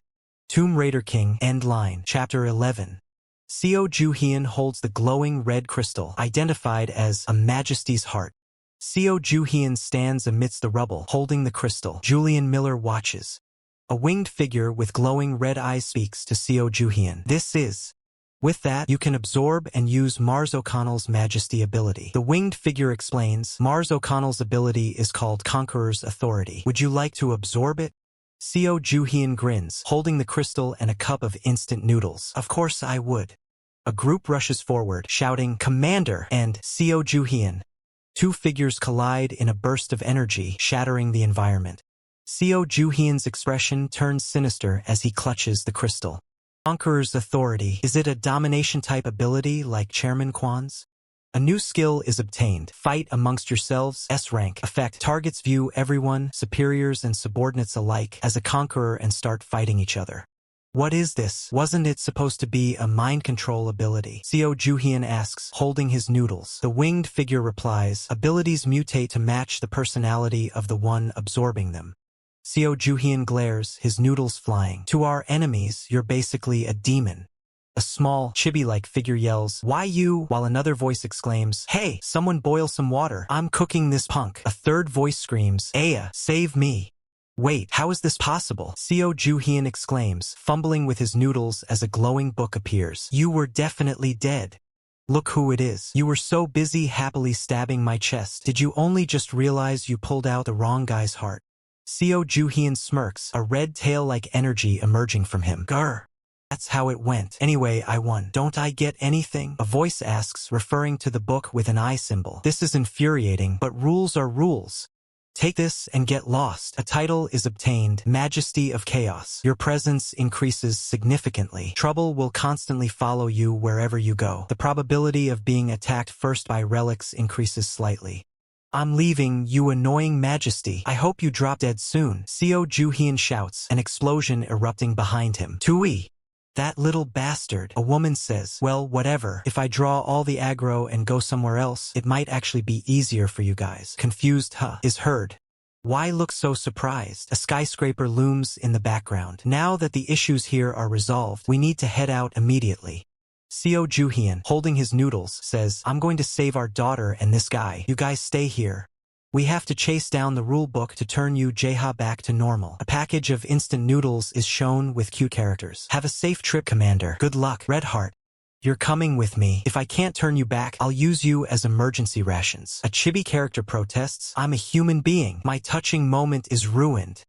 S1: Tomb Raider King, End Line, Chapter 11. Seo Joo-hyun holds the glowing red crystal, identified as a Majesty's heart. Seo Joo-hyun stands amidst the rubble, holding the crystal. Julian Miller watches. A winged figure with glowing red eyes speaks to Seo Joo-hyun. "This is..." With that, you can absorb and use Mars O'Connell's Majesty ability. The winged figure explains, "Mars O'Connell's ability is called Conqueror's Authority. Would you like to absorb it?" Seo Joo-hyun grins, holding the crystal and a cup of instant noodles. "Of course I would." A group rushes forward, shouting, "Commander!" and "Seo Joo-hyun." Two figures collide in a burst of energy, shattering the environment. Seo Joo-hyun's expression turns sinister as he clutches the crystal. Conqueror's Authority. Is it a domination-type ability like Chairman Kwan's? A new skill is obtained. Fight amongst yourselves. S-rank. Effect. Targets view everyone, superiors and subordinates alike, as a conqueror and start fighting each other. What is this? Wasn't it supposed to be a mind control ability? Seo Joo-hyun asks, holding his noodles. The winged figure replies, abilities mutate to match the personality of the one absorbing them. Seo Joo-hyun glares, his noodles flying. To our enemies, you're basically a demon. A small, chibi-like figure yells, "Why you?" while another voice exclaims, "Hey, someone boil some water. I'm cooking this punk." A third voice screams, "Aya, save me." Wait, how is this possible? Seo Joo-hyun exclaims, fumbling with his noodles as a glowing book appears. "You were definitely dead. Look who it is. You were so busy happily stabbing my chest. Did you only just realize you pulled out the wrong guy's heart?" Seo Joo-hyun smirks, a red tail-like energy emerging from him. "Grr. That's how it went. Anyway, I won. Don't I get anything?" A voice asks, referring to the book with an eye symbol. "This is infuriating, but rules are rules. Take this and get lost." A title is obtained, Majesty of Chaos. Your presence increases significantly. Trouble will constantly follow you wherever you go. The probability of being attacked first by relics increases slightly. I'm leaving, you annoying majesty. I hope you drop dead soon. Seo Juhyun shouts, an explosion erupting behind him. Tui! That little bastard. A woman says, well, whatever. If I draw all the aggro and go somewhere else, it might actually be easier for you guys. Confused huh is heard. Why look so surprised? A skyscraper looms in the background. Now that the issues here are resolved, we need to head out immediately. Seo Juhyun, holding his noodles, says, I'm going to save our daughter and this guy. You guys stay here. We have to chase down the rule book to turn you Jaha back to normal. A package of instant noodles is shown with cute characters. Have a safe trip, Commander. Good luck. Red Heart. You're coming with me. If I can't turn you back, I'll use you as emergency rations. A chibi character protests, I'm a human being. My touching moment is ruined.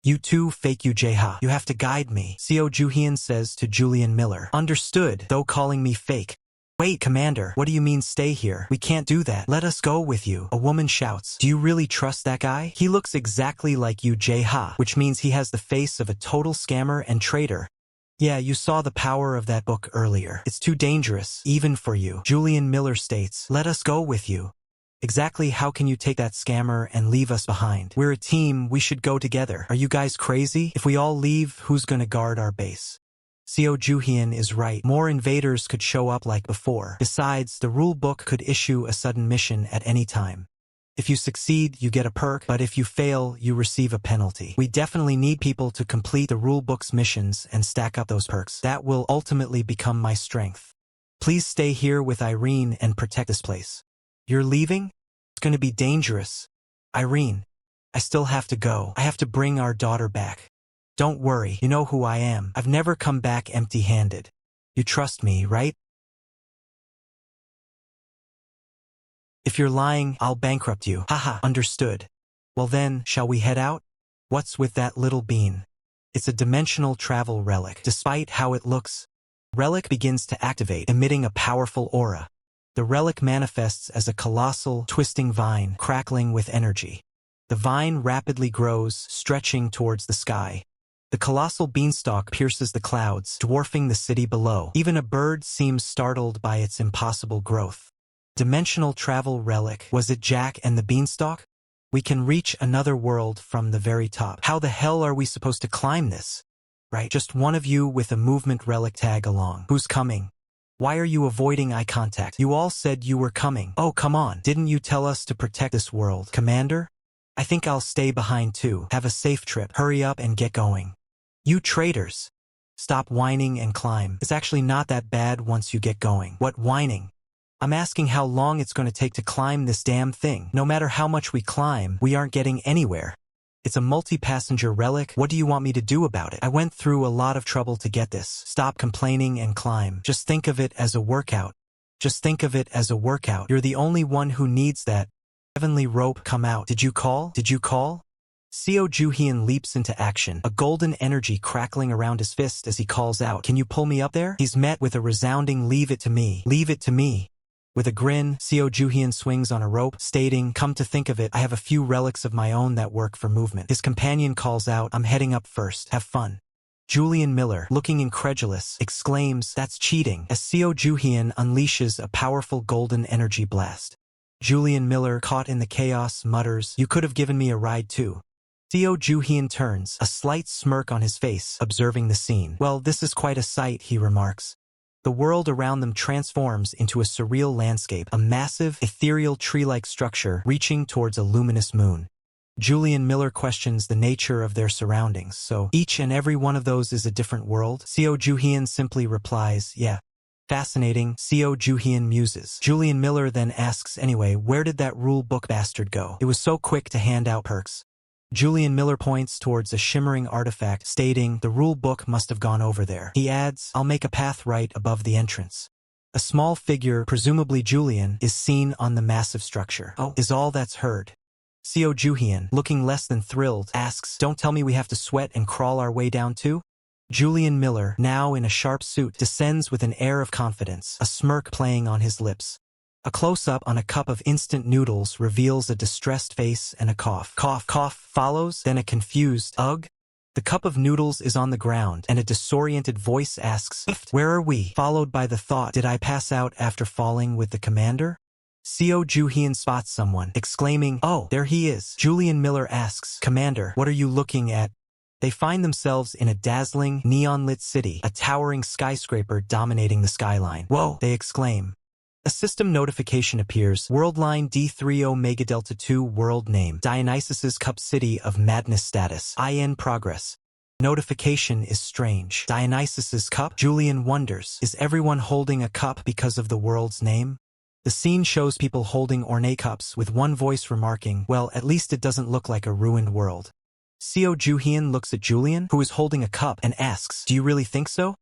S1: You too, fake you Jaha. You have to guide me. Seo Juhyun says to Julian Miller. Understood, though calling me fake. Wait, Commander, what do you mean stay here? We can't do that. Let us go with you. A woman shouts. Do you really trust that guy? He looks exactly like you Jaha, which means he has the face of a total scammer and traitor. Yeah, you saw the power of that book earlier. It's too dangerous, even for you. Julian Miller states, let us go with you. Exactly how can you take that scammer and leave us behind? We're a team, we should go together. Are you guys crazy? If we all leave, who's gonna guard our base? Seo Juhyun is right. More invaders could show up like before. Besides, the rule book could issue a sudden mission at any time. If you succeed, you get a perk, but if you fail, you receive a penalty. We definitely need people to complete the rule book's missions and stack up those perks. That will ultimately become my strength. Please stay here with Irene and protect this place. You're leaving? It's gonna be dangerous. Irene, I still have to go. I have to bring our daughter back. Don't worry, you know who I am. I've never come back empty-handed. You trust me, right? If you're lying, I'll bankrupt you. Haha, understood. Well then, shall we head out? What's with that little bean? It's a dimensional travel relic. Despite how it looks, relic begins to activate, emitting a powerful aura. The relic manifests as a colossal, twisting vine, crackling with energy. The vine rapidly grows, stretching towards the sky. The colossal beanstalk pierces the clouds, dwarfing the city below. Even a bird seems startled by its impossible growth. Dimensional travel relic. Was it Jack and the beanstalk? We can reach another world from the very top. How the hell are we supposed to climb this? Right, just one of you with a movement relic tag along. Who's coming? Why are you avoiding eye contact? You all said you were coming. Oh, come on. Didn't you tell us to protect this world, Commander? I think I'll stay behind too. Have a safe trip. Hurry up and get going. You traitors. Stop whining and climb. It's actually not that bad once you get going. What whining? I'm asking how long it's going to take to climb this damn thing. No matter how much we climb, we aren't getting anywhere. It's a multi-passenger relic. What do you want me to do about it? I went through a lot of trouble to get this. Stop complaining and climb. Just think of it as a workout. Just think of it as a workout. You're the only one who needs that. Heavenly rope, come out. Did you call? Did you call? Seo Juhyun leaps into action, a golden energy crackling around his fist as he calls out, can you pull me up there? He's met with a resounding leave it to me. Leave it to me. With a grin, Seo Juhyun swings on a rope, stating, come to think of it, I have a few relics of my own that work for movement. His companion calls out, I'm heading up first. Have fun. Julian Miller, looking incredulous, exclaims, that's cheating, as Seo Juhyun unleashes a powerful golden energy blast. Julian Miller, caught in the chaos, mutters, you could have given me a ride too. Seo Juhyun turns, a slight smirk on his face, observing the scene. Well, this is quite a sight, he remarks. The world around them transforms into a surreal landscape, a massive, ethereal tree-like structure reaching towards a luminous moon. Julian Miller questions the nature of their surroundings, so each and every one of those is a different world? Seo Juhyun simply replies, yeah. Fascinating, Seo Juhyun muses. Julian Miller then asks anyway, where did that rule book bastard go? It was so quick to hand out perks. Julian Miller points towards a shimmering artifact, stating, the rule book must have gone over there. He adds, I'll make a path right above the entrance. A small figure, presumably Julian, is seen on the massive structure. Oh, is all that's heard. Seo Juhyun, looking less than thrilled, asks, don't tell me we have to sweat and crawl our way down too? Julian Miller, now in a sharp suit, descends with an air of confidence, a smirk playing on his lips. A close-up on a cup of instant noodles reveals a distressed face and a cough. Cough, cough follows, then a confused, ugh? The cup of noodles is on the ground, and a disoriented voice asks, where are we? Followed by the thought, did I pass out after falling with the commander? Seo Juhyun spots someone, exclaiming, "Oh, there he is." Julian Miller asks, "Commander, what are you looking at?" They find themselves in a dazzling, neon-lit city, a towering skyscraper dominating the skyline. "Whoa!" they exclaim. A system notification appears. Worldline D30 Megadelta 2 World Name. Dionysus's Cup City of Madness Status. IN Progress. Notification is strange. Dionysus's cup? Julian wonders, is everyone holding a cup because of the world's name? The scene shows people holding ornate cups with one voice remarking, "Well, at least it doesn't look like a ruined world." Seo Juhyun looks at Julian, who is holding a cup, and asks, "Do you really think so?"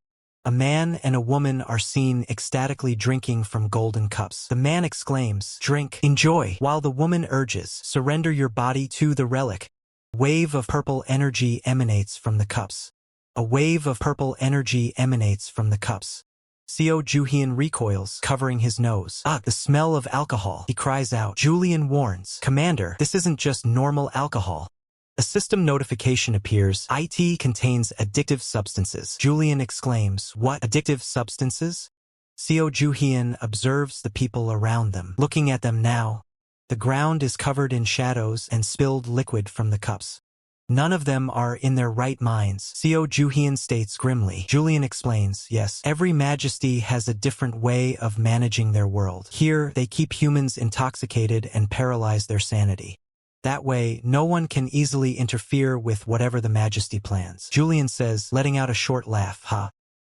S1: A man and a woman are seen ecstatically drinking from golden cups. The man exclaims, "Drink, enjoy," while the woman urges, "Surrender your body to the relic." A wave of purple energy emanates from the cups. A wave of purple energy emanates from the cups. Seo Juhyun recoils, covering his nose. "Ugh, the smell of alcohol," he cries out. Julian warns, "Commander, this isn't just normal alcohol." A system notification appears. IT contains addictive substances. Julian exclaims, "What? Addictive substances?" Seo Juhyun observes the people around them, looking at them now. The ground is covered in shadows and spilled liquid from the cups. None of them are in their right minds, Seo Juhyun states grimly. Julian explains, "Yes, every majesty has a different way of managing their world. Here, they keep humans intoxicated and paralyze their sanity. That way, no one can easily interfere with whatever the majesty plans." Julian says, letting out a short laugh, "Ha."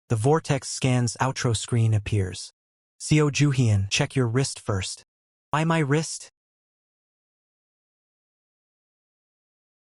S1: The vortex scans outro screen appears. Seo Juhyun, "Check your wrist first." "Why my wrist?"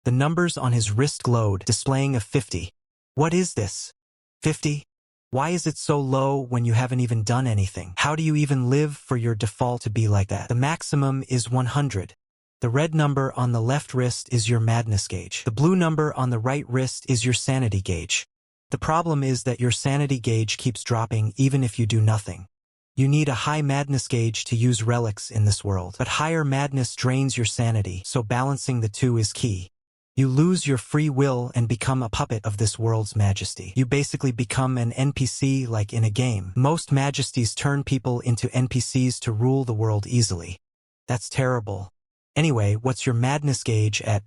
S1: The numbers on his wrist glowed, displaying a 50. "What is this? 50? Why is it so low when you haven't even done anything? How do you even live for your default to be like that?" "The maximum is 100. The red number on the left wrist is your madness gauge. The blue number on the right wrist is your sanity gauge. The problem is that your sanity gauge keeps dropping even if you do nothing. You need a high madness gauge to use relics in this world. But higher madness drains your sanity, so balancing the two is key. You lose your free will and become a puppet of this world's majesty. You basically become an NPC like in a game. Most majesties turn people into NPCs to rule the world easily. That's terrible. Anyway, what's your madness gauge at?"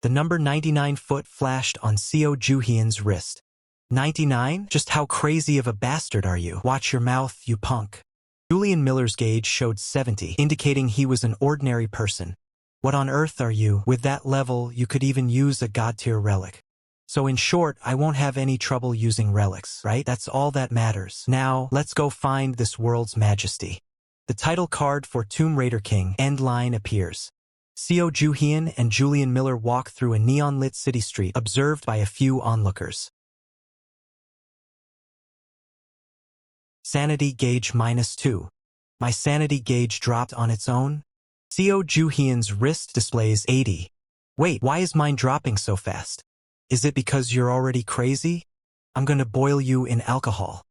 S1: The number 99 flashed on Seo Juhyun's wrist. 99? Just how crazy of a bastard are you? Watch your mouth, you punk. Julian Miller's gauge showed 70, indicating he was an ordinary person. What on earth are you? With that level, you could even use a god-tier relic. So in short, I won't have any trouble using relics, right? That's all that matters. Now, let's go find this world's majesty. The title card for Tomb Raider King end line appears. Seo Juhyun and Julian Miller walk through a neon-lit city street, observed by a few onlookers. Sanity gauge -2. My sanity gauge dropped on its own? Seo Juhyun's wrist displays 80. Wait, why is mine dropping so fast? Is it because you're already crazy? I'm gonna boil you in alcohol.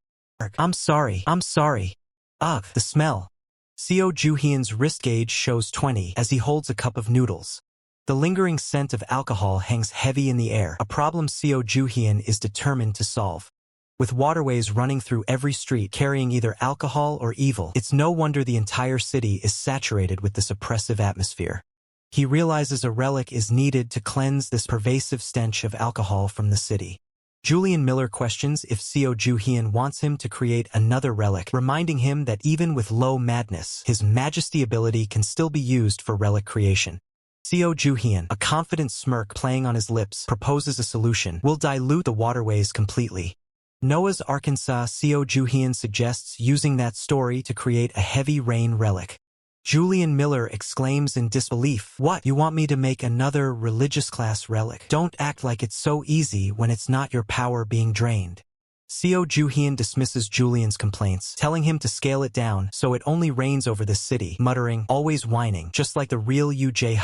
S1: I'm sorry. Ugh, the smell. Seo Juhyun's wrist gauge shows 20 as he holds a cup of noodles. The lingering scent of alcohol hangs heavy in the air, a problem Seo Juhyun is determined to solve. With waterways running through every street carrying either alcohol or evil, it's no wonder the entire city is saturated with this oppressive atmosphere. He realizes a relic is needed to cleanse this pervasive stench of alcohol from the city. Julian Miller questions if Seo Juhyun wants him to create another relic, reminding him that even with low madness, his majesty ability can still be used for relic creation. Seo Juhyun, a confident smirk playing on his lips, proposes a solution. "We'll dilute the waterways completely." Noah's Arkansas, Seo Juhyun suggests using that story to create a heavy rain relic. Julian Miller exclaims in disbelief, "What, you want me to make another religious class relic? Don't act like it's so easy when it's not your power being drained." Seo Juhyun dismisses Julian's complaints, telling him to scale it down so it only rains over the city, muttering, "Always whining, just like the real UJ.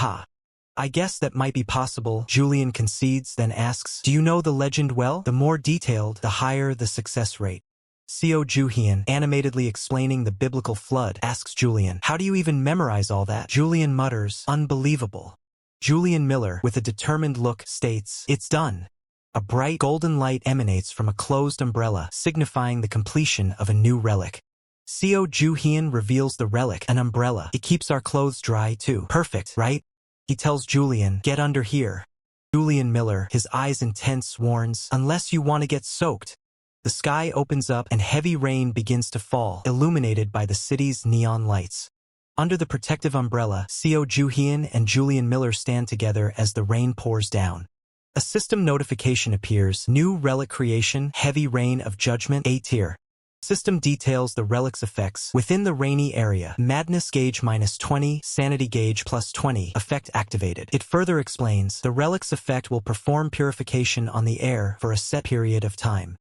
S1: I guess that might be possible," Julian concedes, then asks, "Do you know the legend well? The more detailed, the higher the success rate." Seo Juhyun, animatedly explaining the biblical flood, asks Julian, "How do you even memorize all that?" Julian mutters, "Unbelievable." Julian Miller, with a determined look, states, "It's done." A bright golden light emanates from a closed umbrella, signifying the completion of a new relic. Seo Ju-hyun reveals the relic, an umbrella. It keeps our clothes dry too. Perfect, right? He tells Julian, get under here. Julian Miller, his eyes intense, warns, unless you want to get soaked. The sky opens up and heavy rain begins to fall, illuminated by the city's neon lights. Under the protective umbrella, Seo Ju-hyun and Julian Miller stand together as the rain pours down. A system notification appears, new relic creation, heavy rain of judgment, A tier. System details the relic's effects. Within the rainy area, madness gauge -20, sanity gauge +20, effect activated. It further explains, the relic's effect will perform purification on the air for a set period of time.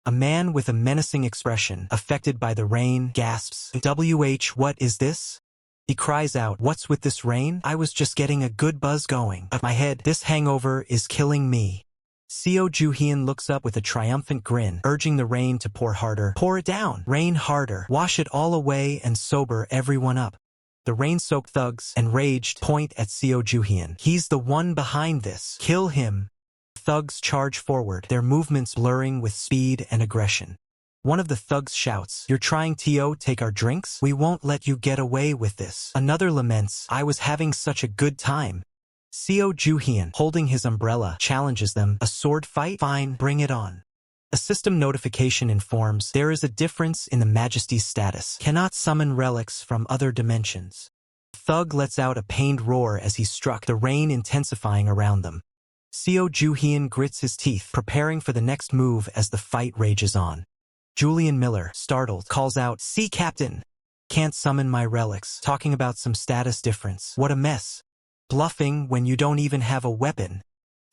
S1: A man with a menacing expression, affected by the rain, gasps, what is this? He cries out, what's with this rain? I was just getting a good buzz going up my head. This hangover is killing me. Seo Ju-hyun looks up with a triumphant grin, urging the rain to pour harder. Pour it down. Rain harder. Wash it all away and sober everyone up. The rain-soaked thugs, enraged, point at Seo Ju-hyun. He's the one behind this. Kill him. Thugs charge forward, their movements blurring with speed and aggression. One of the thugs shouts, you're trying to take our drinks? We won't let you get away with this. Another laments, I was having such a good time. Seo Ju-hyun, holding his umbrella, challenges them, a sword fight? Fine, bring it on. A system notification informs, there is a difference in the Majesty's status. Cannot summon relics from other dimensions. Thug lets out a pained roar as he's struck, the rain intensifying around them. Seo Ju-hyun grits his teeth, preparing for the next move as the fight rages on. Julian Miller, startled, calls out, "See, Captain! Can't summon my relics. Talking about some status difference. What a mess. Bluffing when you don't even have a weapon."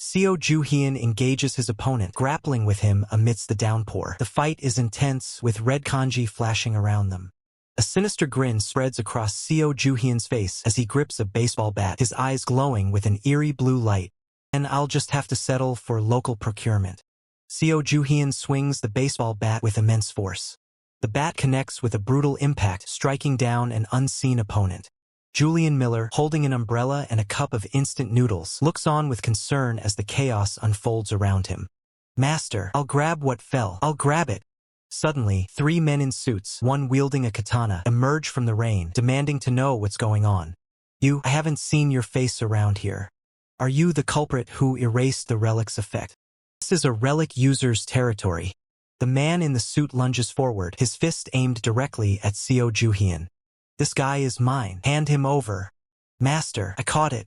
S1: Seo Ju-hyun engages his opponent, grappling with him amidst the downpour. The fight is intense, with red kanji flashing around them. A sinister grin spreads across Seo Ju-hyun's face as he grips a baseball bat, his eyes glowing with an eerie blue light. And I'll just have to settle for local procurement. Seo Ju-hyun swings the baseball bat with immense force. The bat connects with a brutal impact, striking down an unseen opponent. Julian Miller, holding an umbrella and a cup of instant noodles, looks on with concern as the chaos unfolds around him. Master, I'll grab what fell. I'll grab it. Suddenly, 3 men in suits, one wielding a katana, emerge from the rain, demanding to know what's going on. I haven't seen your face around here. Are you the culprit who erased the relic's effect? This is a relic user's territory. The man in the suit lunges forward, his fist aimed directly at Seo Ju-hyun. This guy is mine. Hand him over. Master, I caught it.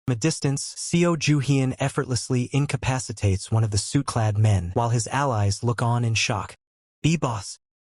S1: From a distance, Seo Ju-hyun effortlessly incapacitates one of the suit-clad men, while his allies look on in shock. B-boss.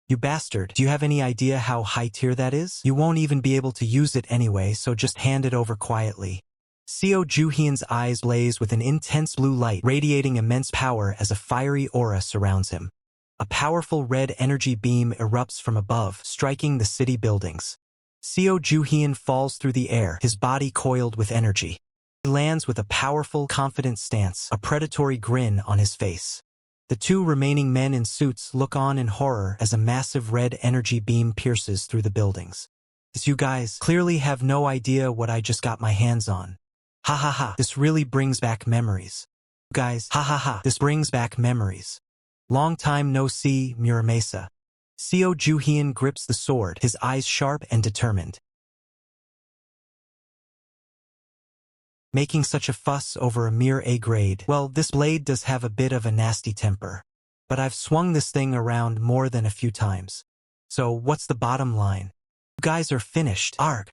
S1: You bastard, do you have any idea how high tier that is? You won't even be able to use it anyway, so just hand it over quietly. Seo Ju-hyun's eyes blaze with an intense blue light, radiating immense power as a fiery aura surrounds him. A powerful red energy beam erupts from above, striking the city buildings. Seo Ju-hyun falls through the air, his body coiled with energy. He lands with a powerful, confident stance, a predatory grin on his face. The 2 remaining men in suits look on in horror as a massive red energy beam pierces through the buildings. You guys clearly have no idea what I just got my hands on. Ha ha ha, this really brings back memories. Guys, ha ha ha, this brings back memories. Long time no see, Muramasa. Seo Ju-hyun grips the sword, his eyes sharp and determined. Making such a fuss over a mere A grade. Well, this blade does have a bit of a nasty temper. But I've swung this thing around more than a few times. So what's the bottom line? You guys are finished. Arg.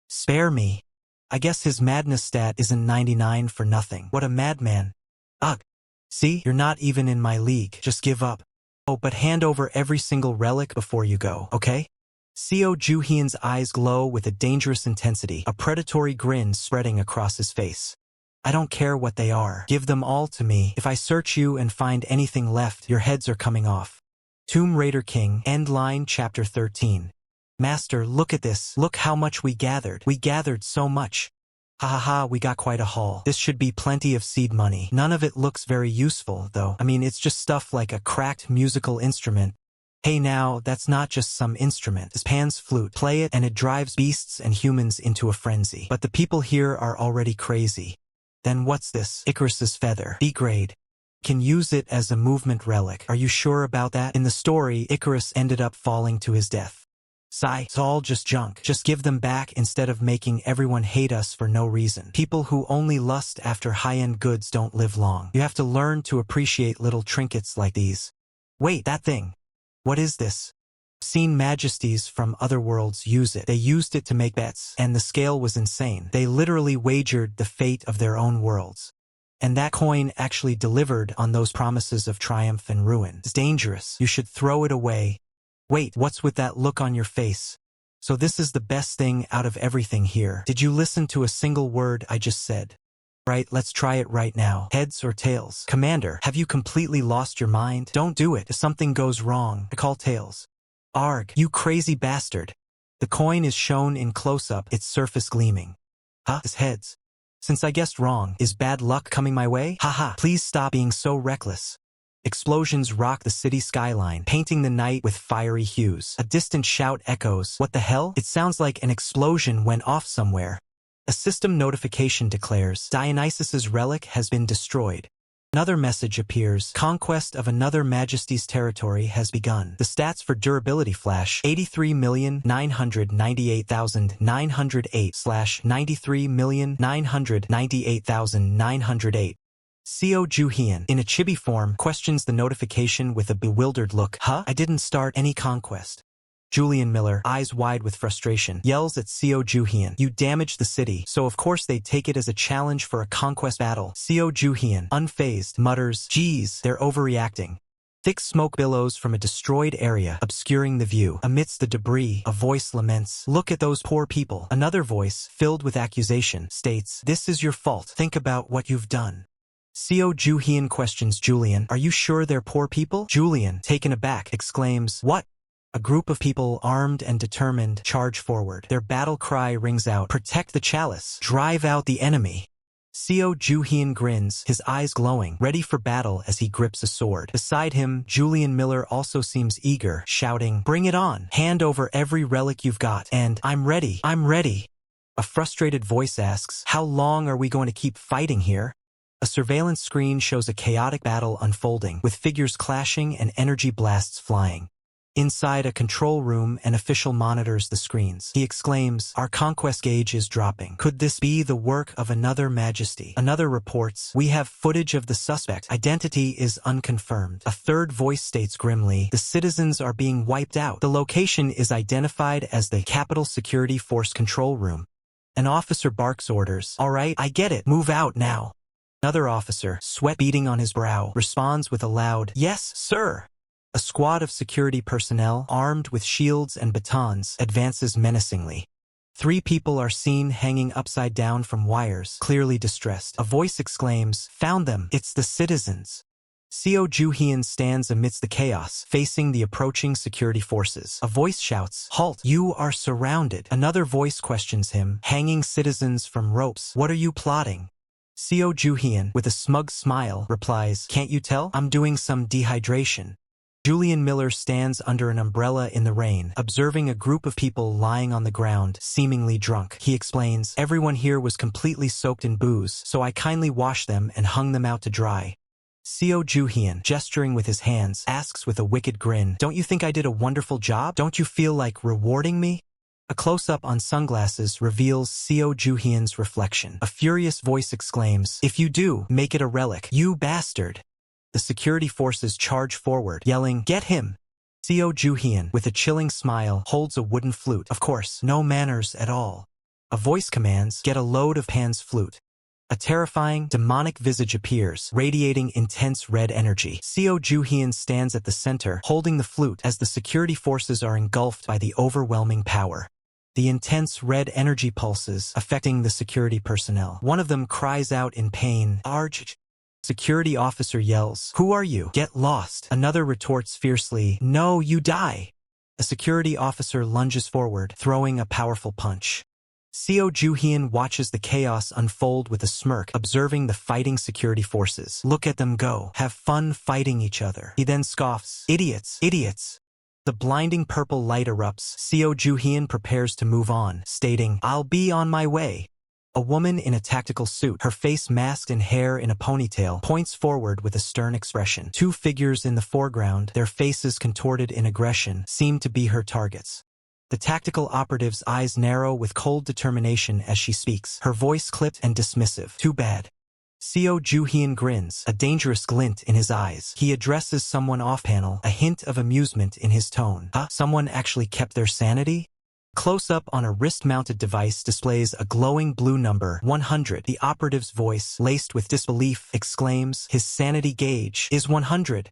S1: Spare me. I guess his madness stat isn't 99 for nothing. What a madman. Ugh. See, you're not even in my league. Just give up. Oh, but hand over every single relic before you go, okay? Seo Ju-hyun's eyes glow with a dangerous intensity, a predatory grin spreading across his face. I don't care what they are. Give them all to me. If I search you and find anything left, your heads are coming off. Tomb Raider King, End Line Chapter 13. Master, look at this. Look how much we gathered. We gathered so much. Ha ha ha, we got quite a haul. This should be plenty of seed money. None of it looks very useful, though. I mean, it's just stuff like a cracked musical instrument. Hey now, that's not just some instrument. It's Pan's flute. Play it and it drives beasts and humans into a frenzy. But the people here are already crazy. Then what's this? Icarus's feather. B grade. Can use it as a movement relic. Are you sure about that? In the story, Icarus ended up falling to his death. Sigh, it's all just junk. Just give them back instead of making everyone hate us for no reason. People who only lust after high-end goods don't live long. You have to learn to appreciate little trinkets like these. Wait, that thing. What is this? I've seen majesties from other worlds use it. They used it to make bets, and the scale was insane. They literally wagered the fate of their own worlds. And that coin actually delivered on those promises of triumph and ruin. It's dangerous. You should throw it away. Wait, what's with that look on your face? So this is the best thing out of everything here. Did you listen to a single word I just said? Right, let's try it right now. Heads or tails? Commander, have you completely lost your mind? Don't do it. If something goes wrong, I call tails. Arg, you crazy bastard. The coin is shown in close-up, its surface gleaming. Huh? It's heads. Since I guessed wrong, is bad luck coming my way? Haha, please stop being so reckless. Explosions rock the city skyline, painting the night with fiery hues. A distant shout echoes. What the hell? It sounds like an explosion went off somewhere. A system notification declares Dionysus's relic has been destroyed. Another message appears. Conquest of another majesty's territory has begun. The stats for durability flash 83,998,908/93,998,908. Co Juhyun, in a chibi form, questions the notification with a bewildered look. Huh? I didn't start any conquest. Julian Miller, eyes wide with frustration, yells at Co Juhyun. You damaged the city, so of course they'd take it as a challenge for a conquest battle. Co Juhyun, unfazed, mutters, geez, they're overreacting. Thick smoke billows from a destroyed area, obscuring the view. Amidst the debris, a voice laments, look at those poor people. Another voice, filled with accusation, states, this is your fault. Think about what you've done. Co Juhyun questions Julian, are you sure they're poor people? Julian, taken aback, exclaims, what? A group of people, armed and determined, charge forward. Their battle cry rings out, protect the chalice, drive out the enemy. Co Juhyun grins, his eyes glowing, ready for battle as he grips a sword. Beside him, Julian Miller also seems eager, shouting, bring it on, hand over every relic you've got, and I'm ready, I'm ready. A frustrated voice asks, how long are we going to keep fighting here? A surveillance screen shows a chaotic battle unfolding, with figures clashing and energy blasts flying. Inside a control room, an official monitors the screens. He exclaims, our conquest gauge is dropping. Could this be the work of another majesty? Another reports, we have footage of the suspect. Identity is unconfirmed. A third voice states grimly, the citizens are being wiped out. The location is identified as the Capital Security Force control room. An officer barks orders, all right, I get it, move out now. Another officer, sweat beading on his brow, responds with a loud, yes, sir. A squad of security personnel, armed with shields and batons, advances menacingly. 3 people are seen hanging upside down from wires, clearly distressed. A voice exclaims, found them, it's the citizens. Co Juhyun stands amidst the chaos, facing the approaching security forces. A voice shouts, halt, you are surrounded. Another voice questions him, hanging citizens from ropes. What are you plotting? Co Juhyun, with a smug smile, replies, can't you tell? I'm doing some dehydration. Julian Miller stands under an umbrella in the rain, observing a group of people lying on the ground, seemingly drunk. He explains, everyone here was completely soaked in booze, so I kindly washed them and hung them out to dry. Co Juhyun, gesturing with his hands, asks with a wicked grin, don't you think I did a wonderful job? Don't you feel like rewarding me? A close-up on sunglasses reveals Co Juhyun's reflection. A furious voice exclaims, if you do, make it a relic, you bastard. The security forces charge forward, yelling, get him. Co Juhyun, with a chilling smile, holds a wooden flute. Of course, no manners at all. A voice commands, get a load of Pan's flute. A terrifying, demonic visage appears, radiating intense red energy. Co Juhyun stands at the center, holding the flute, as the security forces are engulfed by the overwhelming power. The intense red energy pulses, affecting the security personnel. One of them cries out in pain, Arj. Security officer yells, who are you? Get lost. Another retorts fiercely, no, you die. A security officer lunges forward, throwing a powerful punch. Co Juhyun watches the chaos unfold with a smirk, observing the fighting security forces. Look at them go. Have fun fighting each other. He then scoffs, idiots, idiots. The blinding purple light erupts. Co Juhyun prepares to move on, stating, I'll be on my way. A woman in a tactical suit, her face masked and hair in a ponytail, points forward with a stern expression. Two figures in the foreground, their faces contorted in aggression, seem to be her targets. The tactical operative's eyes narrow with cold determination as she speaks, her voice clipped and dismissive. Too bad. Seo Ju-hyun grins, a dangerous glint in his eyes. He addresses someone off-panel, a hint of amusement in his tone. Someone actually kept their sanity? Close-up on a wrist-mounted device displays a glowing blue number, 100. The operative's voice, laced with disbelief, exclaims, his sanity gauge is 100.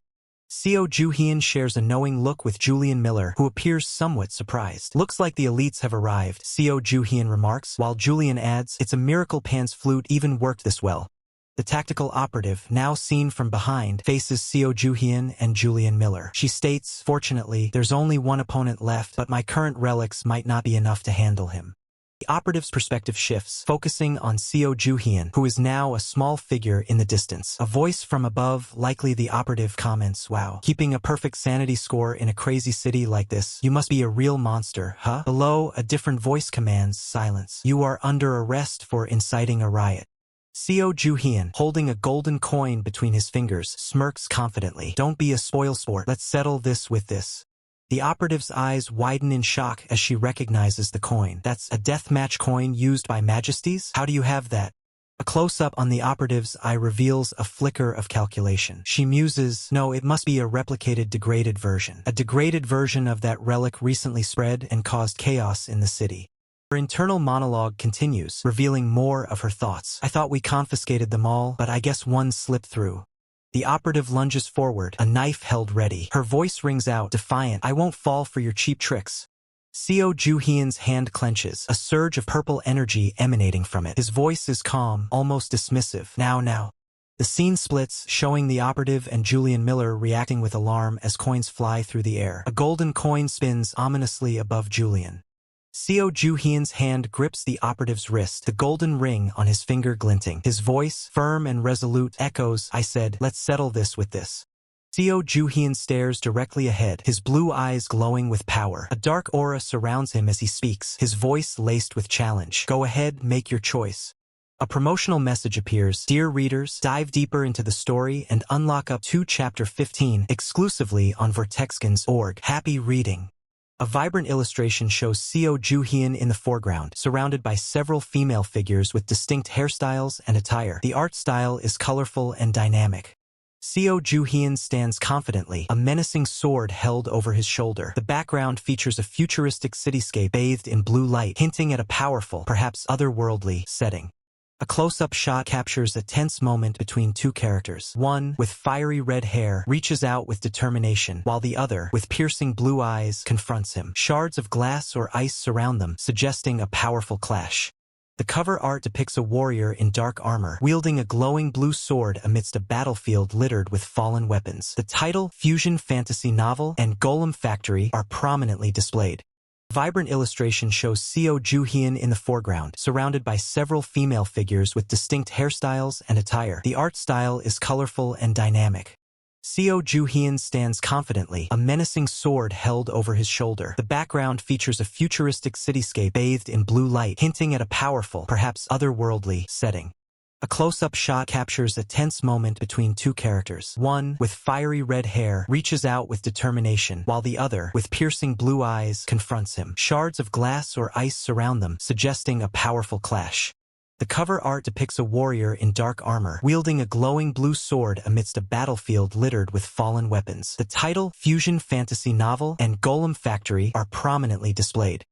S1: Seo Ju-hyun shares a knowing look with Julian Miller, who appears somewhat surprised. Looks like the elites have arrived, Seo Ju-hyun remarks, while Julian adds, it's a miracle Pan's flute even worked this well. The tactical operative, now seen from behind, faces Seo Ju-hyun and Julian Miller. She states, fortunately, there's only one opponent left, but my current relics might not be enough to handle him. The operative's perspective shifts, focusing on Seo Ju-hyun, who is now a small figure in the distance. A voice from above, likely the operative, comments, wow, keeping a perfect sanity score in a crazy city like this, you must be a real monster, huh? Below, a different voice commands, silence. You are under arrest for inciting a riot. Seo Ju-hyun, holding a golden coin between his fingers, smirks confidently. Don't be a spoilsport. Let's settle this with this. The operative's eyes widen in shock as she recognizes the coin. That's a deathmatch coin used by majesties? How do you have that? A close-up on the operative's eye reveals a flicker of calculation. She muses, no, it must be a replicated degraded version. A degraded version of that relic recently spread and caused chaos in the city. Her internal monologue continues, revealing more of her thoughts. I thought we confiscated them all, but I guess one slipped through. The operative lunges forward, a knife held ready. Her voice rings out, defiant, I won't fall for your cheap tricks. Seo Ju-hyun's hand clenches, a surge of purple energy emanating from it. His voice is calm, almost dismissive. Now. The scene splits, showing the operative and Julian Miller reacting with alarm as coins fly through the air. A golden coin spins ominously above Julian. Seo Ju-hyun's hand grips the operative's wrist, the golden ring on his finger glinting. His voice, firm and resolute, echoes, I said, let's settle this with this. Seo Ju-hyun stares directly ahead, his blue eyes glowing with power. A dark aura surrounds him as he speaks, his voice laced with challenge. Go ahead, make your choice. A promotional message appears. Dear readers, dive deeper into the story and unlock up to Chapter 15 exclusively on vortexskins.org. Happy reading. A vibrant illustration shows Seo Ju-hyun in the foreground, surrounded by several female figures with distinct hairstyles and attire. The art style is colorful and dynamic. Seo Ju-hyun stands confidently, a menacing sword held over his shoulder. The background features a futuristic cityscape bathed in blue light, hinting at a powerful, perhaps otherworldly, setting. A close-up shot captures a tense moment between two characters. One, with fiery red hair, reaches out with determination, while the other, with piercing blue eyes, confronts him. Shards of glass or ice surround them, suggesting a powerful clash. The cover art depicts a warrior in dark armor, wielding a glowing blue sword amidst a battlefield littered with fallen weapons. The title, Fusion Fantasy Novel, and Golem Factory are prominently displayed. Vibrant illustration shows Seo Ju-hyun in the foreground, surrounded by several female figures with distinct hairstyles and attire. The art style is colorful and dynamic. Seo Ju-hyun stands confidently, a menacing sword held over his shoulder. The background features a futuristic cityscape bathed in blue light, hinting at a powerful, perhaps otherworldly, setting. A close-up shot captures a tense moment between two characters. One, with fiery red hair, reaches out with determination, while the other, with piercing blue eyes, confronts him. Shards of glass or ice surround them, suggesting a powerful clash. The cover art depicts a warrior in dark armor, wielding a glowing blue sword amidst a battlefield littered with fallen weapons. The title, Fusion Fantasy Novel, and Golem Factory are prominently displayed.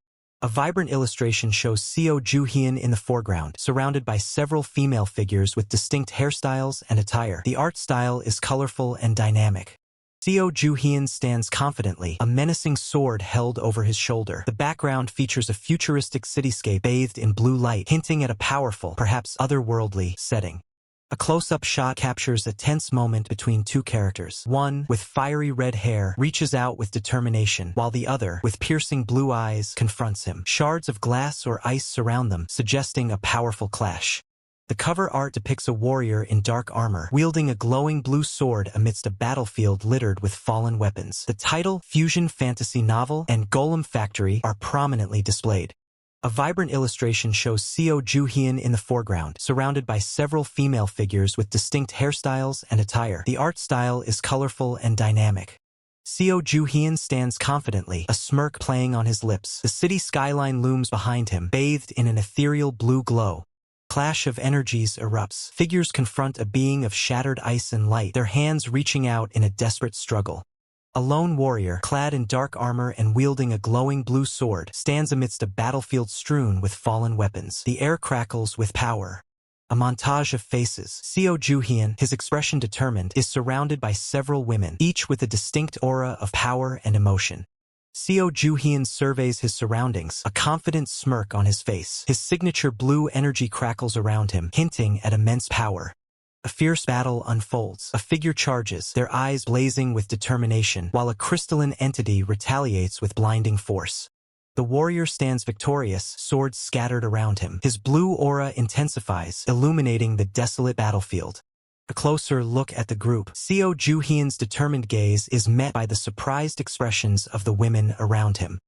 S1: A vibrant illustration shows Seo Ju-hyun in the foreground, surrounded by several female figures with distinct hairstyles and attire. The art style is colorful and dynamic. Seo Ju-hyun stands confidently, a menacing sword held over his shoulder. The background features a futuristic cityscape bathed in blue light, hinting at a powerful, perhaps otherworldly, setting. A close-up shot captures a tense moment between two characters. One, with fiery red hair, reaches out with determination, while the other, with piercing blue eyes, confronts him. Shards of glass or ice surround them, suggesting a powerful clash. The cover art depicts a warrior in dark armor, wielding a glowing blue sword amidst a battlefield littered with fallen weapons. The title, Fusion Fantasy Novel, and Golem Factory are prominently displayed. A vibrant illustration shows Seo Joo-hyun in the foreground, surrounded by several female figures with distinct hairstyles and attire. The art style is colorful and dynamic. Seo Joo-hyun stands confidently, a smirk playing on his lips. The city skyline looms behind him, bathed in an ethereal blue glow. Clash of energies erupts. Figures confront a being of shattered ice and light, their hands reaching out in a desperate struggle. A lone warrior, clad in dark armor and wielding a glowing blue sword, stands amidst a battlefield strewn with fallen weapons. The air crackles with power. A montage of faces. Seo Joo-hyun, his expression determined, is surrounded by several women, each with a distinct aura of power and emotion. Seo Joo-hyun surveys his surroundings, a confident smirk on his face. His signature blue energy crackles around him, hinting at immense power. A fierce battle unfolds. A figure charges, their eyes blazing with determination, while a crystalline entity retaliates with blinding force. The warrior stands victorious, swords scattered around him. His blue aura intensifies, illuminating the desolate battlefield. A closer look at the group. Seo Joo-hyun's determined gaze is met by the surprised expressions of the women around him.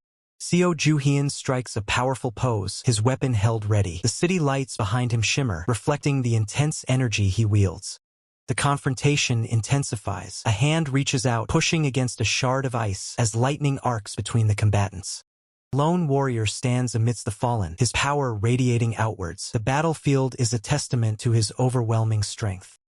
S1: Seo Joo-hyun strikes a powerful pose, his weapon held ready. The city lights behind him shimmer, reflecting the intense energy he wields. The confrontation intensifies. A hand reaches out, pushing against a shard of ice as lightning arcs between the combatants. Lone warrior stands amidst the fallen, his power radiating outwards. The battlefield is a testament to his overwhelming strength.